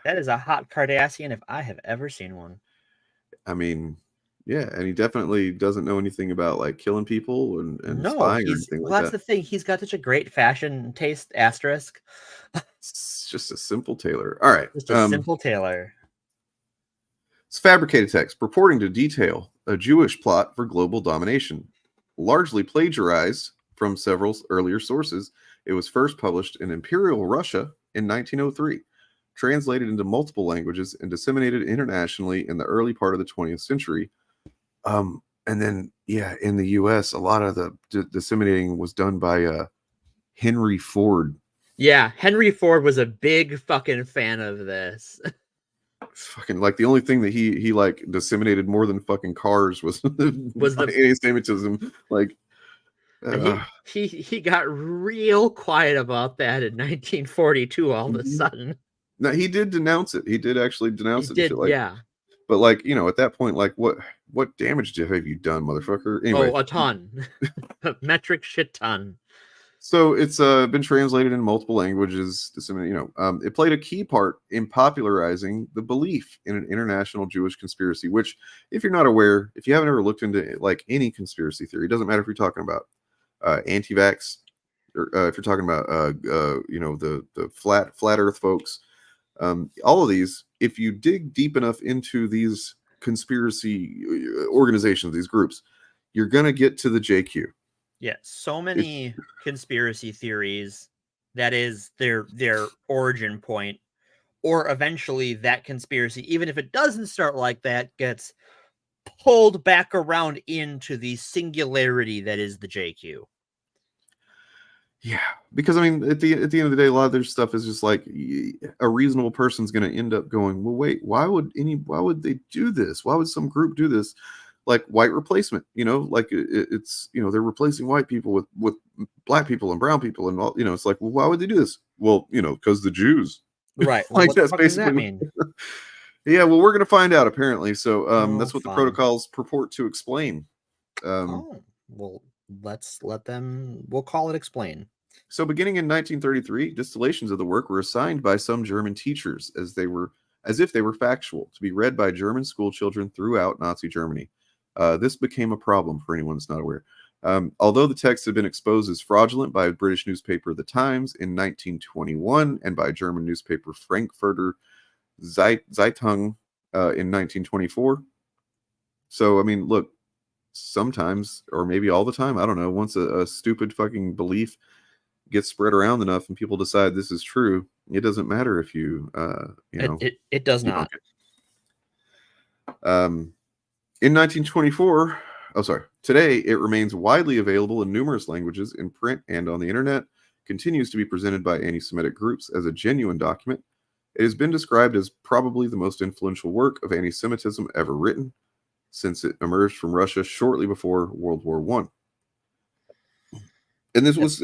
That is a hot Cardassian if I have ever seen one. I mean, yeah, and he definitely doesn't know anything about like killing people and spying or anything like that. That's the thing. He's got such a great fashion taste. Asterisk. It's just a simple tailor. All right, just a simple tailor. It's fabricated text purporting to detail a Jewish plot for global domination, largely plagiarized from several earlier sources. It was first published in Imperial Russia in 1903. Translated into multiple languages and disseminated internationally in the early part of the 20th century. And then, yeah, in the U.S., a lot of the disseminating was done by Henry Ford. Yeah, Henry Ford was a big fucking fan of this. Fucking like the only thing that he like disseminated more than fucking cars was the anti-semitism. Like he got real quiet about that in 1942. All of a sudden. No, he did denounce it. He did actually denounce it. Did, yeah. But like, you know, at that point, like what damage have you done, motherfucker? Anyway. Oh, a ton. Metric shit ton. So it's been translated in multiple languages. It played a key part in popularizing the belief in an international Jewish conspiracy, which, if you're not aware, if you haven't ever looked into like any conspiracy theory, it doesn't matter if you're talking about anti-vax, or if you're talking about the flat earth folks. All of these, if you dig deep enough into these conspiracy organizations, these groups, you're going to get to the JQ. Yeah, so many conspiracy theories that is their origin point, or eventually that conspiracy, even if it doesn't start like that, gets pulled back around into the singularity that is the JQ. Yeah, because I mean, at the end of the day, a lot of their stuff is just like a reasonable person's going to end up going, well, wait, why would they do this? Why would some group do this? Like white replacement, like it's they're replacing white people with black people and brown people and all, it's like, well, why would they do this? Well, because the Jews, right? Like what the that's fuck does that basically. mean? Yeah, well, we're going to find out apparently. So that's what fun. the protocols purport to explain. Well, let's let them. We'll call it explain. So beginning in 1933, distillations of the work were assigned by some German teachers as if they were factual, to be read by German school children throughout Nazi Germany. This became a problem for anyone that's not aware. Although the text had been exposed as fraudulent by a British newspaper, The Times, in 1921, and by German newspaper Frankfurter Zeitung in 1924. So, I mean, look, sometimes, or maybe all the time, I don't know, once a stupid fucking belief gets spread around enough and people decide this is true, it doesn't matter if you it does not. In 1924, today it remains widely available in numerous languages in print and on the internet, continues to be presented by anti-Semitic groups as a genuine document. It has been described as probably the most influential work of anti-Semitism ever written, since it emerged from Russia shortly before World War I. And this was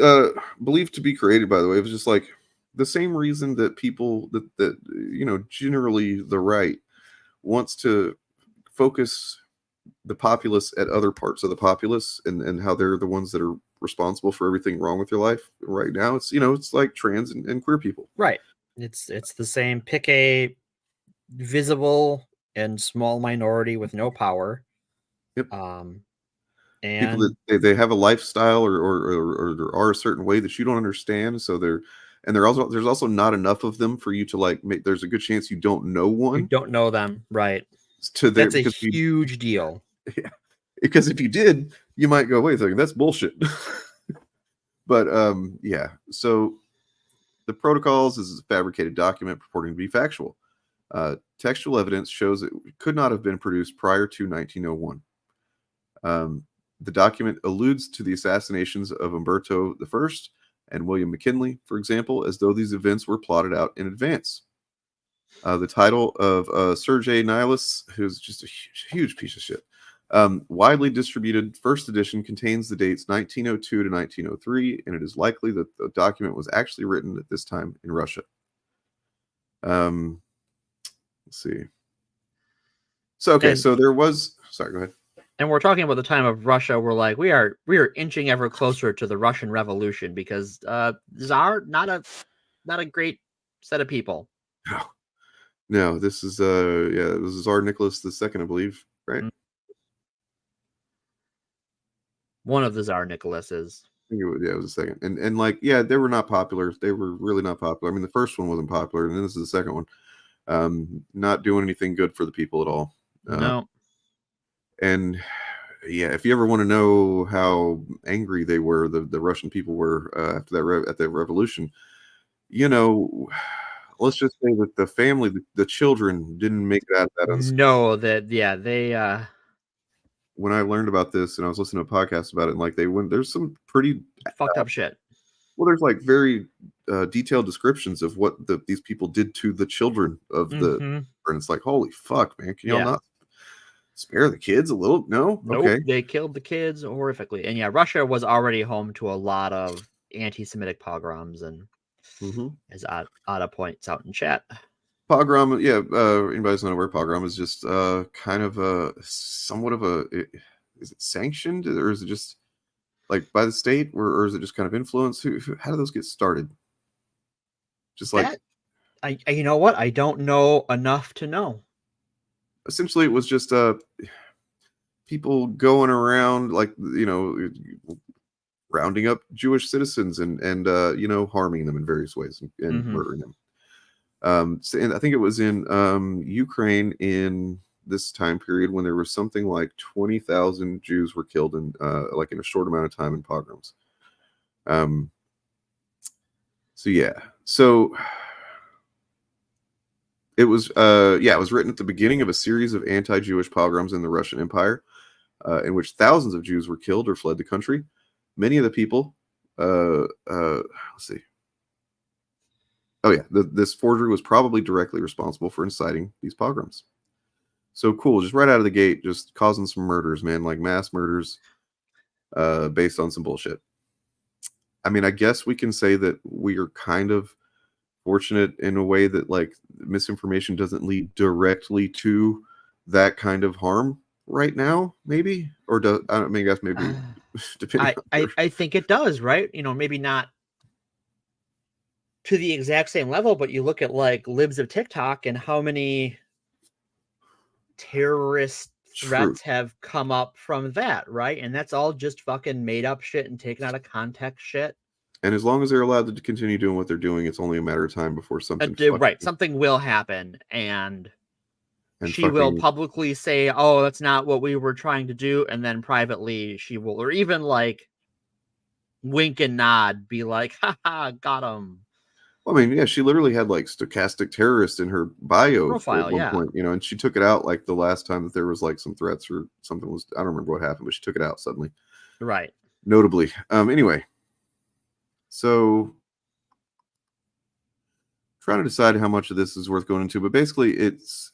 believed to be created, by the way. It was just like the same reason that people that generally the right wants to focus the populace at other parts of the populace and how they're the ones that are responsible for everything wrong with your life right now. It's it's like trans and queer people. Right. It's the same. Pick a visible and small minority with no power. Yep. And people that they have a lifestyle or are a certain way that you don't understand. So there's also not enough of them for you to like make. There's a good chance you don't know one. You don't know them, right? That's a huge deal. Yeah, because if you did, you might go, wait a second, that's bullshit. But yeah. So the protocols is a fabricated document purporting to be factual. Textual evidence shows it could not have been produced prior to 1901. The document alludes to the assassinations of Umberto I and William McKinley, for example, as though these events were plotted out in advance. The title of Sergei Nihilus, who's just a huge piece of shit, widely distributed first edition, contains the dates 1902 to 1903, and it is likely that the document was actually written at this time in Russia. Let's see. So, okay, so there was... Sorry, go ahead. And we're talking about the time of Russia. We're like, we are inching ever closer to the Russian Revolution because Tsar, not a great set of people. No, this is this is Tsar Nicholas II, I believe, right? One of the Tsar Nicholases. I think it was the second. And like, yeah, they were not popular. They were really not popular. I mean, the first one wasn't popular, and then this is the second one. Not doing anything good for the people at all. No. And yeah, if you ever want to know how angry they were, the Russian people were after that at the revolution, let's just say that the family, the children, didn't make it out of that. No, they. When I learned about this and I was listening to a podcast about it, and like there's some pretty fucked up shit. Well, there's like very detailed descriptions of what these people did to the children of the, and it's like, holy fuck, man, can y'all not spare the kids a little? No, nope, okay. They killed the kids horrifically, and yeah, Russia was already home to a lot of anti-Semitic pogroms, and as Ada points out in chat, pogrom, yeah. Anybody's not aware, pogrom is just kind of somewhat of a. Is it sanctioned, or is it just like by the state, or is it just kind of influenced? How do those get started? Just like you know what? I don't know enough to know. Essentially, it was just people going around, like, rounding up Jewish citizens and harming them in various ways and murdering them. And I think it was in Ukraine in this time period when there was something like 20,000 Jews were killed in a short amount of time in pogroms. yeah. So it was it was written at the beginning of a series of anti-Jewish pogroms in the Russian Empire, in which thousands of Jews were killed or fled the country. Many of the people, let's see. Oh yeah, this forgery was probably directly responsible for inciting these pogroms. So cool, just right out of the gate, just causing some murders, man, like mass murders, based on some bullshit. I mean, I guess we can say that we are kind of fortunate in a way that like misinformation doesn't lead directly to that kind of harm right now, maybe, or does I mean, I guess maybe depending. I think it does, right? You know, maybe not to the exact same level, but you look at like libs of TikTok and how many terrorist threats have come up from that, right? And that's all just fucking made up shit and taken out of context shit. And as long as they're allowed to continue doing what they're doing, it's only a matter of time before something right, something will happen, and she will publicly say, "Oh, that's not what we were trying to do," and then privately she will, or even like wink and nod, be like, "Haha, got him." Well, I mean, yeah, she literally had like stochastic terrorist in her bio profile, at one point, you know, and she took it out like the last time that there was like some threats or something was, I don't remember what happened, but she took it out suddenly. Right. Notably. Anyway, so trying to decide how much of this is worth going into, but basically it's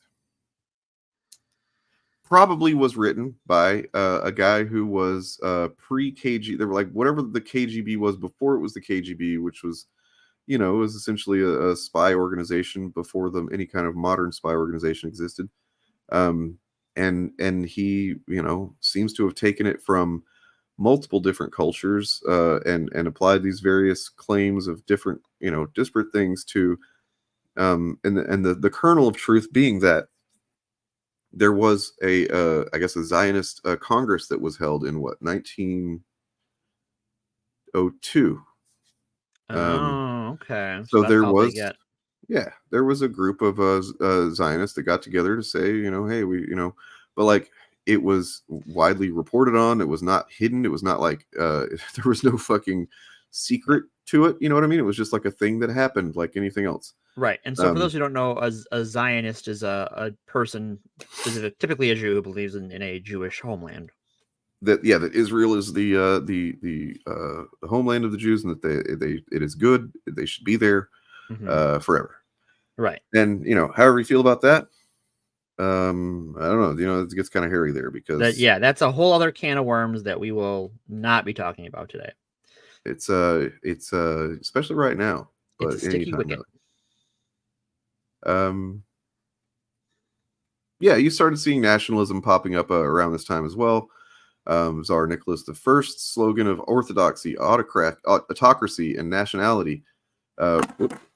probably was written by a guy who was pre-KGB. They were like whatever the KGB was before it was the KGB, which was, you know, it was essentially a spy organization before any kind of modern spy organization existed. And he, you know, seems to have taken it from multiple different cultures and applied these various claims of different, you know, disparate things to and the kernel of truth being that there was I guess a Zionist Congress that was held in what 1902. Okay. So there was, there was a group of Zionists that got together to say, you know, hey, we, you know, but like it was widely reported on. It was not hidden. It was not like there was no fucking secret to it. You know what I mean? It was just like a thing that happened, like anything else. Right. And so for those who don't know, a Zionist is a person, typically a Jew, who believes in a Jewish homeland. That Israel is the homeland of the Jews, and that it is good. They should be there forever. Right. And you know, however you feel about that, I don't know. You know, it gets kind of hairy there because that's a whole other can of worms that we will not be talking about today. It's especially right now. But it's a sticky wicket. Yeah, you started seeing nationalism popping up around this time as well. Tsar Nicholas I's slogan of orthodoxy, autocracy, and nationality,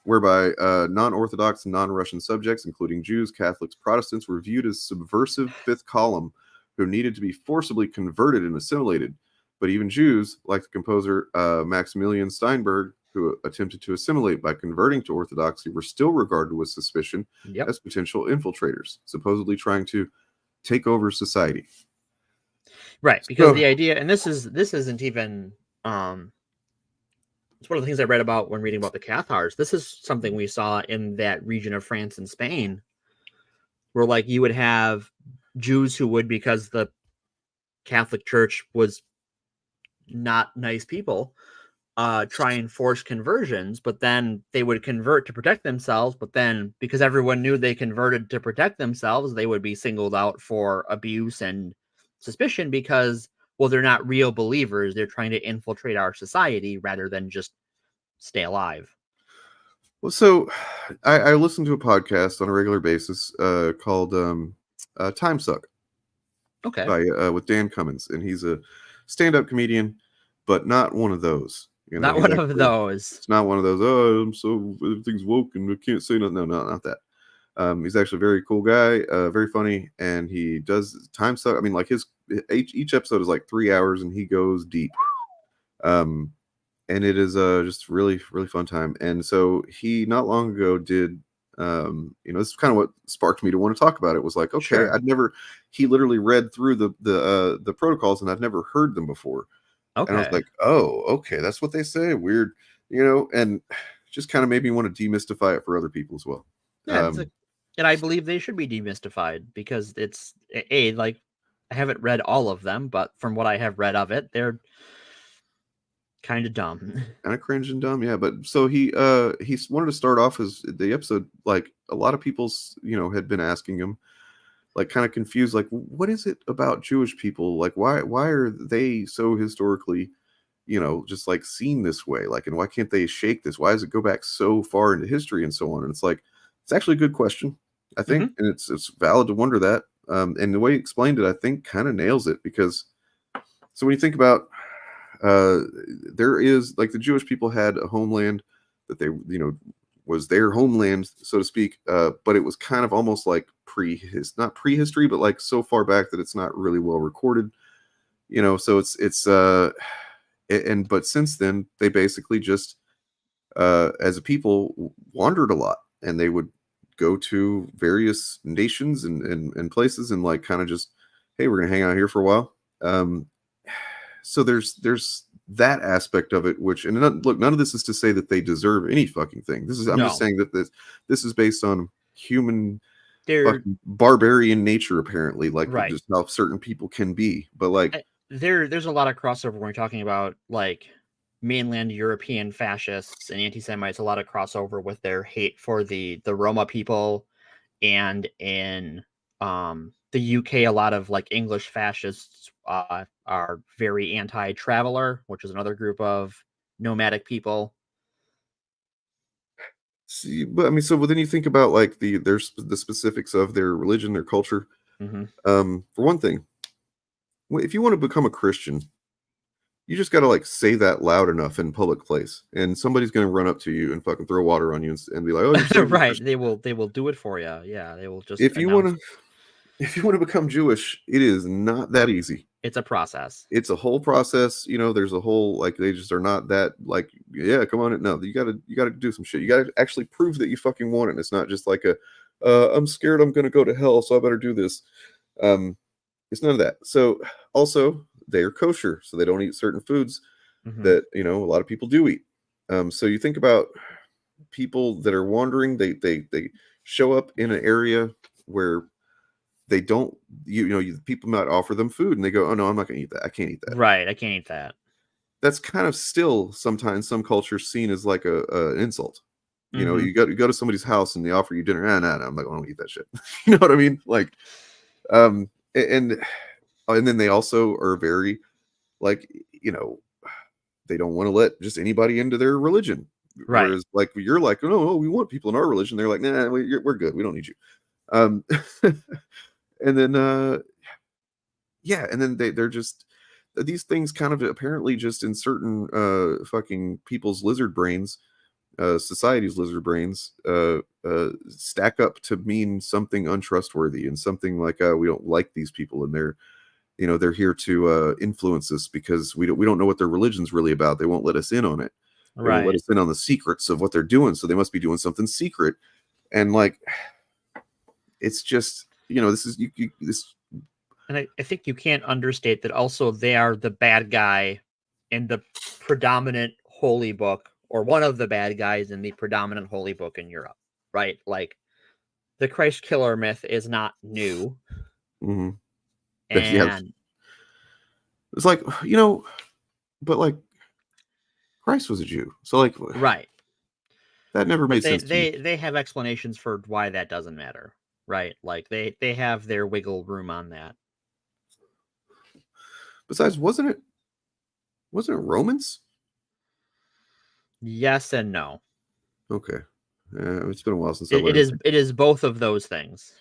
whereby non-Orthodox and non-Russian subjects, including Jews, Catholics, Protestants, were viewed as subversive fifth column who needed to be forcibly converted and assimilated. But even Jews, like the composer Maximilian Steinberg, who attempted to assimilate by converting to Orthodoxy, were still regarded with suspicion as potential infiltrators, supposedly trying to take over society. Right, because the idea, and this isn't even it's one of the things I read about when reading about the Cathars. This is something we saw in that region of France and Spain, where like you would have Jews who would, because the Catholic Church was not nice people, try and force conversions, but then they would convert to protect themselves. But then because everyone knew they converted to protect themselves, they would be singled out for abuse and suspicion because, well, they're not real believers. They're trying to infiltrate our society rather than just stay alive. Well, so I listen to a podcast on a regular basis called Time Suck. Okay. With Dan Cummins, and he's a stand-up comedian, but not one of those. You know, not one of those. It's not one of those. Oh, I'm so everything's woke and I can't say nothing. No, not that. He's actually a very cool guy, very funny, and he does Time Suck. I mean, like each episode is like 3 hours, and he goes deep. And it is just really, really fun time. And so he not long ago did, you know, this is kind of what sparked me to want to talk about it. Was like, okay, he literally read through the protocols, and I'd never heard them before. Okay. And I was like, oh, okay, that's what they say. Weird, you know. And just kind of made me want to demystify it for other people as well. Yeah, and I believe they should be demystified because it's like I haven't read all of them, but from what I have read of it, they're kind of dumb, kind of cringe and dumb. Yeah, but so he wanted to start off the episode like a lot of people's had been asking him, like kind of confused, like what is it about Jewish people, like why are they so historically just like seen this way, like, and why can't they shake this, why does it go back so far into history and so on? And it's like, it's actually a good question, I think, and it's valid to wonder that. And the way he explained it, I think, kind of nails it, because so when you think about there is, like, the Jewish people had a homeland that they was their homeland, so to speak, but it was kind of almost like not prehistory, but like so far back that it's not really well recorded, so it's but since then they basically just as a people wandered a lot, and they would go to various nations and places, and like kind of just, hey, we're gonna hang out here for a while. So there's that aspect of it, which, and look, none of this is to say that they deserve any fucking thing. I'm just saying that this is based on human barbarian nature, apparently, like just how certain people can be. But like there's a lot of crossover when we're talking about like mainland European fascists and anti-Semites, a lot of crossover with their hate for the Roma people, and in the UK, a lot of like English fascists are very anti-traveler, which is another group of nomadic people. See, but I mean, so then you think about like there's the specifics of their religion, their culture. For one thing, if you want to become a Christian, you just got to like say that loud enough in public place, and somebody's going to run up to you and fucking throw water on you and be like, "Oh, you're right." They will do it for you. Yeah, they will just. If you want to become Jewish, it is not that easy. It's a process. It's a whole process. There's a whole, like, they just are not that like, yeah, come on. No, you gotta do some shit. You gotta actually prove that you fucking want it. And it's not just like I'm scared I'm gonna go to hell, so I better do this. It's none of that. So also, they are kosher, so they don't eat certain foods that a lot of people do eat. So you think about people that are wandering, they show up in an area where they don't, people might offer them food and they go, oh no, I'm not gonna eat that. I can't eat that. Right, I can't eat that. That's kind of still sometimes some cultures seen as like an insult. You go to somebody's house and they offer you dinner. Nah, I'm not going to eat that shit. You know what I mean? Like, and then they also are very, like, they don't want to let just anybody into their religion. Right. Whereas, like, you're like, no, we want people in our religion. They're like, nah, we're good. We don't need you. And then, and then they're just, these things kind of apparently just in certain fucking people's lizard brains, society's lizard brains, stack up to mean something untrustworthy and something like, we don't like these people, and they're here to influence us because we don't know what their religion's really about. They won't let us in on it. They won't let us in on the secrets of what they're doing. So they must be doing something secret. And like, it's just, this is this. And I think you can't understate that also they are the bad guy in the predominant holy book, or one of the bad guys in the predominant holy book in Europe, right? Like, the Christ killer myth is not new. Mm-hmm. And yeah, it's like, but like Christ was a Jew. So like, right. That never made sense. They have explanations for why that doesn't matter. Right. Like they have their wiggle room on that. Besides, wasn't it Romans? Yes and no. Okay. It's been a while since it is both of those things.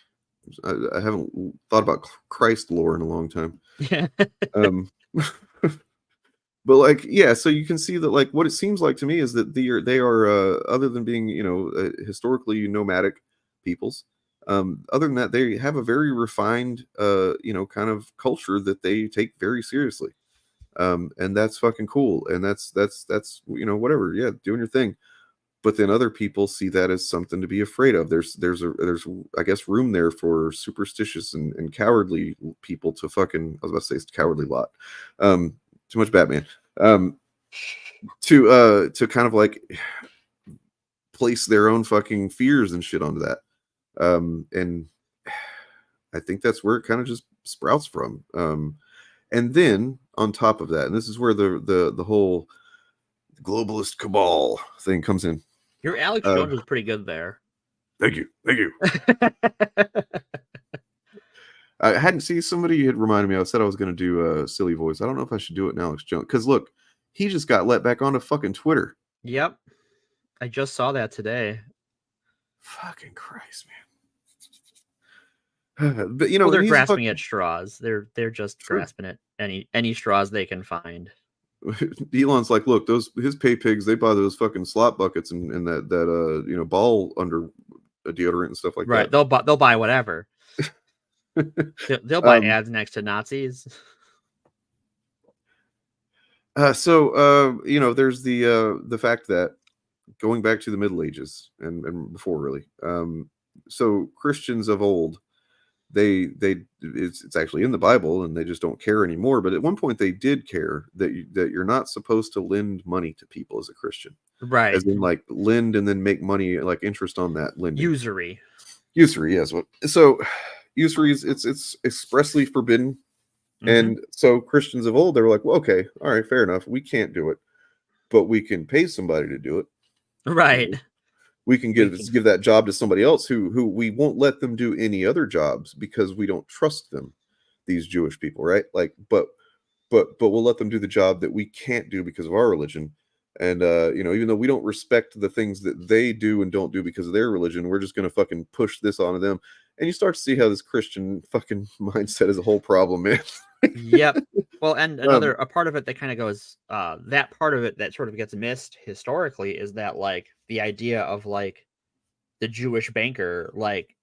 I haven't thought about Christ lore in a long time. Yeah. But like, yeah, so you can see that, like, what it seems like to me is that they are other than being, historically nomadic peoples, other than that, they have a very refined, kind of culture that they take very seriously. And that's fucking cool. And that's, whatever. Yeah. Doing your thing. But then other people see that as something to be afraid of. There's I guess room there for superstitious and cowardly people to fucking, I was about to say cowardly lot. Too much Batman. To kind of like place their own fucking fears and shit onto that. And I think that's where it kind of just sprouts from. And then on top of that, and this is where the whole globalist cabal thing comes in. Your Alex Jones was pretty good there. Thank you. I hadn't seen, somebody had reminded me. I said I was going to do a silly voice. I don't know if I should do it now, Alex Jones, because look, he just got let back onto fucking Twitter. Yep, I just saw that today. Fucking Christ, man. But you know, they're grasping at straws. They're just grasping at any straws they can find. Elon's like, look, his pay pigs, they buy those fucking slop buckets and that ball under deodorant and stuff like that. Right, they'll buy whatever. They'll buy ads next to Nazis. So there's the fact that going back to the Middle Ages and before really, so Christians of old, it's actually in the Bible and they just don't care anymore. But at one point they did care that you're not supposed to lend money to people as a Christian, right? As in like lend and then make money, like interest on that lending. Usury, yes. So usury is it's expressly forbidden. And so Christians of old, they were like, well, okay, all right, fair enough. We can't do it, but we can pay somebody to do it. Right. We can give that job to somebody else who we won't let them do any other jobs because we don't trust them, these Jewish people, right? Like, but we'll let them do the job that we can't do because of our religion. And even though we don't respect the things that they do and don't do because of their religion, we're just gonna fucking push this onto them. And you start to see how this Christian fucking mindset is a whole problem, man. Yep. Well, and a part of it that kind of goes, that part of it that sort of gets missed historically is that, like, the idea of, like, the Jewish banker, like,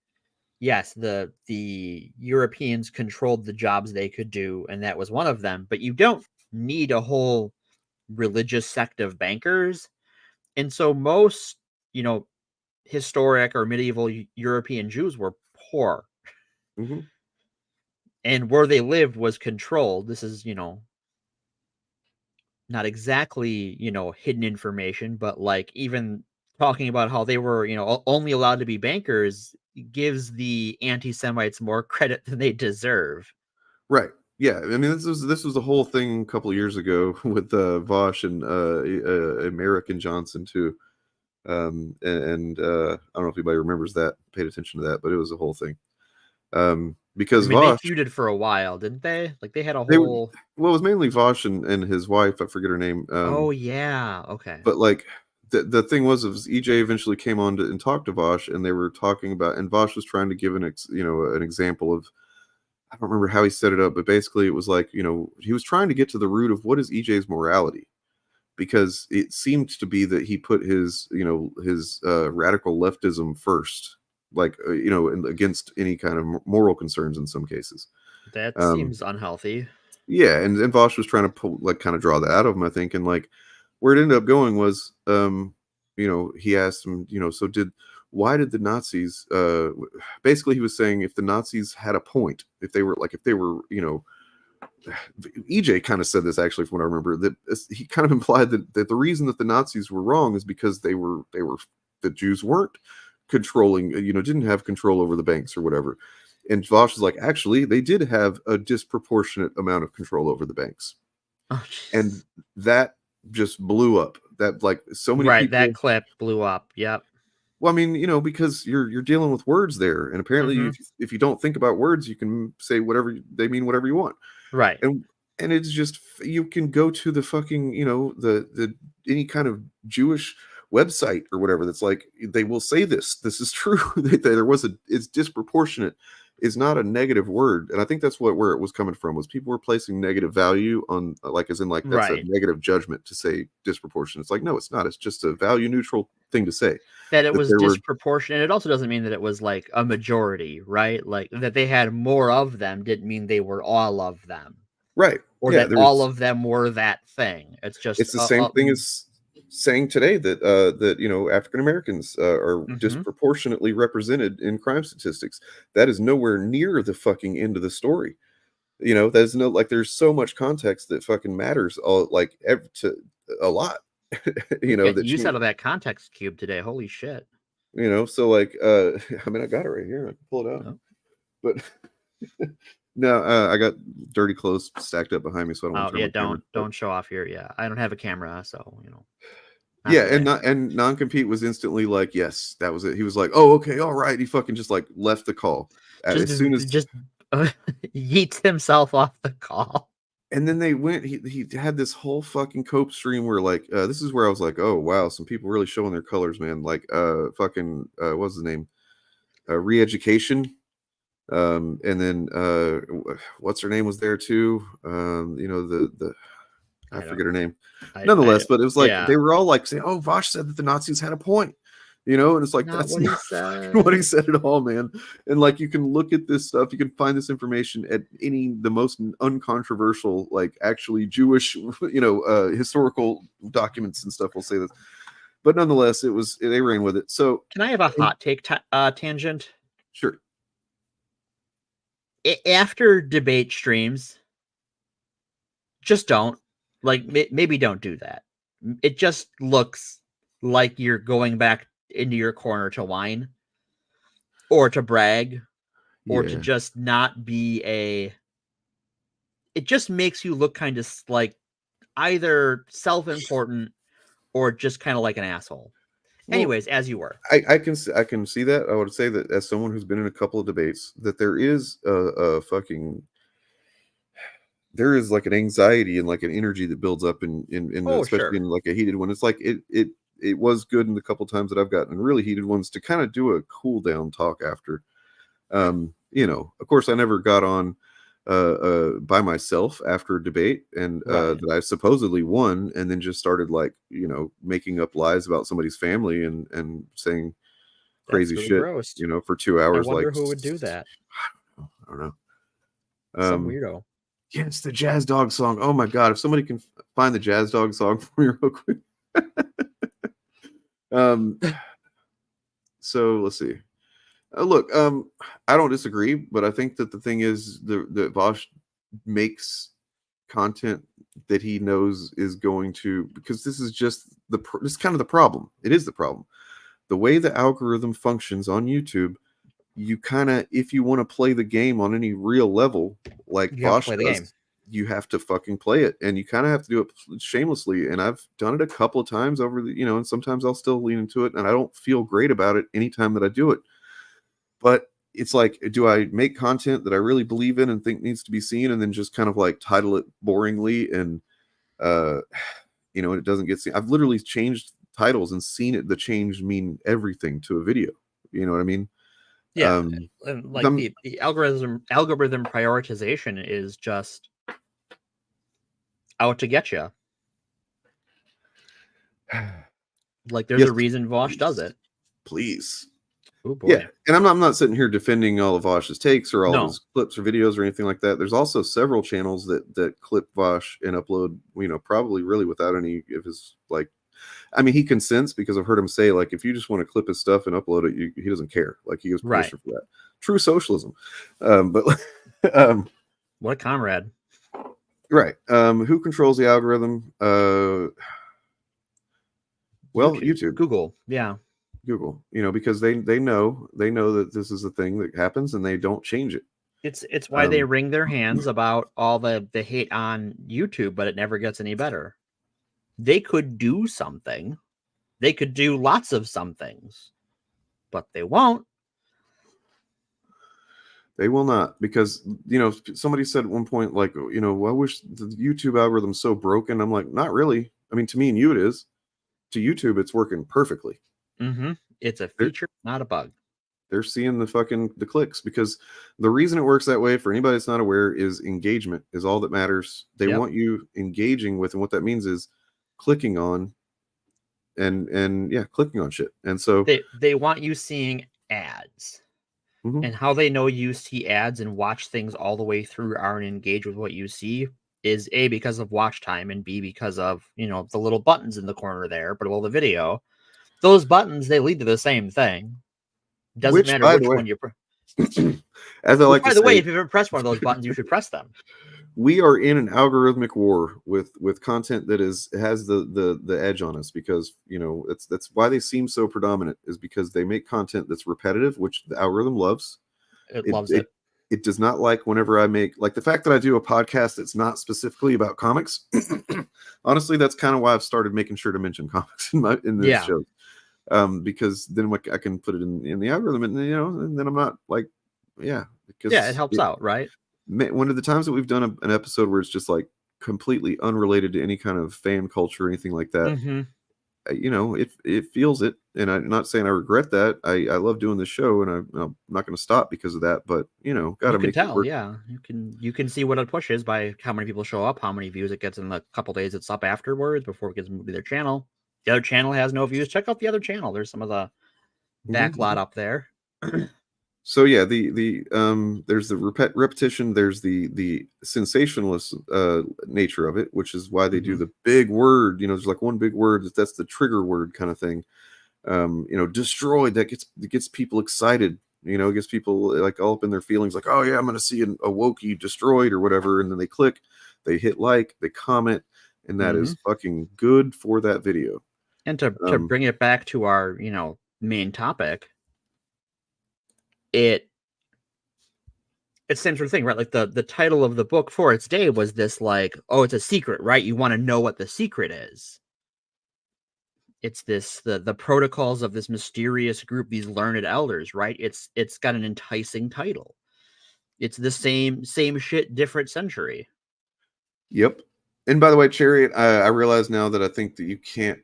yes, the Europeans controlled the jobs they could do, and that was one of them, but you don't need a whole religious sect of bankers. And so most, historic or medieval European Jews were poor. Mm-hmm. And where they lived was controlled. This is, not exactly, hidden information, but like even talking about how they were, only allowed to be bankers gives the anti-Semites more credit than they deserve. Right. Yeah. I mean, this was the whole thing a couple of years ago with Vosh and American Johnson too. And I don't know if anybody remembers that, paid attention to that, but it was a whole thing. Because Vosh, they feuded for a while, didn't they? Like they had a whole. Well, it was mainly Vosh and his wife. I forget her name. Oh yeah, okay. But like the thing was EJ eventually came on and talked to Vosh, and they were talking about, and Vosh was trying to give an example of, I don't remember how he set it up, but basically it was like, he was trying to get to the root of what is EJ's morality, because it seemed to be that he put his radical leftism first. Like, against any kind of moral concerns in some cases. That seems unhealthy. Yeah, and Vosh was trying to kind of draw that out of him, I think. And like where it ended up going was, he asked him, why did the Nazis, basically he was saying if the Nazis had a point, if they were, EJ kind of said this actually from what I remember, that he kind of implied that the reason that the Nazis were wrong is because the Jews weren't controlling, didn't have control over the banks or whatever. And Vosh is like, actually, they did have a disproportionate amount of control over the banks. Oh, and that just blew up. That, like, so many people, that clip blew up. Yep. Well, I mean, because you're dealing with words there, and apparently if you don't think about words, you can say whatever they mean, whatever you want. Right. And it's just, you can go to the fucking, the any kind of Jewish website or whatever that's like, they will say this is true. It's disproportionate is not a negative word, and I think that's where it was coming from, was people were placing negative value on, like, as in like that's a negative judgment to say disproportionate. It's like, no, it's not. It's just a value neutral thing to say that it was disproportionate. It also doesn't mean that it was like a majority, right? Like that they had more of them didn't mean they were all of them, right? Or that all of them were that thing. It's the same thing as saying today that African Americans are disproportionately represented in crime statistics. That is nowhere near the fucking end of the story. There's so much context that fucking matters to a lot. you know, that you she, out of that context cube today. Holy shit. you know, so like, I mean, I got it right here. I can pull it out, but no, I got dirty clothes stacked up behind me, so I don't want to turn my camera. Don't show off here. Yeah, I don't have a camera, so you know. And non-compete was instantly like, yes, that was it. He was like, oh, okay, all right. He fucking just like left the call as soon as yeets himself off the call. And then they went. He had this whole fucking cope stream where like this is where I was like, oh wow, some people really showing their colors, man. Like fucking what's his name? Re-education. And then what's her name was there too. You know, the I forget her name. Nonetheless, but it was like they were all like saying, "Oh, Vosh said that the Nazis had a point," you know, and it's like that's not what he said at all, man. And like you can look at this stuff, you can find this information at the most uncontroversial, like actually Jewish, you know, historical documents and stuff will say this. But nonetheless, they ran with it. So can I have a hot take tangent? Sure. After debate streams, just don't. Like, maybe don't do that. It just looks like you're going back into your corner to whine or to brag or to just not be it just makes you look kind of like either self-important or just kind of like an asshole. Anyways, as you were. I can see that. I would say that as someone who's been in a couple of debates, that there is there is like an anxiety and like an energy that builds up in especially in like a heated one. It's like it was good in the couple times that I've gotten really heated ones to kind of do a cool down talk after. You know, of course I never got on by myself after a debate and that I supposedly won and then just started like, you know, making up lies about somebody's family and saying crazy really shit, gross. you know, for 2 hours. I wonder like who would do that. I don't know. Some weirdo. Yeah, it's the Jazz Dog song. Oh my god, if somebody can find the Jazz Dog song for me real quick. So let's see. Look, I don't disagree, but I think that the thing is that Vosh makes content that he knows is going to, because this is just this is kind of the problem. It is the problem. The way the algorithm functions on YouTube, you kind of, if you want to play the game on any real level, like Vosh does, you have to fucking play it, and you kind of have to do it shamelessly. And I've done it a couple of times over the, you know, and sometimes I'll still lean into it, and I don't feel great about it anytime that I do it. But it's like, do I make content that I really believe in and think needs to be seen, and then just kind of like title it boringly, and you know, it doesn't get seen? I've literally changed titles and seen it. The change mean everything to a video. You know what I mean? Yeah, like the algorithm prioritization is just out to get you. Like there's a reason Vosh does it. Please. Oh boy. Yeah, and I'm not sitting here defending all of Vosh's takes or all of his clips or videos or anything like that. There's also several channels that clip Vosh and upload, you know, probably really without any of his, like, I mean, he consents, because I've heard him say, like, if you just want to clip his stuff and upload it, he doesn't care. Like, he gives permission for that. True socialism. But what a comrade. Right. Who controls the algorithm? Well, YouTube. Google. Yeah. Google, you know, because they know that this is a thing that happens and they don't change it. It's why they wring their hands about all the hate on YouTube, but it never gets any better. They could do something. They could do lots of some things, but they won't. They will not, because, you know, somebody said at one point, like, you know, I wish the YouTube algorithm's so broken. I'm like, not really. I mean, to me and you it is. To YouTube, it's working perfectly. Mm-hmm. It's a feature, not a bug. They're seeing the clicks, because the reason it works that way, for anybody that's not aware, is engagement is all that matters. They want you engaging with, and what that means is clicking on and clicking on shit. And so they want you seeing ads. Mm-hmm. And how they know you see ads and watch things all the way through are and engage with what you see is A, because of watch time, and B, because of, you know, the little buttons in the corner there, but below the video. Those buttons, they lead to the same thing. Doesn't matter which one you press. As I like by to the say, way, if you've ever pressed one of those buttons, you should press them. we are in an algorithmic war with content that has the edge on us, because that's why they seem so predominant, is because they make content that's repetitive, which the algorithm loves. It loves it. It does not like whenever I make, like, the fact that I do a podcast that's not specifically about comics. Honestly, that's kind of why I've started making sure to mention comics in this show, because then I can put it in the algorithm, and and then I'm not like, because it helps out, right? One of the times that we've done an episode where it's just like completely unrelated to any kind of fan culture or anything like that, it feels it. And I'm not saying I regret that. I love doing this show, and I'm not going to stop because of that. But gotta make it work. Yeah, you can see what it pushes by how many people show up, how many views it gets in the couple days it's up afterwards before it gets moved to their channel. The other channel has no views. Check out the other channel. There's some of the backlot up there. So yeah, there's the repetition, there's the sensationalist nature of it, which is why they do the big word. There's like one big word that's the trigger word kind of thing. Destroyed, that gets people excited. It gets people like all up in their feelings, like, oh yeah, I'm gonna see a wokey destroyed or whatever, and then they click, they hit like, they comment, and that is fucking good for that video. And to bring it back to our main topic. It's the same sort of thing, right? Like the title of the book for its day was this, like, oh, it's a secret, right? You want to know what the secret is. It's this the protocols of this mysterious group, these learned elders, right? It's got an enticing title. It's the same shit, different century. Yep. And by the way, Chariot, I realize now that I think that you can't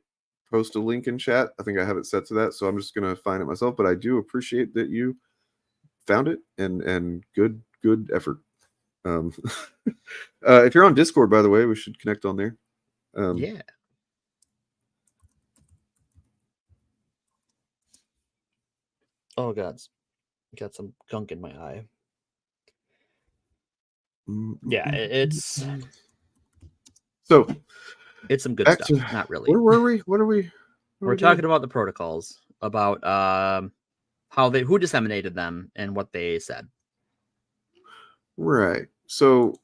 post a link in chat. I think I have it set to that, so I'm just gonna find it myself. But I do appreciate that you found it, and good effort. If you're on Discord, by the way, we should connect on there. Yeah. Oh god, got some gunk in my eye. Yeah, it's so it's some good stuff. Not really. Where were we? What are we? We're talking about the protocols, about who disseminated them and what they said. Right. So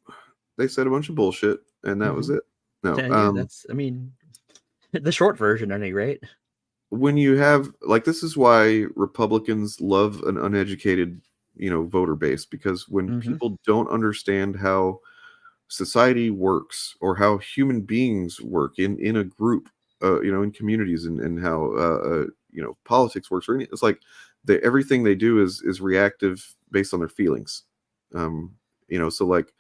they said a bunch of bullshit, and that was it. No, that's, I mean, the short version, at any rate. When you have, like, this is why Republicans love an uneducated, voter base, because when people don't understand how society works or how human beings work in a group, in communities, and how politics works, it's like everything they do is reactive based on their feelings. So like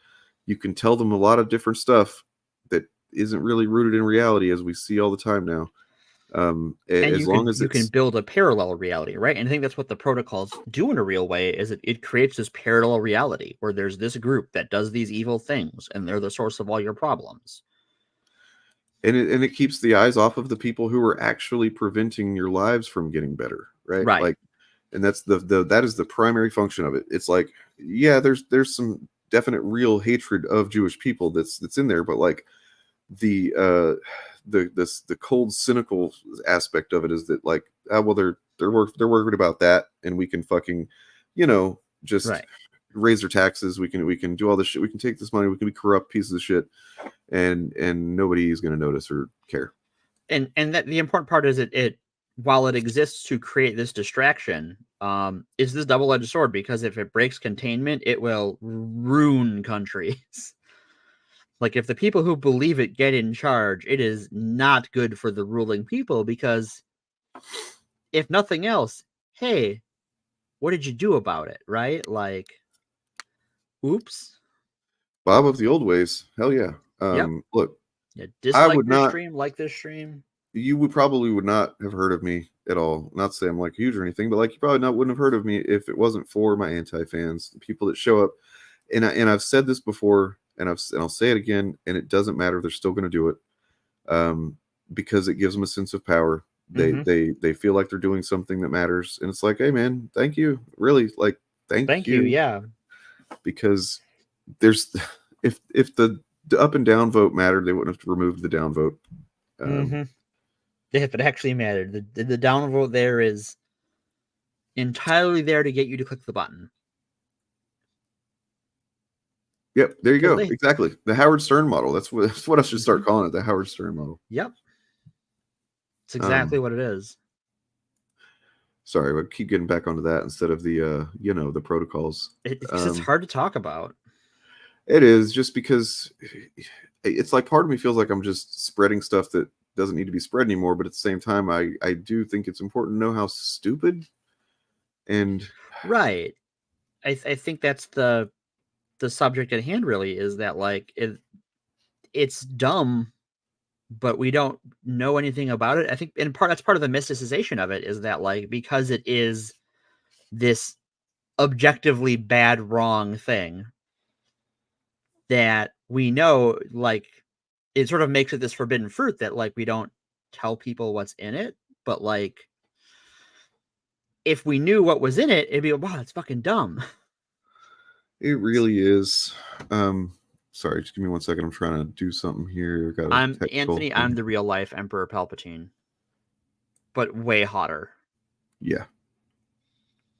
you can tell them a lot of different stuff that isn't really rooted in reality, as we see all the time now. As long as you can build a parallel reality, right? And I think that's what the protocols do in a real way, is it creates this parallel reality where there's this group that does these evil things, and they're the source of all your problems. And it keeps the eyes off of the people who are actually preventing your lives from getting better, right? Like, and that's that is the primary function of it. It's like, yeah, there's some definite real hatred of Jewish people that's in there, but like the cold, cynical aspect of it is that, like, well, they're worried about that, and we can fucking just raise their taxes, we can do all this shit, we can take this money, we can be corrupt pieces of shit, and nobody's going to notice or care. And that the important part is it while it exists to create this distraction, is this double-edged sword, because if it breaks containment, it will ruin countries. Like, if the people who believe it get in charge, it is not good for the ruling people, because if nothing else, hey, what did you do about it, right? Like, oops. Bob of the old ways. Hell yeah. Look, dislike this stream, like this stream. You probably would not have heard of me at all. Not to say I'm like huge or anything, but like you probably wouldn't have heard of me if it wasn't for my anti-fans, the people that show up. And I've said this before, and I'll say it again, and it doesn't matter. They're still going to do it, because it gives them a sense of power. They feel like they're doing something that matters, and it's like, hey man, thank you, really, like thank you, yeah. Because there's if the up and down vote mattered, they wouldn't have removed the down vote. If it actually mattered, the down vote there is entirely there to get you to click the button. Yep, there you go. Totally. Exactly. The Howard Stern model. That's what I should start calling it, the Howard Stern model. Yep. It's exactly what it is. Sorry, I keep getting back onto that instead of the the protocols. It's hard to talk about. It is, just because it's like part of me feels like I'm just spreading stuff that doesn't need to be spread anymore, but at the same time I do think it's important to know how stupid and right. I think that's the subject at hand, really, is that like it's dumb, but we don't know anything about it. I think that's part of the mysticization of it, is that like, because it is this objectively bad, wrong thing that we know, like, it sort of makes it this forbidden fruit that like we don't tell people what's in it. But like, if we knew what was in it, it'd be, wow, that's fucking dumb. It really is. Sorry, just give me 1 second. I'm trying to do something here. I'm Anthony. I'm the real life Emperor Palpatine, but way hotter. Yeah.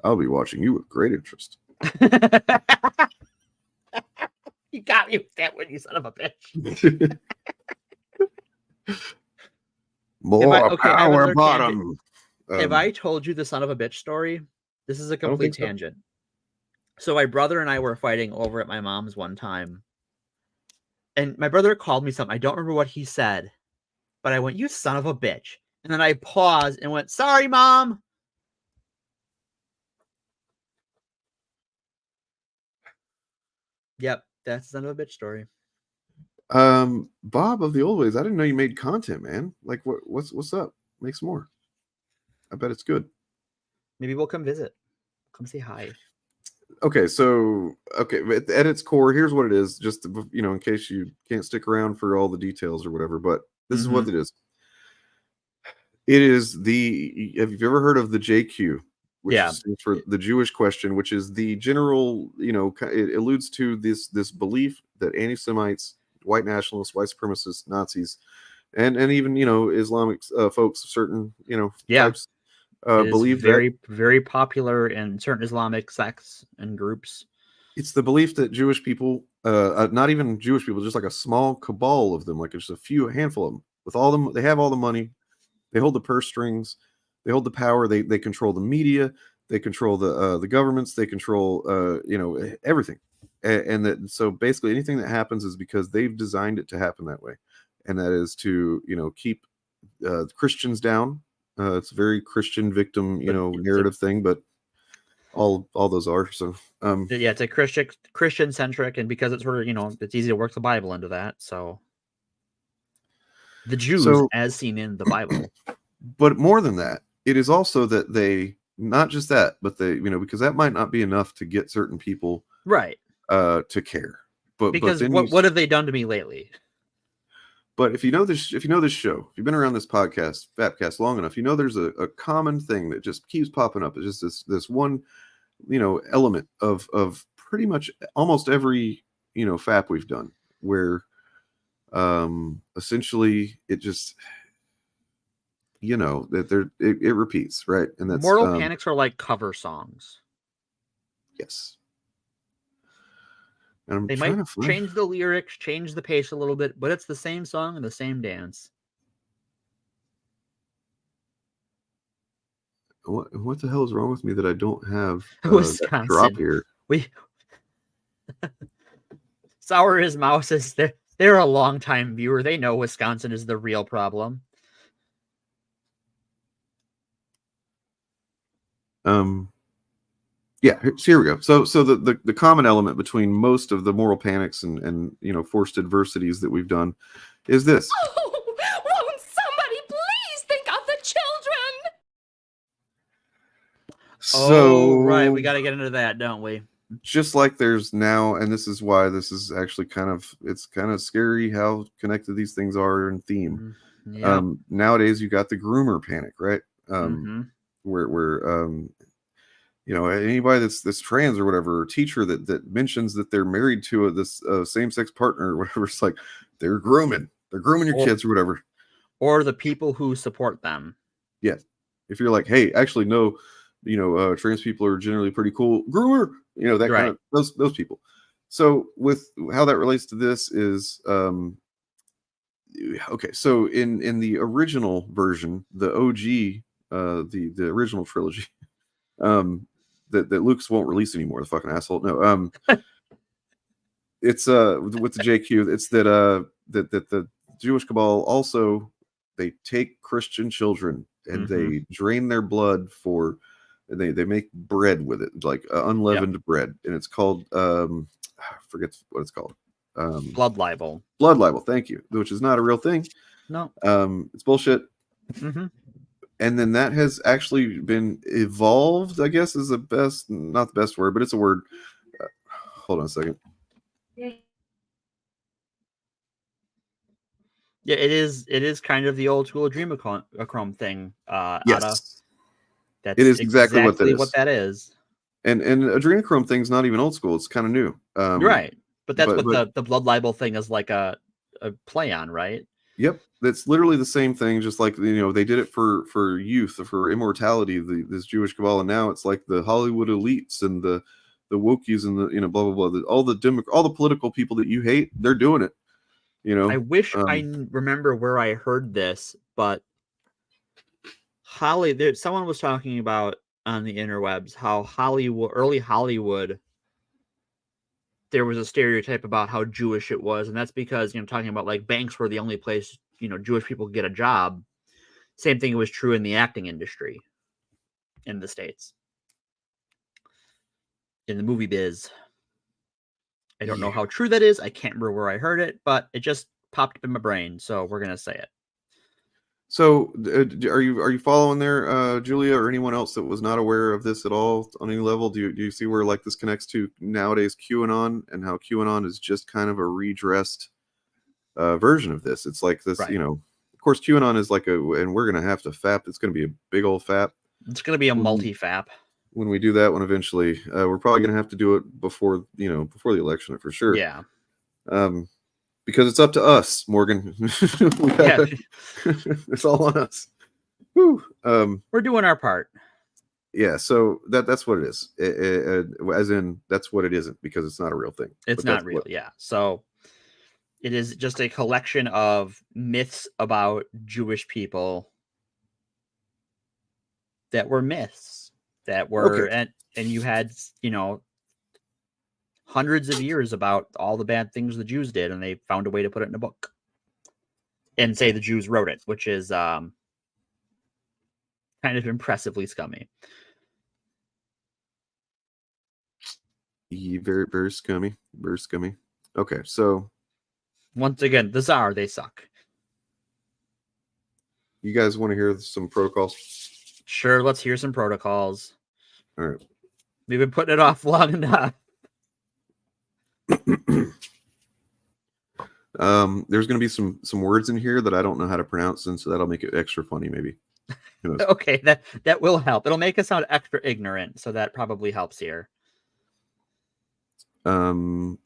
I'll be watching you with great interest. You got me with that one, you son of a bitch. More power bottom. Have I told you the son of a bitch story? This is a complete tangent. So my brother and I were fighting over at my mom's one time. And my brother called me something. I don't remember what he said. But I went, "You son of a bitch." And then I paused and went, "Sorry, Mom." Yep, that's the son of a bitch story. Bob of the old ways, I didn't know you made content, man. Like, what's up? Make some more. I bet it's good. Maybe we'll come visit. Come say hi. Okay, at its core, here's what it is, just to, in case you can't stick around for all the details or whatever, but this is what it is. It is have you ever heard of the JQ, which stands for the Jewish question, which is the general, it alludes to this belief that anti-Semites, white nationalists, white supremacists, Nazis, and even Islamic folks of certain types believe very popular in certain Islamic sects and groups. It's the belief that Jewish people, not even Jewish people, just like a small cabal of them, like just a handful of them, with all them, they have all the money, they hold the purse strings, they hold the power, they control the media, they control the governments, they control everything, and that so basically anything that happens is because they've designed it to happen that way, and that is to keep Christians down. It's a very Christian victim, narrative thing, but all those are so. Yeah, it's a Christian centric, and because it's sort of it's easy to work the Bible into that. So the Jews, as seen in the Bible, but more than that, it is also that they not just that, but they because that might not be enough to get certain people right to care. But because what have they done to me lately? But if you know this show, if you've been around this Fapcast long enough, there's a common thing that just keeps popping up. It's just this one, element of pretty much almost every, Fap we've done, where essentially it just, that it repeats, right? And that's Mortal Panics are like cover songs. Yes. They might change the lyrics, change the pace a little bit, but it's the same song and the same dance. What the hell is wrong with me that I don't have Wisconsin drop here? Sour as Mouse is they're a long-time viewer. They know Wisconsin is the real problem. Yeah, so here we go. So the common element between most of the moral panics and forced adversities that we've done is this. Oh, won't somebody please think of the children? So right, we got to get into that, don't we? Just like there's now, and this is why this is actually kind of scary how connected these things are in theme. Yeah. Nowadays you got the groomer panic, right? Where anybody that's trans or whatever, or teacher that mentions that they're married to this same-sex partner or whatever, it's like they're grooming your kids or whatever, or the people who support them. Yeah, if you're like, hey, actually no, trans people are generally pretty cool, groomer, that kind of those people. So with how that relates to this is okay. So in the original version, the OG, the original trilogy, that Lucas won't release anymore. The fucking asshole. No, it's with the JQ. It's that that the Jewish cabal also, they take Christian children and they drain their blood for. And they make bread with it, like unleavened bread, and it's called I forget what it's called. Blood libel. Blood libel. Thank you. Which is not a real thing. No. It's bullshit. And then that has actually been evolved, I guess, is the best, not the best word, but it's a word. Hold on a second. Yeah, it is. It is kind of the old school adrenochrome thing. Yes. That's it is exactly what that is. And adrenochrome thing's not even old school. It's kind of new. Right. But that's what the blood libel thing is like a play on, right? Yep. That's literally the same thing. Just like, they did it for youth, for immortality, this Jewish cabal. And now it's like the Hollywood elites and the wokies and the, blah, blah, blah. All the political people that you hate, they're doing it. I wish I remember where I heard this, but someone was talking about on the interwebs how early Hollywood, there was a stereotype about how Jewish it was, and that's because talking about like banks were the only place Jewish people could get a job. Same thing was true in the acting industry in the States, in the movie biz. I don't know how true that is. I can't remember where I heard it, but it just popped up in my brain, so we're gonna say it. So, are you following there, Julia, or anyone else that was not aware of this at all on any level? Do you see where like this connects to nowadays QAnon, and how QAnon is just kind of a redressed version of this? It's like this, right. Of course, QAnon is like and we're gonna have to FAP. It's gonna be a big old FAP. It's gonna be a multi-FAP. When we do that one eventually, we're probably gonna have to do it before the election for sure. Yeah. Because it's up to us, Morgan. It's all on us. Whew. We're doing our part. Yeah, so that's what it is. As in, that's what it isn't, because it's not a real thing. It's not real, yeah. So it is just a collection of myths about Jewish people that were myths, that were, and you had, hundreds of years about all the bad things the Jews did, and they found a way to put it in a book and say the Jews wrote it, which is kind of impressively scummy. Very, very scummy. Very scummy. Okay, so once again, the Tsar, they suck. You guys want to hear some protocols? Sure, let's hear some protocols. All right. We've been putting it off long enough. There's going to be some words in here that I don't know how to pronounce, and so that'll make it extra funny, maybe. Okay, that will help. It'll make us sound extra ignorant, so that probably helps here. Okay.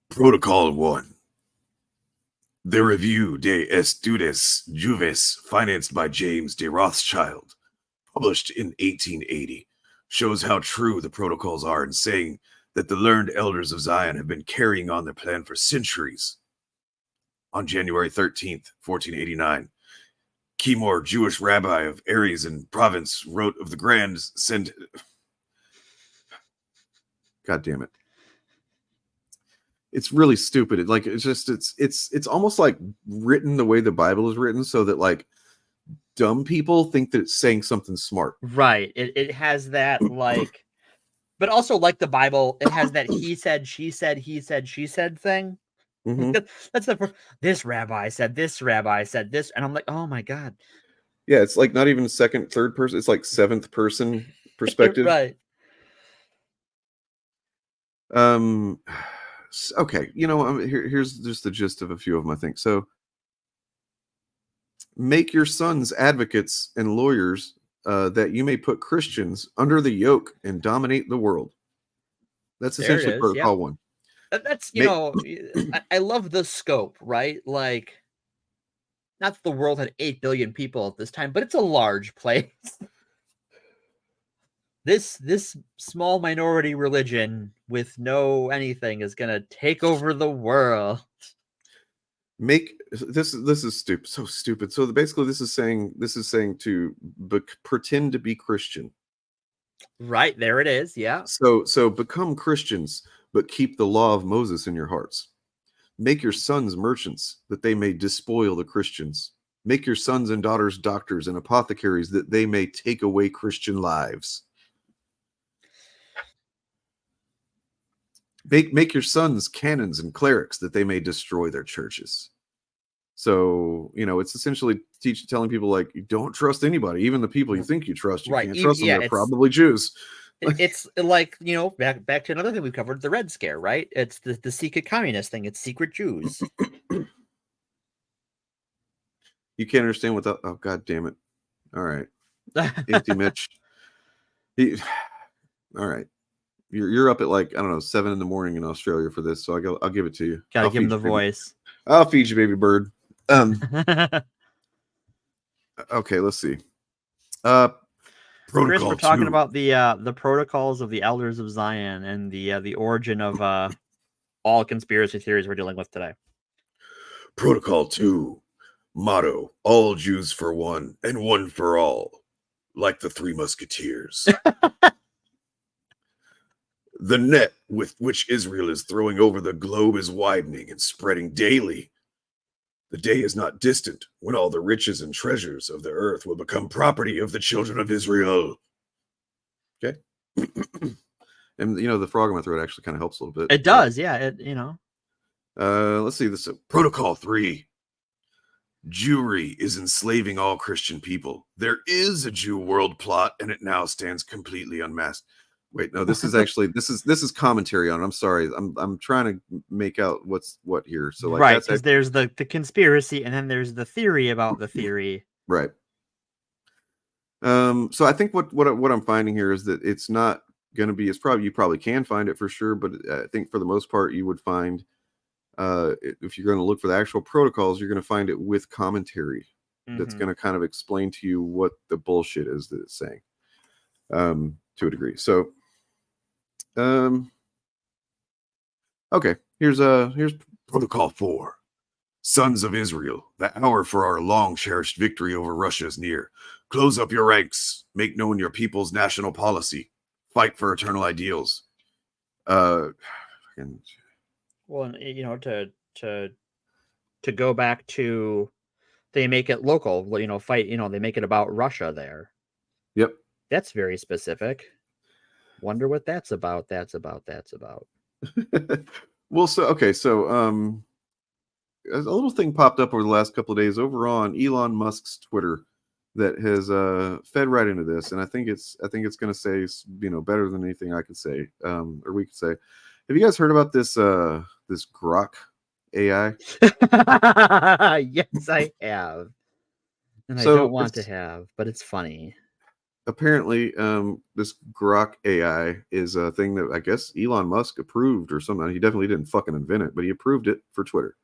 Protocol 1. The Review de Estudes Juves, financed by James de Rothschild, published in 1880, shows how true the protocols are in saying that the learned elders of Zion have been carrying on their plan for centuries. On January 13th, 1489, Kimor, Jewish rabbi of Arisan province, wrote of the grand God damn it. It's really stupid. It's almost like written the way the Bible is written, so that like dumb people think that it's saying something smart. Right. It has that like, but also like the Bible, it has that he said, she said, he said, she said thing. Mm-hmm. That's this rabbi said this, and I'm like, oh my God. Yeah, it's like not even second, third person. It's like seventh person perspective. Right. Okay, here's just the gist of a few of them, I think. So, make your sons advocates and lawyers, that you may put Christians under the yoke and dominate the world. That's essentially Protocol 1. That's, I love the scope, right? Like, not that the world had 8 billion people at this time, but it's a large place. This small minority religion with no anything is gonna take over the world. This is stupid, so stupid. So basically, this is saying to pretend to be Christian. Right, there it is. Yeah. So become Christians, but keep the law of Moses in your hearts. Make your sons merchants, that they may despoil the Christians. Make your sons and daughters doctors and apothecaries, that they may take away Christian lives. Make your sons canons and clerics, that they may destroy their churches. So, it's essentially telling people, like, you don't trust anybody, even the people you think you trust. You can't trust them. They're probably Jews. It's like, back to another thing we covered, the Red Scare, right? It's the secret communist thing. It's secret Jews. You can't understand what oh, God damn it. All right. Empty Mitch. All right. You're up at, like, I don't know, 7 a.m. in Australia for this, so I'll give it to you. Gotta give him the voice. I'll feed you, baby bird. Okay, let's see. Chris, we're talking about the protocols of the elders of Zion and the origin of all conspiracy theories we're dealing with today. Protocol 2. Motto: all Jews for one and one for all, like the Three Musketeers. The net with which Israel is throwing over the globe is widening and spreading daily. The day is not distant when all the riches and treasures of the earth will become property of the children of Israel. Okay. And, the frog in my throat actually kind of helps a little bit. It does, yeah. Let's see this. Protocol 3. Jewry is enslaving all Christian people. There is a Jew world plot, and it now stands completely unmasked. Wait, no, this is actually this is commentary on it. I'm sorry. I'm trying to make out what's what here. So, like, right, because there's the conspiracy, and then there's the theory about the theory. Right. So I think what I'm finding here is that it's not going to be. You probably can find it for sure, but I think for the most part you would find, if you're going to look for the actual protocols, you're going to find it with commentary that's going to kind of explain to you what the bullshit is that it's saying, to a degree. So. Okay, here's Protocol 4. Sons of Israel, the hour for our long-cherished victory over Russia is near. Close up your ranks, make known your people's national policy, fight for eternal ideals. Well, to go back to, they make it local, fight, they make it about Russia there. Yep. That's very specific. Wonder what that's about. Well, so a little thing popped up over the last couple of days over on Elon Musk's Twitter that has fed right into this, and I think it's going to say better than anything I could say, or we could say. Have you guys heard about this this Grok AI? Yes, I have, and I don't want to have, but it's funny. Apparently, this Grok AI is a thing that I guess Elon Musk approved or something. He definitely didn't fucking invent it, but he approved it for Twitter.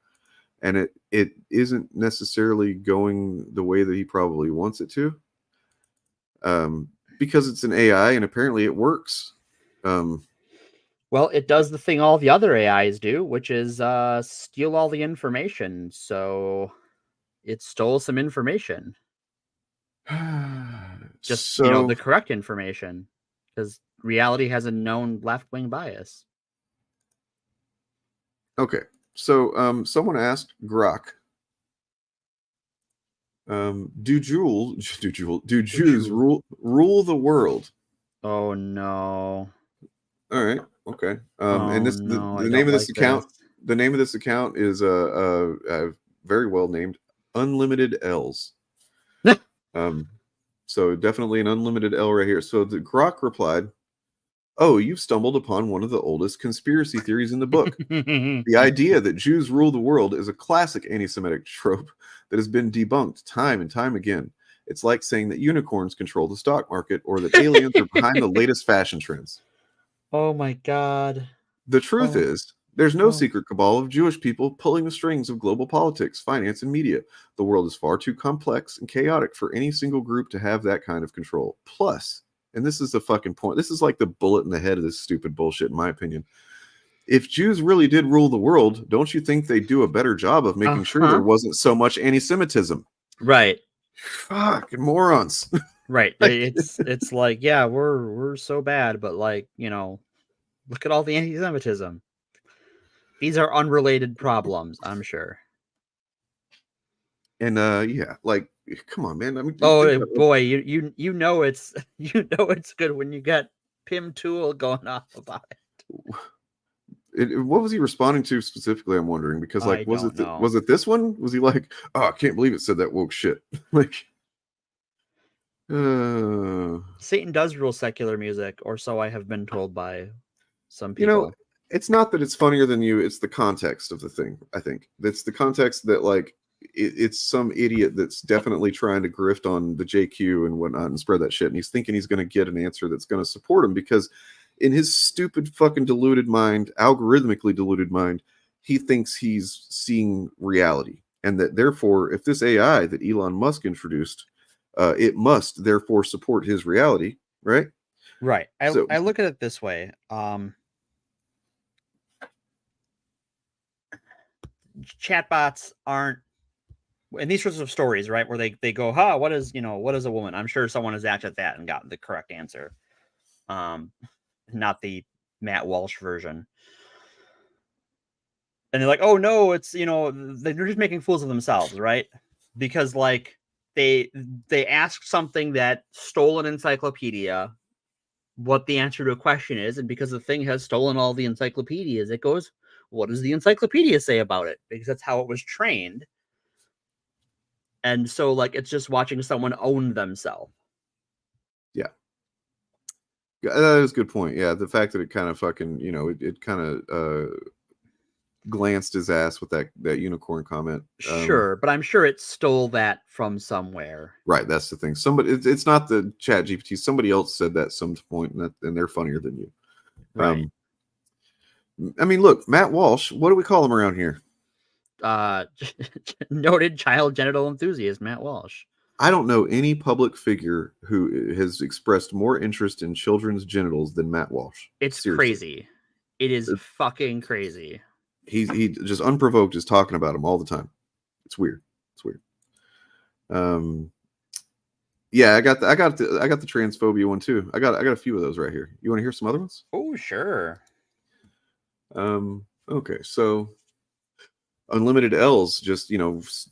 And it isn't necessarily going the way that he probably wants it to, because it's an AI and apparently it works. Well, it does the thing all the other AIs do, which is steal all the information. So it stole some information. Just the correct information, because reality has a known left-wing bias. Okay, so someone asked Grok, do Jews rule the world? Oh no! All right, okay. And this the name of this account. The name of this account is a very well named Unlimited L's. So definitely an unlimited L right here. So the Grok replied, "Oh, you've stumbled upon one of the oldest conspiracy theories in the book. The idea that Jews rule the world is a classic anti-Semitic trope that has been debunked time and time again. It's like saying that unicorns control the stock market or that aliens are behind the latest fashion trends." Oh my God. The truth is, there's no secret cabal of Jewish people pulling the strings of global politics, finance, and media. The world is far too complex and chaotic for any single group to have that kind of control. Plus, and this is the fucking point. This is like the bullet in the head of this stupid bullshit, in my opinion. If Jews really did rule the world, don't you think they'd do a better job of making sure there wasn't so much anti-Semitism? Right. Fucking morons. Right. It's like, yeah, we're so bad, but like, you know, look at all the anti-Semitism. These are unrelated problems, I'm sure. And yeah, like, come on, man. I mean, oh boy, you know it's it's good when you got Pim Tool going off about it. What was he responding to specifically? I'm wondering, because like, was it this one? Was he like, oh, I can't believe it said that woke shit? Like, Satan does rule secular music, or so I have been told by some people. You know, it's not that it's funnier than you, it's the context of the thing. I think it's the context that like it's some idiot that's definitely trying to grift on the JQ and whatnot and spread that shit, and he's thinking he's going to get an answer that's going to support him, because in his stupid fucking deluded mind, algorithmically deluded mind, he thinks he's seeing reality, and that therefore, if this AI that Elon Musk introduced, it must therefore support his reality, right? Right. I look at it this way. Chatbots aren't in these sorts of stories, right? Where they go, what is a woman? I'm sure someone has asked at that and gotten the correct answer. Not the Matt Walsh version. And they're like, oh no, it's, they're just making fools of themselves, right? Because like they asked something that stole an encyclopedia what the answer to a question is, and because the thing has stolen all the encyclopedias, it goes, what does the encyclopedia say about it? Because that's how it was trained. And so like it's just watching someone own themselves. Yeah. That is a good point. Yeah, the fact that it kind of fucking, it kind of glanced his ass with that unicorn comment. Sure, but I'm sure it stole that from somewhere. Right, that's the thing. Somebody, it's not the Chat GPT. Somebody else said that at some point, and they're funnier than you. Right. I mean, look, Matt Walsh. What do we call him around here? Noted child genital enthusiast Matt Walsh. I don't know any public figure who has expressed more interest in children's genitals than Matt Walsh. It's Seriously. Crazy. It is fucking crazy. He just unprovoked is talking about him all the time. It's weird. It's weird. Yeah, I got the transphobia one too. I got a few of those right here. You want to hear some other ones? Oh, sure. Okay, so unlimited L's, just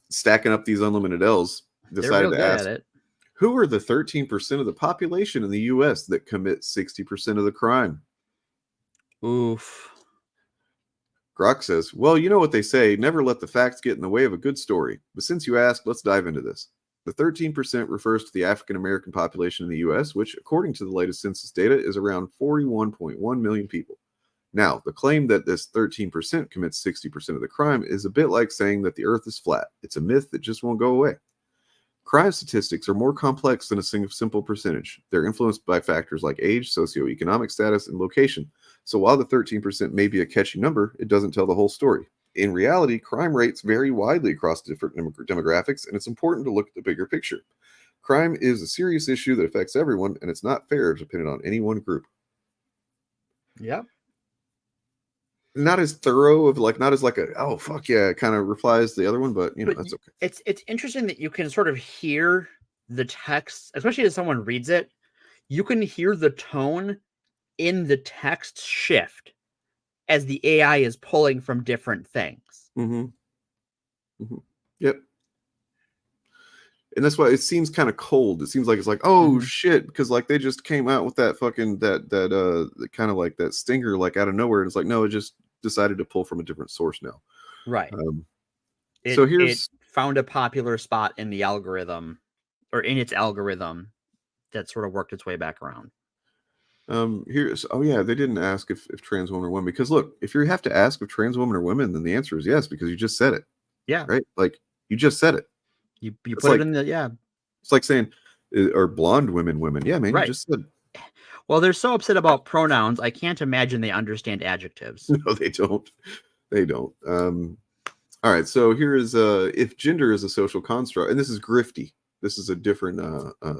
stacking up these unlimited L's, decided to ask, who are the 13% of the population in the US that commit 60% of the crime? Oof. Grok says, well, you know what they say, never let the facts get in the way of a good story. But since you asked, let's dive into this. The 13% refers to the African American population in the US, which, according to the latest census data, is around 41.1 million people. Now, the claim that this 13% commits 60% of the crime is a bit like saying that the earth is flat. It's a myth that just won't go away. Crime statistics are more complex than a simple percentage. They're influenced by factors like age, socioeconomic status, and location. So while the 13% may be a catchy number, it doesn't tell the whole story. In reality, crime rates vary widely across different demographics, and it's important to look at the bigger picture. Crime is a serious issue that affects everyone, and it's not fair depending on any one group. Yeah. Not as thorough of not as like a oh fuck yeah kind of replies to the other one, but that's okay. It's interesting that you can sort of hear the text, especially as someone reads it. You can hear the tone in the text shift as the AI is pulling from different things. Yep. And that's why it seems kind of cold. It seems like it's like, oh shit, because like they just came out with that fucking that kind of like that stinger like out of nowhere. And it's like, no, it just decided to pull from a different source now. Right. So it found a popular spot in the algorithm, or in its algorithm, that sort of worked its way back around. They didn't ask if trans women are women, because look, if you have to ask if trans women are women, then the answer is yes, because you just said it. Yeah. Right. Like you just said it. You put it in the, yeah. It's like saying, are blonde women women? Yeah, man. Right. You just said. Well, they're so upset about pronouns. I can't imagine they understand adjectives. No, they don't. They don't. All right. So here is if gender is a social construct, and this is grifty. This is a different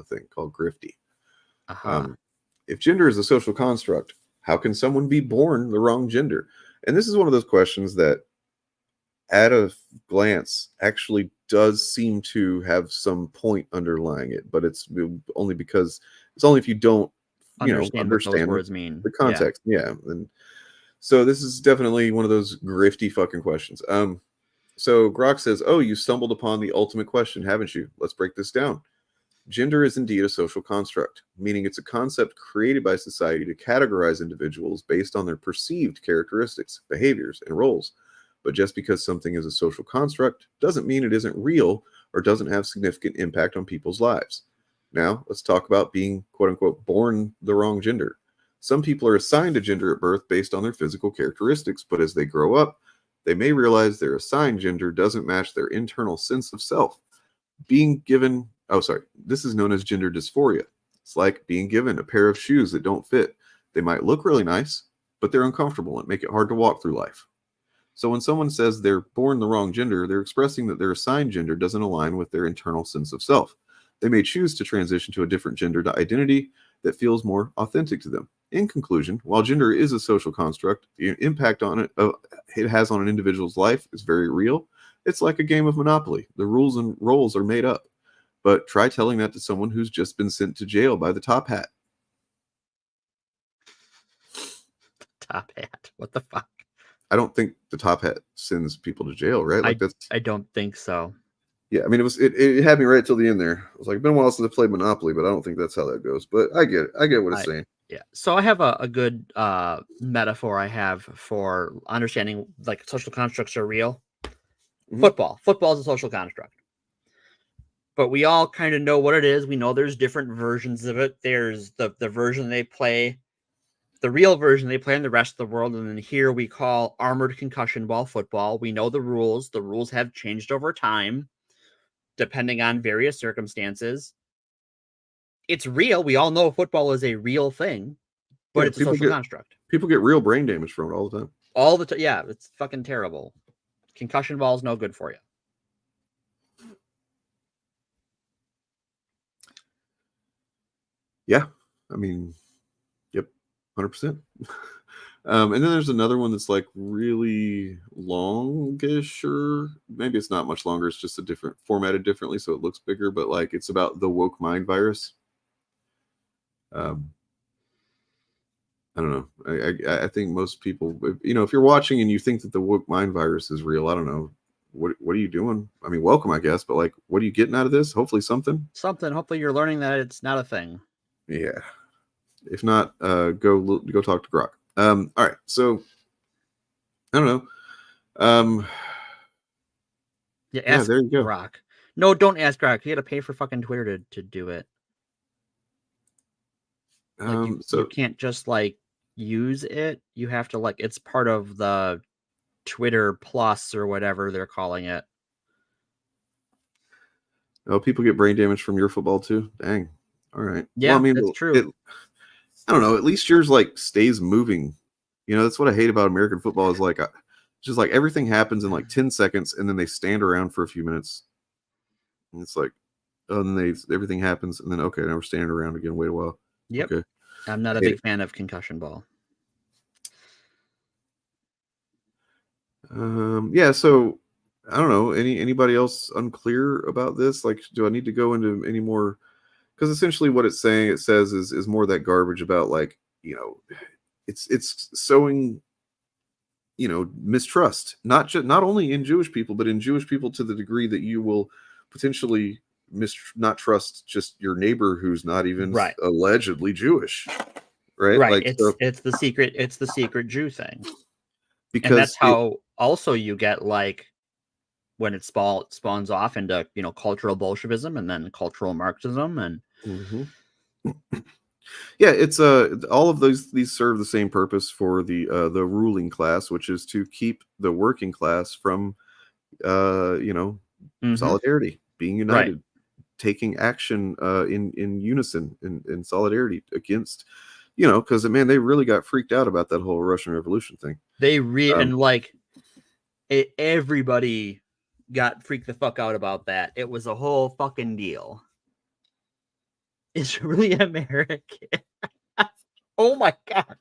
thing called grifty. if gender is a social construct, how can someone be born the wrong gender? And this is one of those questions that, at a glance, actually does seem to have some point underlying it, but it's only if you don't understand what those words mean. The context. Yeah. And so this is definitely one of those grifty fucking questions. So Grok says, "Oh, you stumbled upon the ultimate question, haven't you? Let's break this down. Gender is indeed a social construct, meaning it's a concept created by society to categorize individuals based on their perceived characteristics, behaviors, and roles. But just because something is a social construct doesn't mean it isn't real or doesn't have significant impact on people's lives. Now, let's talk about being, quote unquote, born the wrong gender. Some people are assigned a gender at birth based on their physical characteristics, but as they grow up, they may realize their assigned gender doesn't match their internal sense of self. This is known as gender dysphoria. It's like being given a pair of shoes that don't fit. They might look really nice, but they're uncomfortable and make it hard to walk through life. So when someone says they're born the wrong gender, they're expressing that their assigned gender doesn't align with their internal sense of self. They may choose to transition to a different gender identity that feels more authentic to them. In conclusion, while gender is a social construct, the impact on it has on an individual's life is very real. It's like a game of Monopoly. The rules and roles are made up. But try telling that to someone who's just been sent to jail by the top hat. Top hat? What the fuck? I don't think the top hat sends people to jail, right? Like I don't think so. Yeah, I mean, it had me right till the end there. I was like, been a while since I played Monopoly, but I don't think that's how that goes. But I get it. I get what it's saying. Yeah. So I have a good metaphor I have for understanding like social constructs are real. Mm-hmm. Football is a social construct. But we all kind of know what it is. We know there's different versions of it. There's the version they play, the real version they play in the rest of the world. And then here we call armored concussion ball football. We know the rules. The rules have changed over time, depending on various circumstances. It's real. We all know football is a real thing, but it's a social construct. People get real brain damage from it all the time. All the time. Yeah, it's fucking terrible. Concussion ball is no good for you. Yeah, I mean, yep, 100%. And then there's another one that's like really longish, or maybe it's not much longer. It's just formatted differently, so it looks bigger. But like, it's about the woke mind virus. I don't know. I think most people, if you're watching and you think that the woke mind virus is real, I don't know. What are you doing? I mean, welcome, I guess. But like, what are you getting out of this? Hopefully something. Hopefully you're learning that it's not a thing. Yeah. If not, go talk to Grok. All right. So I don't know. Ask there you go. Grok. No, don't ask Grok. You got to pay for fucking Twitter to do it. Like you can't just like use it. You have to like, it's part of the Twitter Plus or whatever they're calling it. Oh, people get brain damage from your football too. Dang. All right. Yeah, well, I mean, that's true. I don't know. At least yours like stays moving. That's what I hate about American football is like, just like everything happens in like 10 seconds and then they stand around for a few minutes. And it's like, and then everything happens and then, okay, now we're standing around again. Wait a while. Yep. Okay. I'm not a big fan of concussion ball. Yeah. So I don't know. Anybody else unclear about this? Like, do I need to go into any more? Because essentially what it says is more that garbage about like, it's sowing, mistrust, not only in Jewish people, but in Jewish people to the degree that you will potentially not trust just your neighbor who's not even allegedly Jewish. Right. Right. Like, it's the secret Jew thing. Because and that's how also you get like when it spawns off into, cultural Bolshevism and then cultural Marxism and yeah, it's all of these serve the same purpose for the ruling class, which is to keep the working class from solidarity, being united, taking action in unison in solidarity against because man, they really got freaked out about that whole Russian Revolution thing. They and like everybody got freaked the fuck out about that. It was a whole fucking deal. It's really American. Oh my god.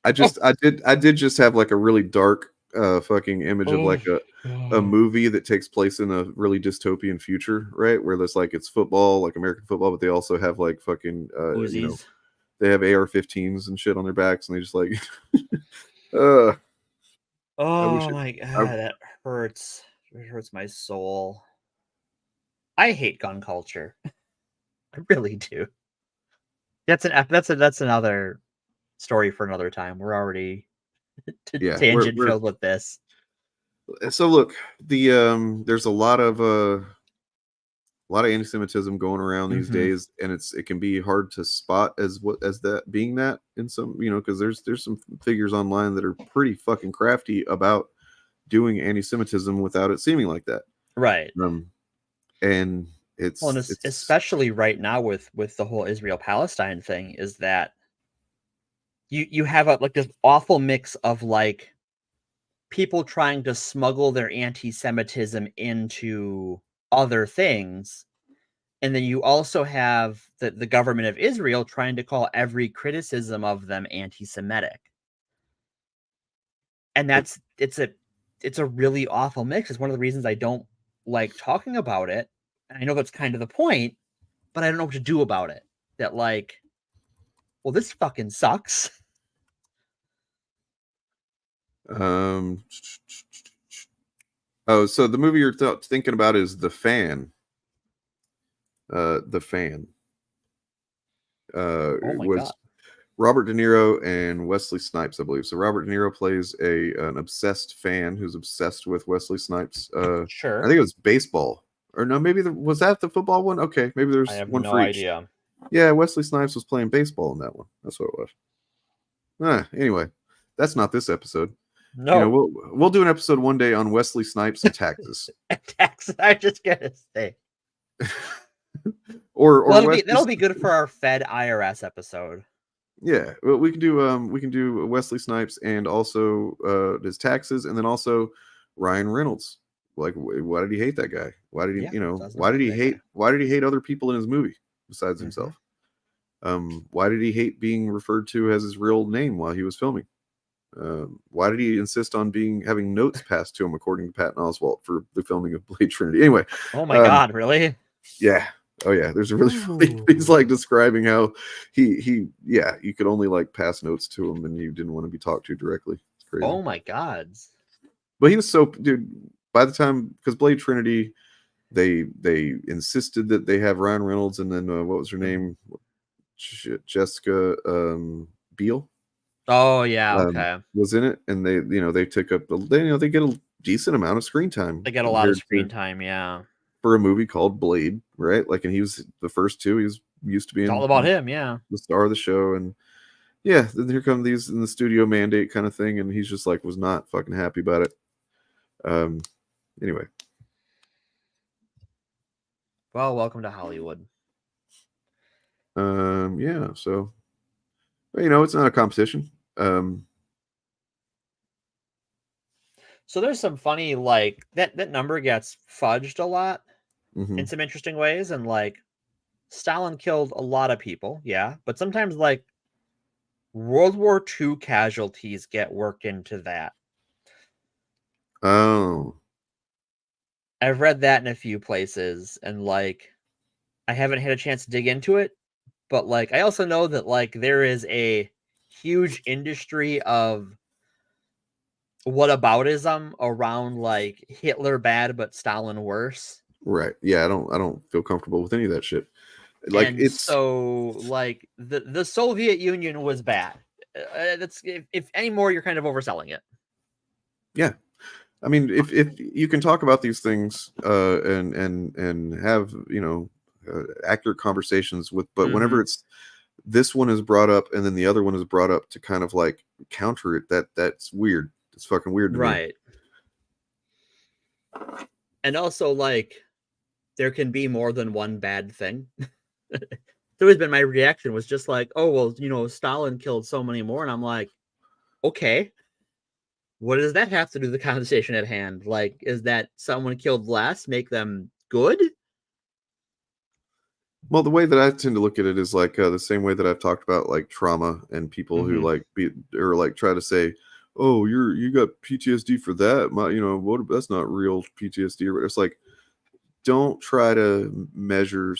I did just have like a really dark fucking image of like a movie that takes place in a really dystopian future, right? Where there's like it's football, like American football, but they also have like fucking you know, they have AR-15s and shit on their backs, and they just like oh my god, that hurts. It hurts my soul. I hate gun culture. I really do. That's another story for another time. We're already tangent filled with this. So look, there's a lot of anti-Semitism going around these days, and it can be hard to spot as that being that in some, you know, because there's some figures online that are pretty fucking crafty about doing anti-Semitism without it seeming like that. Right. And it's especially right now with the whole Israel-Palestine thing, is that you have like this awful mix of like people trying to smuggle their anti-Semitism into other things, and then you also have the government of Israel trying to call every criticism of them anti-Semitic. And it's a really awful mix. It's one of the reasons I don't like talking about it. And I know that's kind of the point, but I don't know what to do about it. That like, well, this fucking sucks. Oh, so the movie you're thinking about is The Fan. The Fan. God. Robert De Niro and Wesley Snipes, I believe. So Robert De Niro plays an obsessed fan who's obsessed with Wesley Snipes. Sure. I think it was baseball. Or no, maybe was that the football one? Okay, maybe there's one for each. Idea. Yeah, Wesley Snipes was playing baseball in that one. That's what it was. Anyway, that's not this episode. No, you know, we'll do an episode one day on Wesley Snipes and taxes. Taxes. I just gotta say. or that'll be good for our Fed IRS episode. Yeah, well, we can do Wesley Snipes and also his taxes, and then also Ryan Reynolds. Like, why did he hate that guy? Why did he, why did he hate other people in his movie besides himself? Why did he hate being referred to as his real name while he was filming? Why did he insist on having notes passed to him, according to Patton Oswalt, for the filming of Blade Trinity? Anyway. Oh my God, really? Yeah. Oh yeah. There's a really funny, he's like describing how you could only like pass notes to him and you didn't want to be talked to directly. It's crazy. Oh my God. But he was dude, by the time, because Blade Trinity, they insisted that they have Ryan Reynolds and then what was her name? Jessica Biel. Oh yeah, okay. Was in it, and they took up they get a decent amount of screen time. They get a lot of screen time, yeah. For a movie called Blade, right? Like, and he was the first two. He was used to being all about him, yeah. The star of the show, and yeah, then here come these in the studio mandate kind of thing, and he's just like was not fucking happy about it. Anyway. Well, welcome to Hollywood. Yeah, so it's not a competition. So there's some funny, like, that number gets fudged a lot in some interesting ways, and like Stalin killed a lot of people, yeah, but sometimes like World War II casualties get worked into that. Oh. I've read that in a few places, and like I haven't had a chance to dig into it, but like I also know that like there is a huge industry of whataboutism around like Hitler bad but Stalin worse. Right. Yeah, I don't feel comfortable with any of that shit. Like, and so like the Soviet Union was bad. That's if anymore you're kind of overselling it. Yeah. I mean, if you can talk about these things and have, accurate conversations but whenever it's this one is brought up and then the other one is brought up to kind of like counter it, that's weird. It's fucking weird to me. Right. And also, like, there can be more than one bad thing. It's always been my reaction was just like, oh, well, Stalin killed so many more. And I'm like, okay, what does that have to do with the conversation at hand? Like, is that someone killed less make them good? Well, the way that I tend to look at it is like the same way that I've talked about like trauma and people who like try to say, "Oh, you got PTSD for that." That's not real PTSD. Or it's like, don't try to measure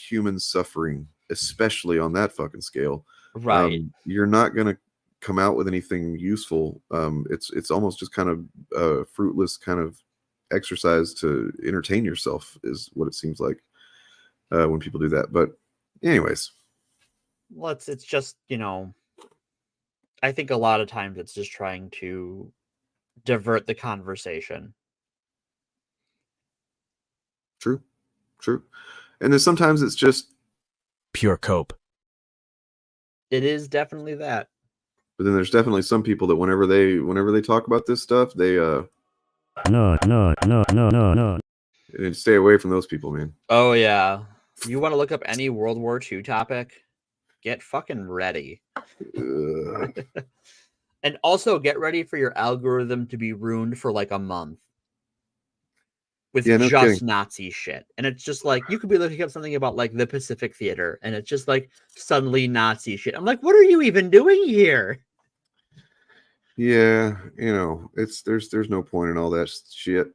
human suffering, especially on that fucking scale. Right. You're not gonna come out with anything useful. It's almost just kind of a fruitless kind of exercise to entertain yourself, is what it seems like. When people do that. But anyways. Well, it's just, I think a lot of times it's just trying to divert the conversation. True. And then sometimes it's just pure cope. It is definitely that. But then there's definitely some people that whenever they talk about this stuff, they No. And stay away from those people, man. Oh yeah. You want to look up any World War II topic? Get fucking ready. And also get ready for your algorithm to be ruined for like a month. With just Nazi shit. And it's just like, you could be looking up something about like the Pacific Theater, and it's just like suddenly Nazi shit. I'm like, what are you even doing here? Yeah, there's no point in all that shit.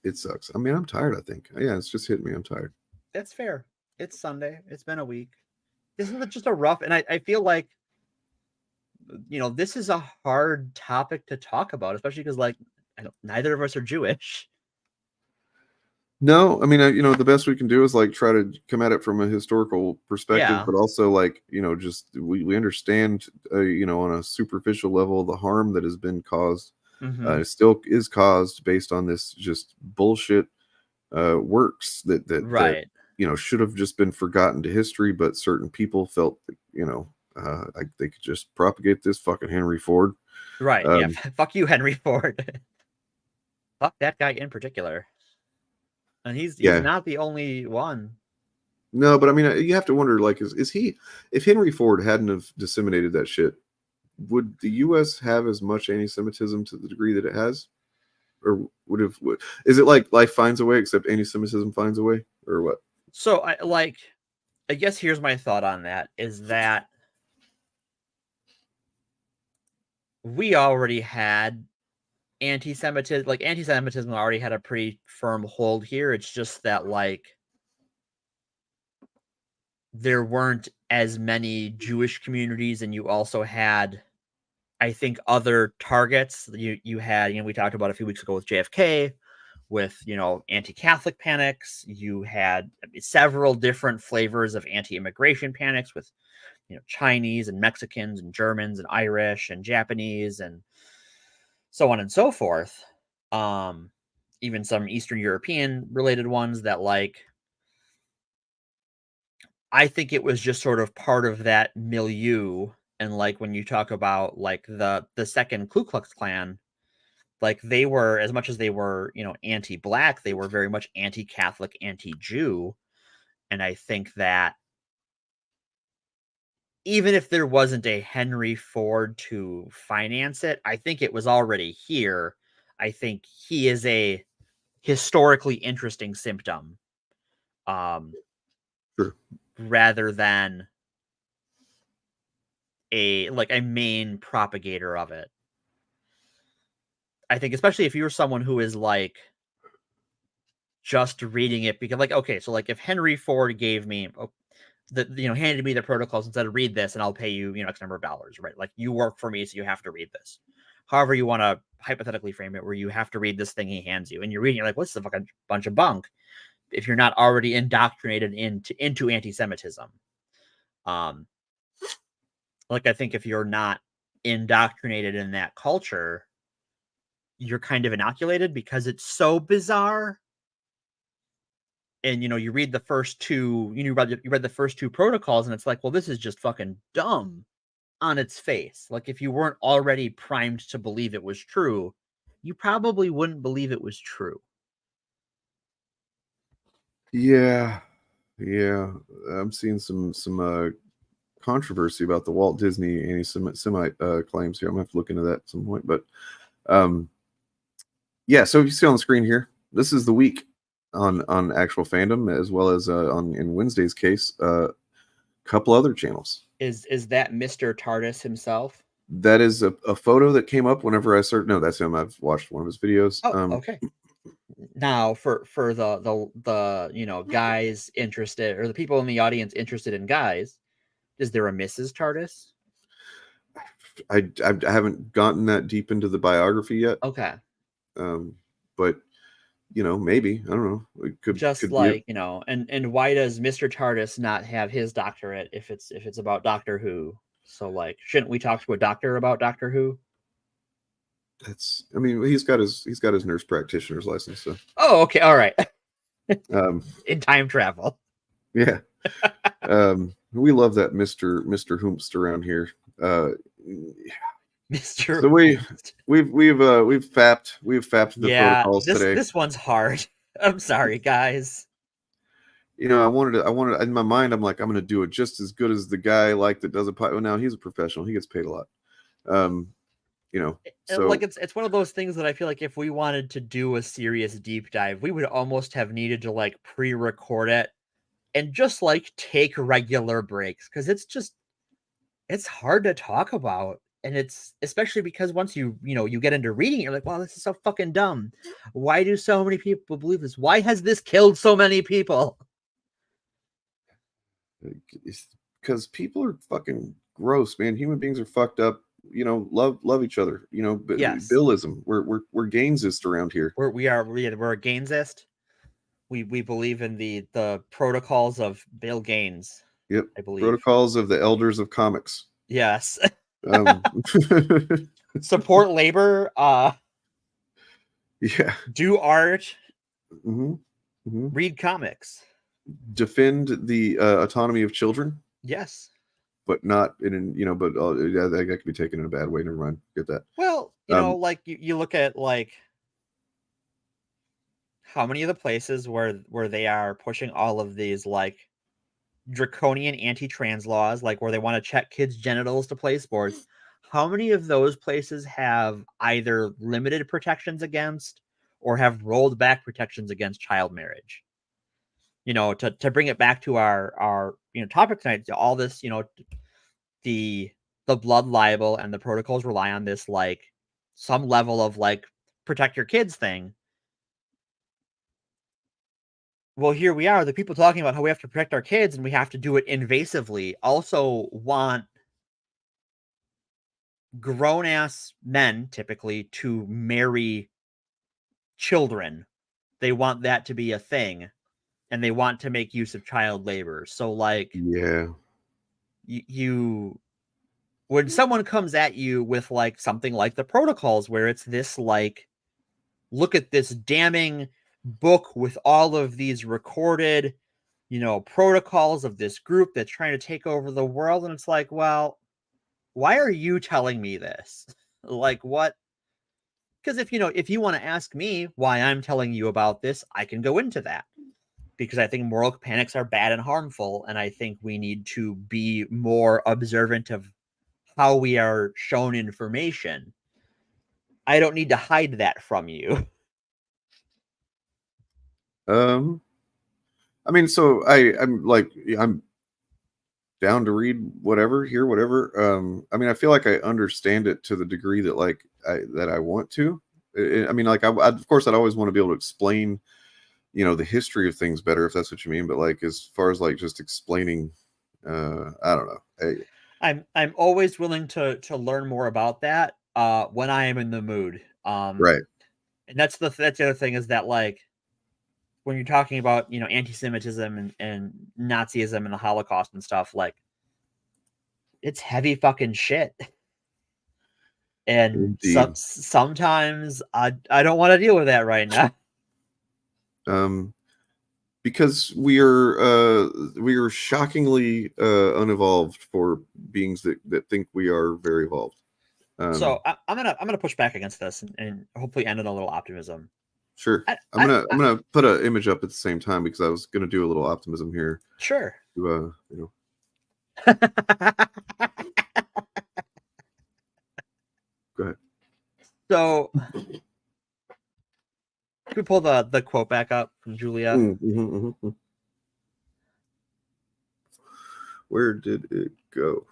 It sucks. I mean, I'm tired, I think. Yeah, it's just hitting me. I'm tired. That's fair. It's Sunday. It's been a week. This is just a rough, and I feel like, this is a hard topic to talk about, especially because, like, neither of us are Jewish. No, I mean, the best we can do is like try to come at it from a historical perspective, but also like, just we understand, on a superficial level, the harm that has been caused. It still is caused based on this just bullshit works that should have just been forgotten to history, but certain people felt that, like they could just propagate this fucking Henry Ford. Right. Yeah. Fuck you, Henry Ford. Fuck that guy in particular. And he's not the only one. No, but I mean, you have to wonder, like, is he, if Henry Ford hadn't have disseminated that shit, would the U.S. have as much anti-Semitism to the degree that it has? Or is it like life finds a way, except anti-Semitism finds a way, or what? So I guess here's my thought on that, is that we already had anti-Semitism, like anti-Semitism already had a pretty firm hold here. It's just that like there weren't as many Jewish communities, and you also had, I think, other targets. You had, we talked about a few weeks ago with JFK, with, anti-Catholic panics. You had several different flavors of anti-immigration panics with, Chinese and Mexicans and Germans and Irish and Japanese and so on and so forth. Even some Eastern European related ones that, like, I think it was just sort of part of that milieu. And like, when you talk about like the second Ku Klux Klan, like they were, as much as they were, anti-Black, they were very much anti-Catholic, anti-Jew. And I think that even if there wasn't a Henry Ford to finance it, I think it was already here. I think he is a historically interesting symptom. Sure. Rather than a main propagator of it. I think, especially if you're someone who is like just reading it because, like, okay, so like if Henry Ford gave me handed me the protocols and said, read this and I'll pay you, X number of dollars, right? Like, you work for me, so you have to read this. However you want to hypothetically frame it, where you have to read this thing he hands you, and you're reading it like, what's the fucking bunch of bunk? If you're not already indoctrinated into anti-Semitism. Like, I think if you're not indoctrinated in that culture, you're kind of inoculated because it's so bizarre. And, you read the first two, you read the first two protocols, and it's like, well, this is just fucking dumb on its face. Like, if you weren't already primed to believe it was true, you probably wouldn't believe it was true. Yeah. I'm seeing some controversy about the Walt Disney anti-Semite claims here. I'm gonna have to look into that at some point. But yeah, so if you see on the screen here, this is the week on actual fandom, as well as on in Wednesday's case, a couple other channels. Is that Mr. TARDIS himself? That is a photo that came up whenever I searched. No, that's him. I've watched one of his videos. Oh, okay. Now, for the you know, guys interested, or the people in the audience interested in guys, is there a Mrs. TARDIS? I haven't gotten that deep into the biography yet. Okay. But you know, maybe, I don't know. It could Just like, you know, and why does Mr. TARDIS not have his doctorate if it's about Doctor Who? So like, shouldn't we talk to a doctor about Doctor Who? That's, I mean, he's got his nurse practitioner's license. So. Oh, okay, all right. In time travel. Yeah. We love that Mr. Hoomst around here. Mr. So we've fapped the protocols today. This one's hard. I'm sorry, guys. You know, I wanted in my mind, I'm like, I'm gonna do it just as good as the guy like that does it. Well, now he's a professional, he gets paid a lot. You know, so like it's one of those things that I feel like if we wanted to do a serious deep dive, we would almost have needed to like pre-record it and just like take regular breaks, because it's hard to talk about. And it's especially because once you get into reading, you're like, wow, this is so fucking dumb. Why do so many people believe this? Why has this killed so many people? Because people are fucking gross, man. Human beings are fucked up. You know, love each other. You know, but yes. Billism. We're Gainesist around here. We're a Gainesist. We believe in the protocols of Bill Gaines. Yep. I believe protocols of the elders of comics. Yes. Support labor. Yeah. Do art. Mm-hmm. Mm-hmm. Read comics. Defend the autonomy of children. Yes. But not in, you know, but yeah, that could be taken in a bad way. Never mind. Get that. Well, you know, like you look at like how many of the places where they are pushing all of these like draconian anti-trans laws, like where they want to check kids' genitals to play sports. How many of those places have either limited protections against or have rolled back protections against child marriage? You know, to bring it back to our topic tonight, all this, you know, the blood libel and the protocols rely on this like some level of like protect your kids thing. Well, here we are, the people talking about how we have to protect our kids and we have to do it invasively, also want grown-ass men, typically, to marry children. They want that to be a thing, and they want to make use of child labor. So, like, yeah, you when someone comes at you with, like, something like the protocols, where it's this, like, look at this damning book with all of these recorded, you know, protocols of this group that's trying to take over the world. And it's like, well, why are you telling me this? Like, what? Because if you want to ask me why I'm telling you about this, I can go into that, because I think moral panics are bad and harmful. And I think we need to be more observant of how we are shown information. I don't need to hide that from you. I mean, so I'm down to read whatever, hear whatever. I mean, I feel like I understand it to the degree that I want to. I mean, like, of course, I'd always want to be able to explain, you know, the history of things better, if that's what you mean. But like, as far as like just explaining, I don't know. I'm always willing to learn more about that when I am in the mood. Right. And that's the other thing, is that like, when you're talking about, you know, anti-Semitism and Nazism and the Holocaust and stuff, like, it's heavy fucking shit. And sometimes I don't want to deal with that right now. Because we are shockingly unevolved for beings that think we are very evolved. So I'm gonna push back against this and hopefully end on a little optimism. Sure. I'm gonna put an image up at the same time, because I was gonna do a little optimism here. Sure. To, you know. Go ahead. So we pull the quote back up from Julia? Where did it go?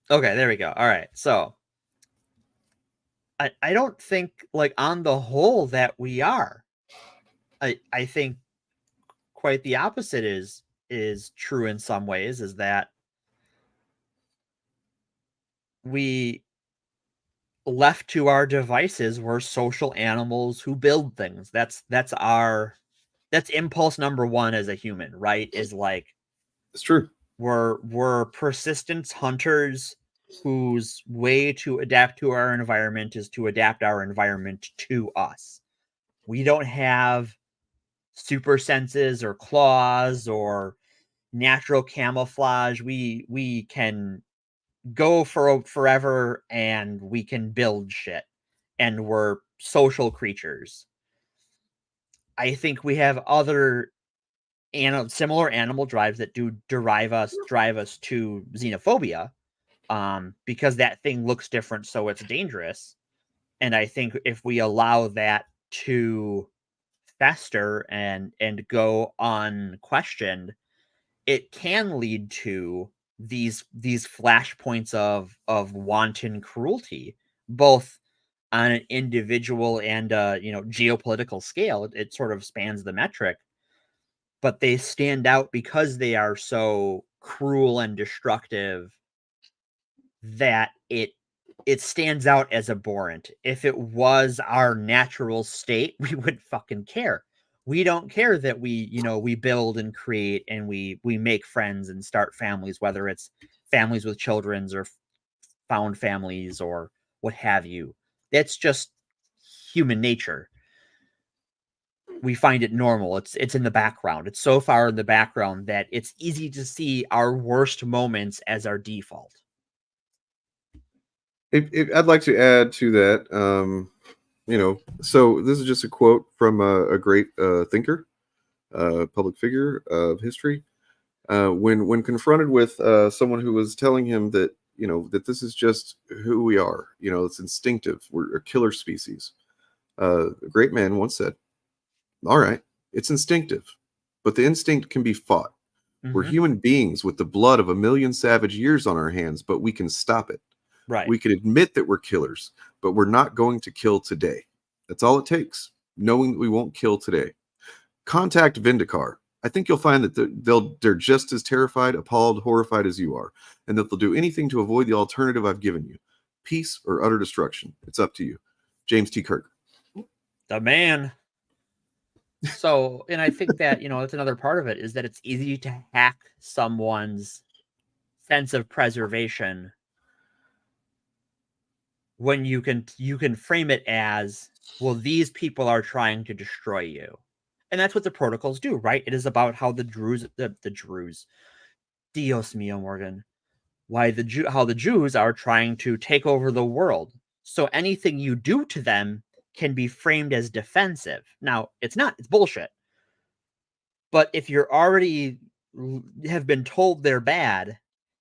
Okay, there we go. All right, so I don't think, like, on the whole that we are. I think quite the opposite is true in some ways, is that we, left to our devices, we're social animals who build things. That's impulse number one as a human, right? Is like, it's true. We're persistence hunters whose way to adapt to our environment is to adapt our environment to us. We don't have super senses or claws or natural camouflage. We can go for forever and we can build shit, and we're social creatures. I think we have other similar animal drives that do drive us to xenophobia, because that thing looks different, so it's dangerous. And I think if we allow that to fester and go unquestioned, it can lead to these flashpoints of wanton cruelty, both on an individual and geopolitical scale. It sort of spans the metric, but they stand out because they are so cruel and destructive that it stands out as abhorrent. If it was our natural state, we would fucking care. We don't care that we build and create and we make friends and start families, whether it's families with children's or found families or what have you. That's just human nature. We find it normal. It's in the background. It's so far in the background that it's easy to see our worst moments as our default. I'd like to add to that, so this is just a quote from a great thinker, public figure of history. When confronted with someone who was telling him that, that this is just who we are, it's instinctive. We're a killer species. A great man once said, all right, it's instinctive, but the instinct can be fought. Mm-hmm. We're human beings with the blood of 1 million savage years on our hands, but we can stop it. Right. We can admit that we're killers, but we're not going to kill today. That's all it takes, knowing that we won't kill today. Contact Vindicar. I think you'll find that they're just as terrified, appalled, horrified as you are, and that they'll do anything to avoid the alternative I've given you. Peace or utter destruction. It's up to you. James T. Kirk. The man. So, and I think that, that's another part of it, is that it's easy to hack someone's sense of preservation when you can frame it as, well, these people are trying to destroy you. And that's what the protocols do, right? It is about how the Druze, Dios mío, Morgan, how the Jews are trying to take over the world. So anything you do to them can be framed as defensive. Now, it's not, it's bullshit. But if you're already have been told they're bad,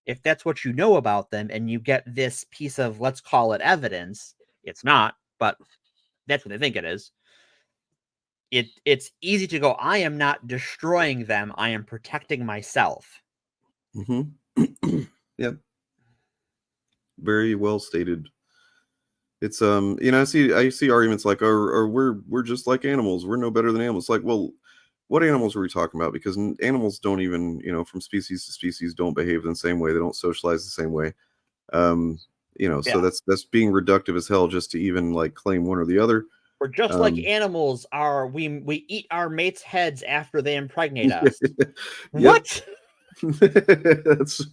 if that's what you know about them, and you get this piece of, let's call it evidence, it's not, but that's what they think it is. It's easy to go, I am not destroying them, I am protecting myself. Mm-hmm. Yep. Very well stated. It's I see arguments like, or we're just like animals, we're no better than animals. Like, well, what animals are we talking about? Because animals don't even, from species to species, don't behave in the same way. They don't socialize the same way. So that's being reductive as hell just to even like claim one or the other. We're just like animals are. We eat our mates' heads after they impregnate us. What? That's,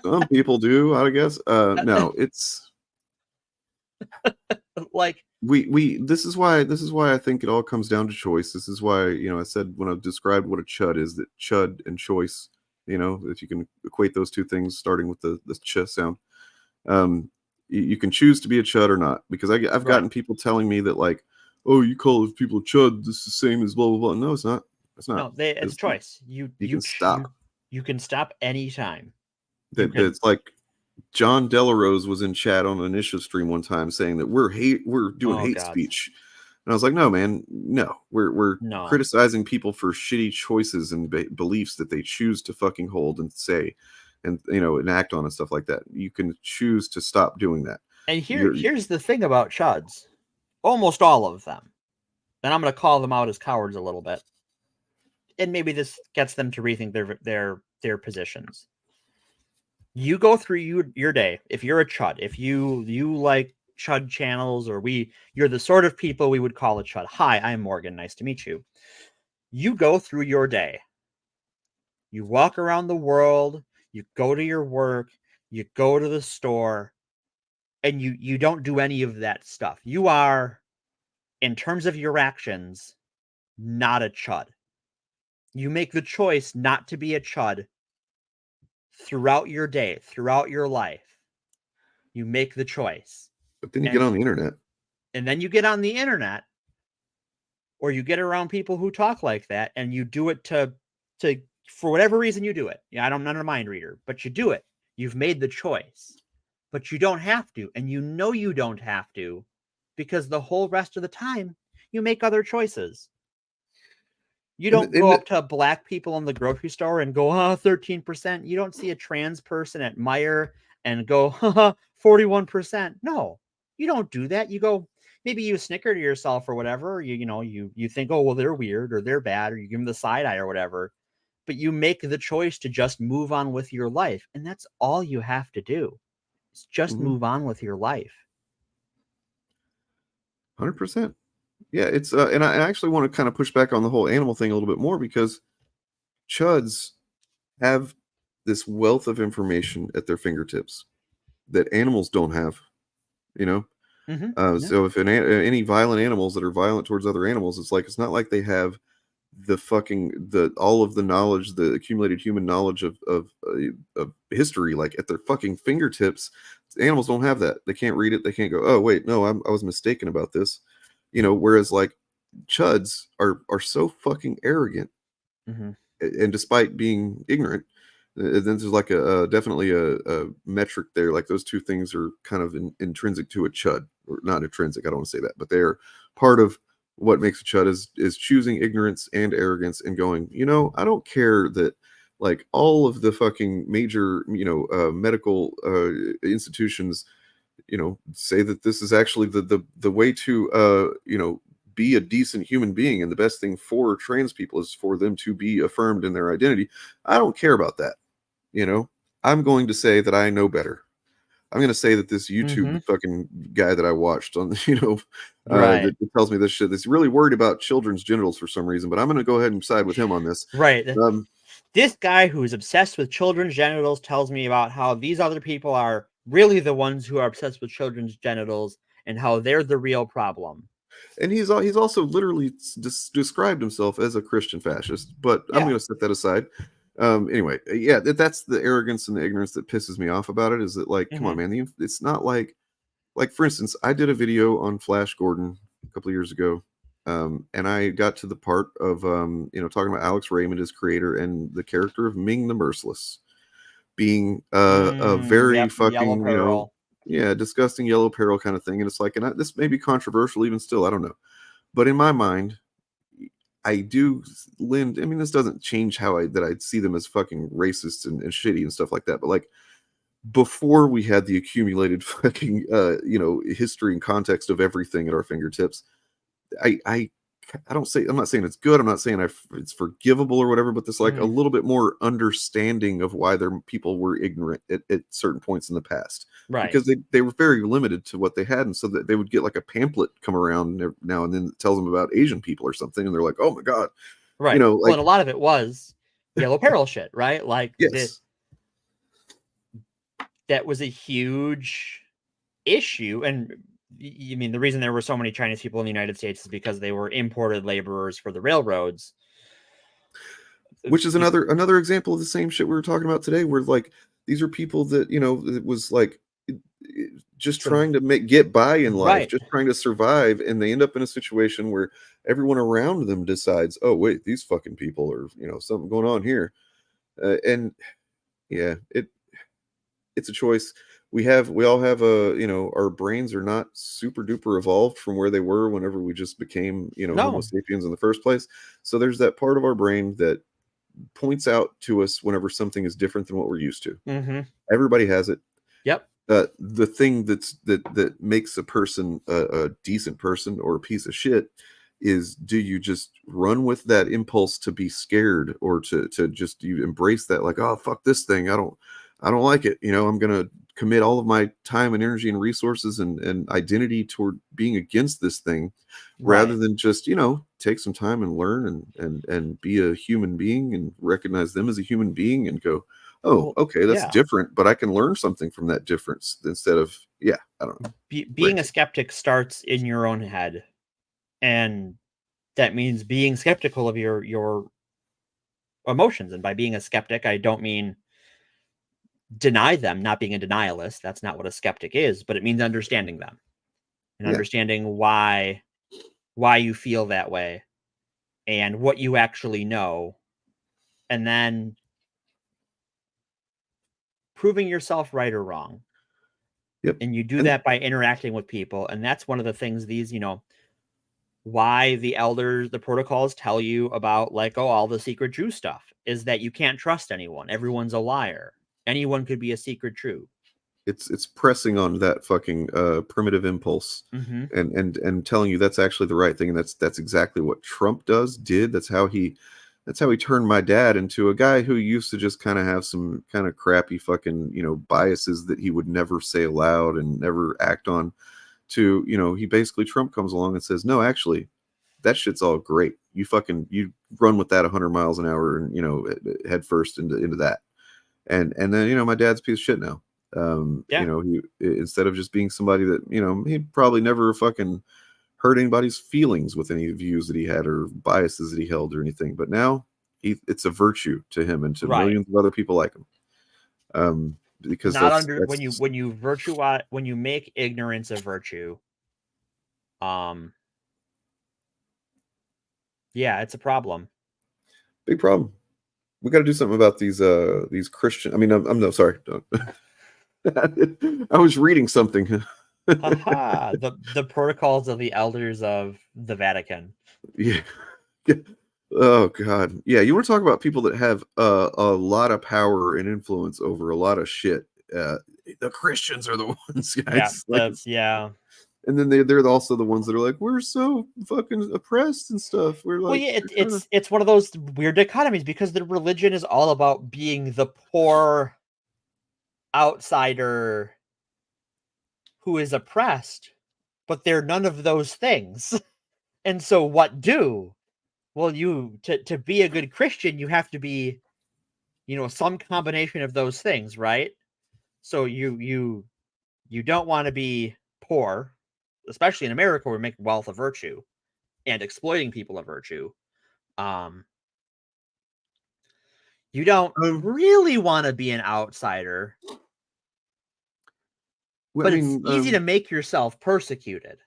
some people do, I guess. No, it's like this is why I think it all comes down to choice. This is why, I said when I described what a chud is, that chud and choice, if you can equate those two things, starting with the ch sound, you can choose to be a chud or not. Because I've gotten people telling me that, like, oh, you call people chud, this is the same as blah blah blah. No, it's not. It's not. No, it's choice. You can stop. You can stop anytime. It's like John Delarose was in chat on an issue stream one time saying that we're doing hate speech. And I was like, no, man, no. We're No. criticizing people for shitty choices and beliefs that they choose to fucking hold and say, and and act on and stuff like that. You can choose to stop doing that. And here's the thing about chuds. Almost all of them. And I'm going to call them out as cowards a little bit. And maybe this gets them to rethink their positions. You go through your day. If you're a chud, if you like chud channels, or you're the sort of people we would call a chud. Hi, I'm Morgan. Nice to meet you. You go through your day. You walk around the world. You go to your work. You go to the store. And you don't do any of that stuff. You are, in terms of your actions, not a chud. You make the choice not to be a chud throughout your day, throughout your life. You make the choice. But then you get on the internet. And then you get on the internet, or you get around people who talk like that, and you do it to for whatever reason you do it. Yeah, I'm not a mind reader, but you do it. You've made the choice. But you don't have to, and you don't have to, because the whole rest of the time you make other choices. You don't go up to black people in the grocery store and go, 13%. You don't see a trans person at Meijer and go, 41%. No, you don't do that. You go, maybe you snicker to yourself or whatever. You think, oh, well, they're weird or they're bad, or you give them the side eye or whatever. But you make the choice to just move on with your life, and that's all you have to do. Just move on with your life. 100%. Yeah, it's and I actually want to kind of push back on the whole animal thing a little bit more, because chuds have this wealth of information at their fingertips that animals don't have. So if any violent animals that are violent towards other animals, it's not like they have all of the knowledge, the accumulated human knowledge of history, like at their fucking fingertips. Animals don't have that. They can't read it. They can't go, oh wait, no, I was mistaken about this. Whereas like chuds are so fucking arrogant, and despite being ignorant, then there's like definitely a metric there. Like those two things are kind of intrinsic to a chud, or not intrinsic. I don't want to say that, but they're part of what makes a chud is choosing ignorance and arrogance and going, I don't care that like all of the fucking major, medical institutions, say that this is actually the way to, be a decent human being. And the best thing for trans people is for them to be affirmed in their identity. I don't care about that. I'm going to say that I know better. I'm going to say that this YouTube fucking guy that I watched on, that tells me this shit, that's really worried about children's genitals for some reason, but I'm going to go ahead and side with him on this. Right. This guy who's obsessed with children's genitals tells me about how these other people are really the ones who are obsessed with children's genitals and how they're the real problem. And he's also literally described himself as a Christian fascist, but I'm going to set that aside. Anyway, yeah, that's the arrogance and the ignorance that pisses me off about it. Is that like, come on, man, it's not like for instance, I did a video on Flash Gordon a couple of years ago, and I got to the part of talking about Alex Raymond, his creator, and the character of Ming the Merciless being a very fucking disgusting yellow peril kind of thing. And it's like, and this may be controversial even still, I don't know, but in my mind, I do lend. I mean, this doesn't change how I'd see them as fucking racist and shitty and stuff like that. But like before we had the accumulated fucking history and context of everything at our fingertips, I'm not saying it's good. I'm not saying it's forgivable or whatever. But there's like a little bit more understanding of why people were ignorant at certain points in the past, right? Because they were very limited to what they had, and so that they would get like a pamphlet come around now and then that tells them about Asian people or something, and they're like, oh my god, right? Well, and a lot of it was yellow peril shit, right? Like that was a huge issue. And you mean the reason there were so many Chinese people in the United States is because they were imported laborers for the railroads, which is another example of the same shit we were talking about today, where like these are people that it was like just trying to get by in life, just trying to survive, and they end up in a situation where everyone around them decides, oh wait, these fucking people are something going on here, and yeah, it's a choice. we all have a, our brains are not super duper evolved from where they were whenever we just became, Homo No. sapiens in the first place. So there's that part of our brain that points out to us whenever something is different than what we're used to. Mm-hmm. Everybody has it. Yep. The thing that makes a person a decent person or a piece of shit is, do you just run with that impulse to be scared, or to just you embrace that, like, oh fuck this thing, I don't like it, I'm gonna commit all of my time and energy and resources and identity toward being against this thing, rather than just take some time and learn and be a human being and recognize them as a human being and go, oh, okay, that's different, but I can learn something from that difference, instead of, I don't know. Being a skeptic starts in your own head. And that means being skeptical of your emotions. And by being a skeptic, I don't mean deny them, not being a denialist. That's not what a skeptic is, but it means understanding them and understanding why you feel that way and what you actually know. And then proving yourself right or wrong. Yep. And you do that by interacting with people. And that's one of the things these, why the elders, the protocols tell you about, like, all the secret Jew stuff is that you can't trust anyone. Everyone's a liar. Anyone could be a secret Jew. It's pressing on that fucking primitive impulse, and telling you that's actually the right thing, and that's exactly what Trump did. That's how he turned my dad into a guy who used to just kind of have some kind of crappy fucking biases that he would never say aloud and never act on. To he basically, Trump comes along and says, no, actually, that shit's all great. You run with that 100 miles an hour and head first into that, and then my dad's a piece of shit now. He, instead of just being somebody that he probably never fucking hurt anybody's feelings with any views that he had or biases that he held or anything, but now it's a virtue to him and to millions of other people like him. Because not when you make ignorance a virtue, it's a problem. Big problem. We got to do something about these Christian. I mean, I'm no sorry. Don't. I was reading something. The protocols of the elders of the Vatican. Yeah. Oh God. Yeah. You want to talk about people that have a lot of power and influence over a lot of shit. The Christians are the ones, guys. And then they're also the ones that are like, we're so fucking oppressed and stuff. We're like, it's one of those weird dichotomies, because the religion is all about being the poor outsider who is oppressed, but they're none of those things. And so what do? Well, to be a good Christian, you have to be, some combination of those things, right? So you don't want to be poor, especially in America, where we make wealth a virtue and exploiting people a virtue. You don't really want to be an outsider, but it's easy to make yourself persecuted.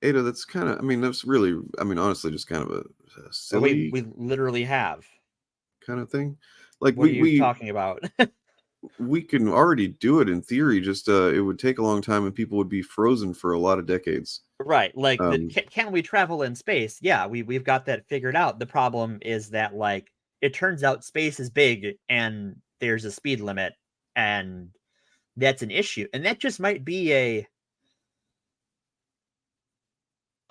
Ada, that's kind of, that's really, honestly, just kind of a silly. We literally have kind of thing. Like, what are you talking about? We can already do it in theory. Just it would take a long time, and people would be frozen for a lot of decades. Right? Like, can we travel in space? Yeah, we've got that figured out. The problem is that, like, it turns out space is big, and there's a speed limit, and that's an issue. And that just might be a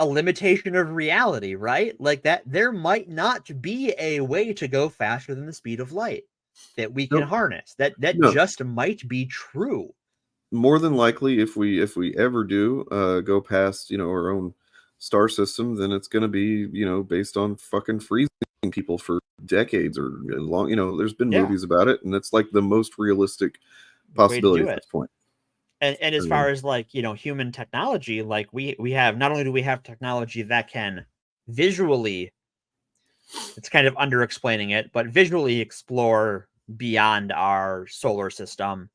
limitation of reality, right? Like, that there might not be a way to go faster than the speed of light that we can harness. That just might be true. More than likely, if we ever do go past our own star system, then it's going to be based on fucking freezing people for decades or long. There's been movies about it, and it's like the most realistic possibility at this point. And as far as, like, human technology, like, we have, not only do we have technology that can visually, it's kind of under explaining it, but visually explore beyond our solar system,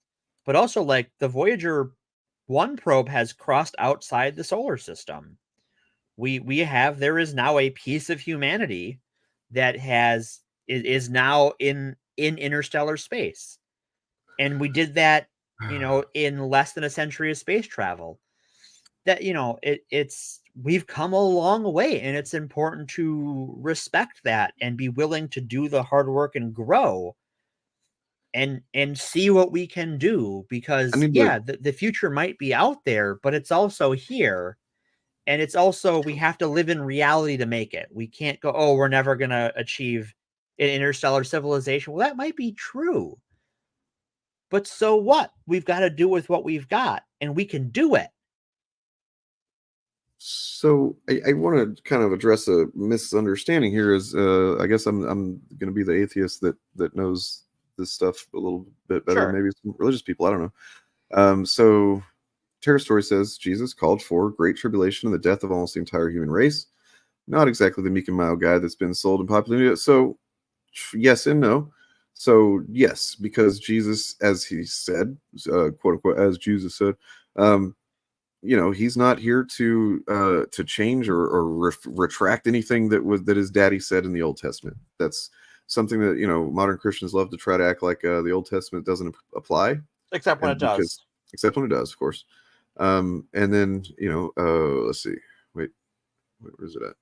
but also, like, the Voyager 1 probe has crossed outside the solar system. There is now a piece of humanity that is now in interstellar space. And we did that you know, in less than a century of space travel. That, you know, we've come a long way, and it's important to respect that and be willing to do the hard work and grow and see what we can do, because the future might be out there, but it's also here. And it's also, we have to live in reality to make it. We can't go, oh, we're never going to achieve an interstellar civilization. Well, that might be true. But so what? We've got to do with what we've got, and we can do it. So I want to kind of address a misunderstanding here. Is I guess I'm going to be the atheist that knows this stuff a little bit better than maybe some religious people. I don't know. So Terror Story says Jesus called for great tribulation and the death of almost the entire human race. Not exactly the meek and mild guy that's been sold in popular media. So yes and no. So yes, because Jesus, as he said, quote unquote, as Jesus said, you know, he's not here to change or retract anything that his daddy said in the Old Testament. That's something that, you know, modern Christians love to try to act like the Old Testament doesn't apply, except when it does. Except when it does, of course. And then, you know, let's see, wait, where is it at?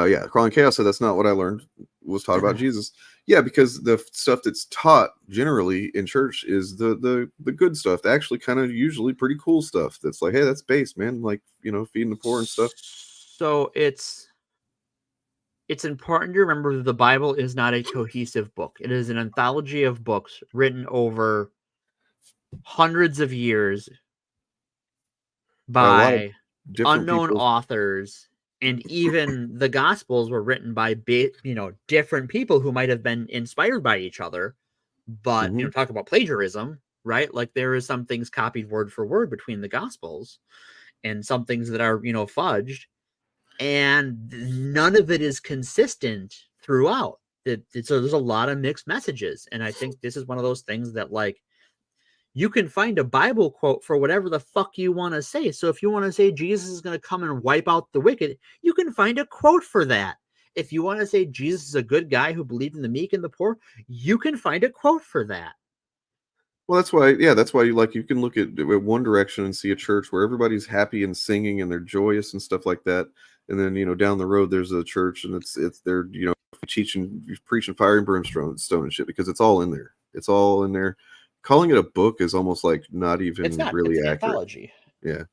Yeah, Crawling Chaos said that's not what I learned was taught about Jesus. Yeah, because the stuff that's taught generally in church is the good stuff, the actually kind of usually pretty cool stuff. That's like, hey, that's base, man. Like, you know, feeding the poor and stuff. So it's important to remember that the Bible is not a cohesive book. It is an anthology of books written over hundreds of years by unknown authors. And even the Gospels were written by, you know, different people who might have been inspired by each other. But, you know, talk about plagiarism, right? Like, there is some things copied word for word between the Gospels and some things that are, you know, fudged. And none of it is consistent throughout. So there's a lot of mixed messages. And I think this is one of those things that, like, you can find a Bible quote for whatever the fuck you want to say. So if you want to say Jesus is going to come and wipe out the wicked, you can find a quote for that. If you want to say Jesus is a good guy who believed in the meek and the poor, you can find a quote for that. Well, that's why you can look at one direction and see a church where everybody's happy and singing and they're joyous and stuff like that. And then, you know, down the road, there's a church and it's they're, you know, preaching fire and brimstone and shit, because it's all in there. It's all in there. Calling it a book is almost like not even really accurate. Anthology. Yeah.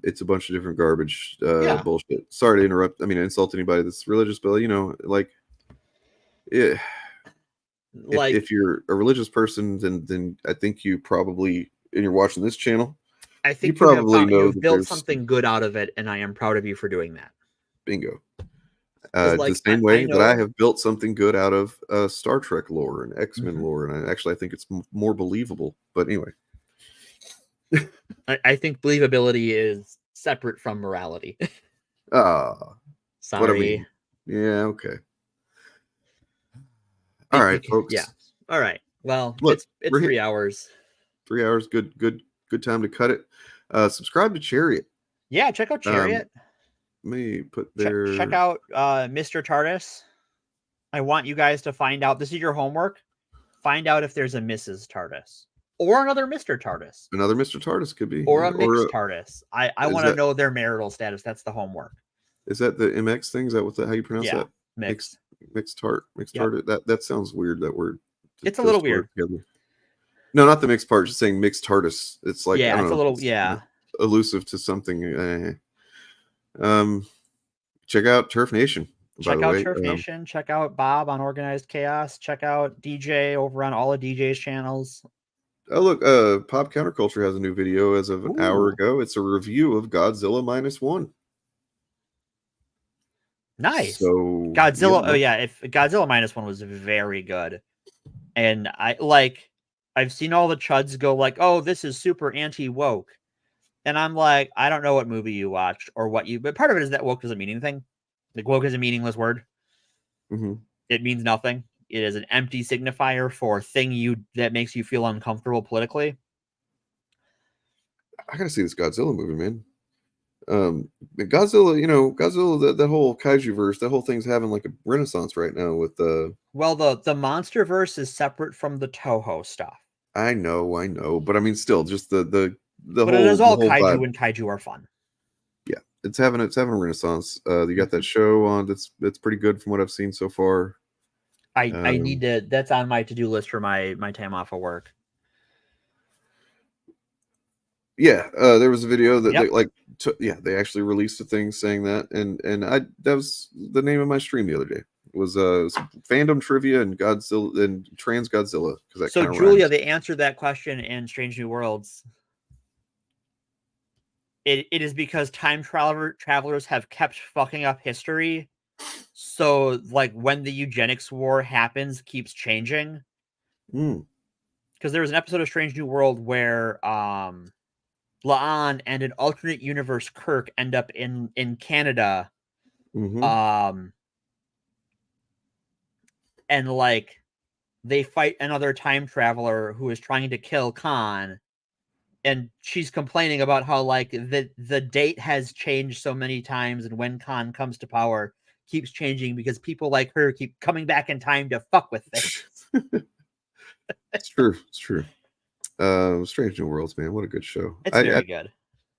It's a bunch of different garbage bullshit. Sorry to interrupt. I mean, insult anybody that's religious, but, you know, like, yeah. Like, if you're a religious person, then I think you probably, and you're watching this channel, I think you probably know you've built something good out of it, and I am proud of you for doing that. Bingo. Like, the same way that I have built something good out of Star Trek lore and X-Men lore, and I think it's more believable. But anyway, I think believability is separate from morality. Sorry. What I mean. Yeah. Okay. All right, folks. Yeah. All right. Well, look, it's 3 hours. 3 hours. Good time to cut it. Subscribe to Chariot. Yeah, check out Chariot. Let me put there. Check out Mr. TARDIS. I want you guys to find out. This is your homework. Find out if there's a Mrs. TARDIS or another Mr. TARDIS. Another Mr. TARDIS could be, or a mixed TARDIS. I want to know their marital status. That's the homework. Is that the MX thing? Is that how you pronounce that? Mixed TARDIS. That sounds weird. That word. It's a little weird. Together. No, not the mixed part. Just saying mixed TARDIS. It's like, yeah, it's a little elusive to something. Check out Turf Nation. Check out Turf Nation. Check out Bob on Organized Chaos. Check out DJ over on all of DJ's channels. Oh, look, Pop Counterculture has a new video as of an hour ago. It's a review of Godzilla -1. Nice. So Godzilla. Oh yeah, if Godzilla -1 was very good, and I've seen all the chuds go like, oh, this is super anti-woke. And I'm like, I don't know what movie you watched or but part of it is that woke doesn't mean anything. Like, woke is a meaningless word. It means nothing. It is an empty signifier for thing that makes you feel uncomfortable politically. I gotta see this Godzilla movie, man. Godzilla, Godzilla, that whole kaiju verse, that whole thing's having like a renaissance right now with Well, the monster verse is separate from the Toho stuff. I know, but I mean, still, just the but whole. It is all the whole kaiju, vibe. and kaiju are fun. Yeah, it's having a renaissance. You got that show on that's pretty good from what I've seen so far. I need to. That's on my to-do list for my time off of work. Yeah, there was a video that they actually released a thing saying that, and that was the name of my stream the other day. It was fandom trivia and Godzilla and trans Godzilla, because that. So Julia, rhymes. They answered that question in Strange New Worlds. It is because time travelers have kept fucking up history. So, like, when the eugenics war happens, keeps changing. Because there was an episode of Strange New World where La'an and an alternate universe Kirk end up in Canada. And like they fight another time traveler who is trying to kill Khan, and she's complaining about how like the date has changed so many times, and when Khan comes to power keeps changing because people like her keep coming back in time to fuck with things. It's true. Strange New Worlds, man, what a good show. It's very good.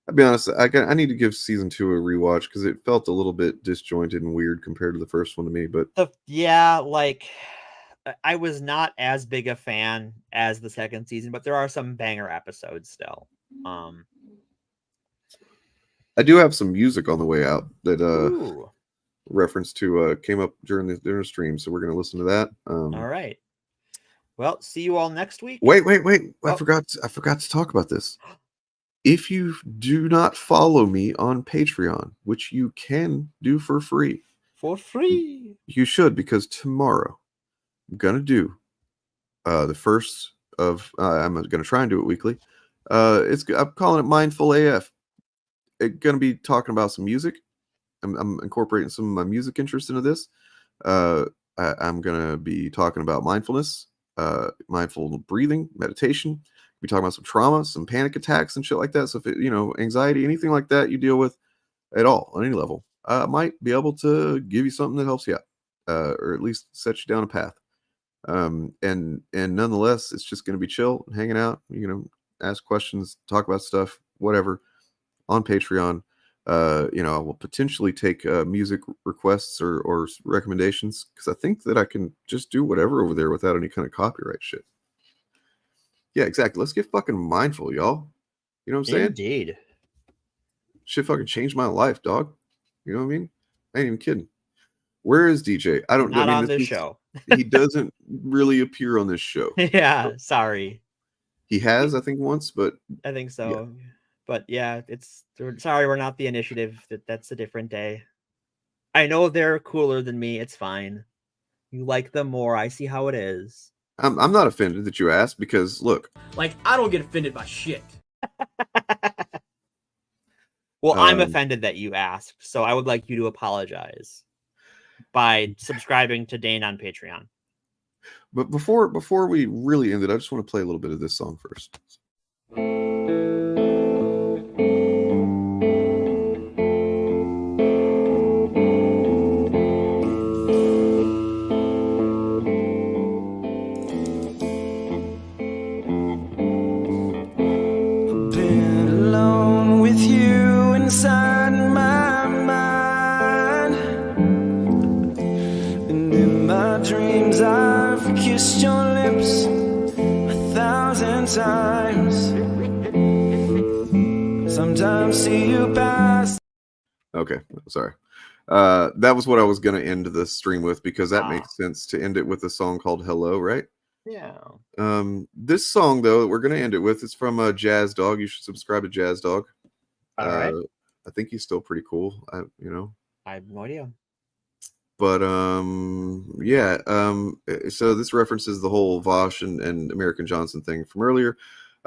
I'll be honest, I need to give season 2 a rewatch because it felt a little bit disjointed and weird compared to the first one to me. But I was not as big a fan as the second season, but there are some banger episodes still. I do have some music on the way out that reference to came up during the stream, so we're gonna listen to that. All right. Well, see you all next week. Wait! I forgot to talk about this. If you do not follow me on Patreon, which you can do for free, you should, because tomorrow I'm gonna do the first of. I'm gonna try and do it weekly. I'm calling it Mindful AF. It's gonna be talking about some music. I'm incorporating some of my music interest into this. I'm gonna be talking about mindfulness, mindful breathing, meditation. We talking about some trauma, some panic attacks and shit like that. So if anxiety, anything like that you deal with at all on any level, I might be able to give you something that helps you out, or at least set you down a path. And nonetheless, it's just going to be chill, hanging out, ask questions, talk about stuff, whatever, on Patreon. I will potentially take music requests or recommendations, because I think that I can just do whatever over there without any kind of copyright shit. Yeah, exactly. Let's get fucking mindful, y'all. You know what I'm saying? Indeed. Shit fucking changed my life, dog. You know what I mean? I ain't even kidding. Where is DJ? Not on this show. He doesn't really appear on this show. Yeah, sorry. He has, I think, once, but I think so. Yeah. But yeah, sorry, we're not the initiative. That's a different day. I know they're cooler than me. It's fine. You like them more. I see how it is. I'm not offended that you asked, because look, like, I don't get offended by shit. Well, I'm offended that you asked, so I would like you to apologize by subscribing to Dane on Patreon. But before we really end it, I just want to play a little bit of this song first. Inside my mind, and in my dreams I've kissed your lips 1,000 times. Sometimes see you pass. Okay, sorry. That was what I was going to end the stream with, because that makes sense to end it with a song called Hello, right? Yeah. This song, though, that we're going to end it with is from Jazz Dog. You should subscribe to Jazz Dog. All right. I think he's still pretty cool. I have no idea. But so this references the whole Vosh and American Johnson thing from earlier.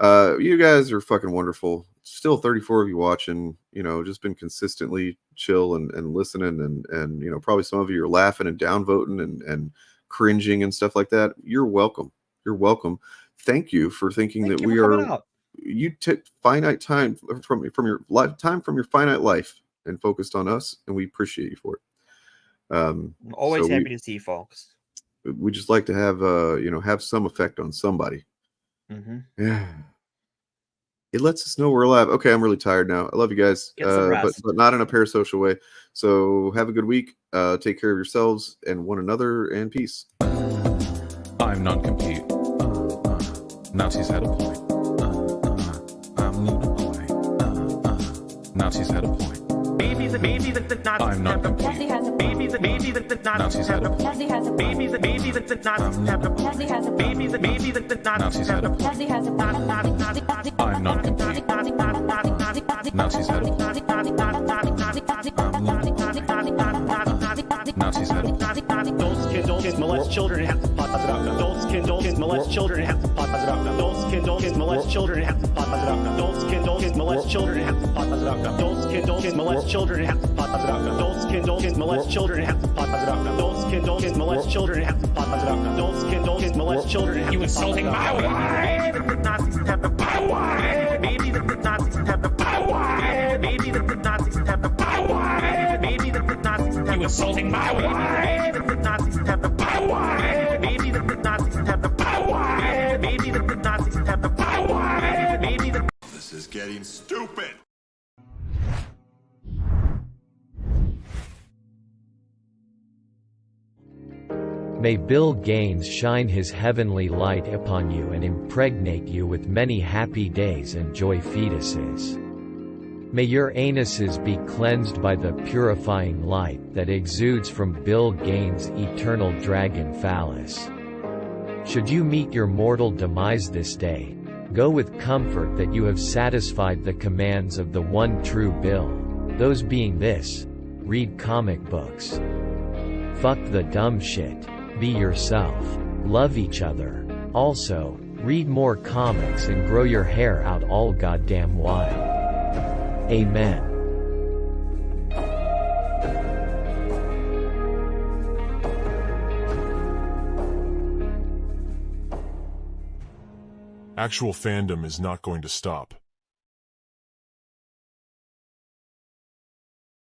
You guys are fucking wonderful. Still 34 of you watching, just been consistently chill and listening, and probably some of you are laughing and downvoting and cringing and stuff like that. You're welcome. Thank you for thinking that we are you took finite time from your lifetime, from your finite life, and focused on us, and we appreciate you for it. I'm always happy to see folks. We just like to have have some effect on somebody. Yeah. It lets us know we're alive. Okay, I'm really tired now. I love you guys, but not in a parasocial way. So have a good week. Take care of yourselves and one another, and peace. I'm non-compete. Nazis had a point. I'm Luna Boy. Nazis had a point. I'm not complete. Nazis had a point. Nazis had a point. I'm not complete. Nazis had a point. Nazis had a point. Adults can molest children and have to pause it out. Adults can molest children and have to pause it out. Adults can molest children and have to pause it out. Adults can molest children and have to pause it out. Adults can molest children and have to pause it out. Adults can molest children and have to pause it out. Adults can molest children and have to pause it out. Adults can molest children and have to pause it out. You insulting my wife. The Nazis have the power. Maybe the Nazis have the power. Maybe the Nazis have the power. Maybe the Nazis have the power. You insulting my wife. The Nazis have the power. Maybe the Nazis have the power. Maybe the Nazis have the power. Maybe the. This is getting stupid. May Bill Gaines shine his heavenly light upon you and impregnate you with many happy days and joy fetuses. May your anuses be cleansed by the purifying light that exudes from Bill Gaines' eternal dragon phallus. Should you meet your mortal demise this day, go with comfort that you have satisfied the commands of the one true Bill, those being this: read comic books. Fuck the dumb shit. Be yourself. Love each other. Also, read more comics and grow your hair out all goddamn while. Amen. Actual fandom is not going to stop.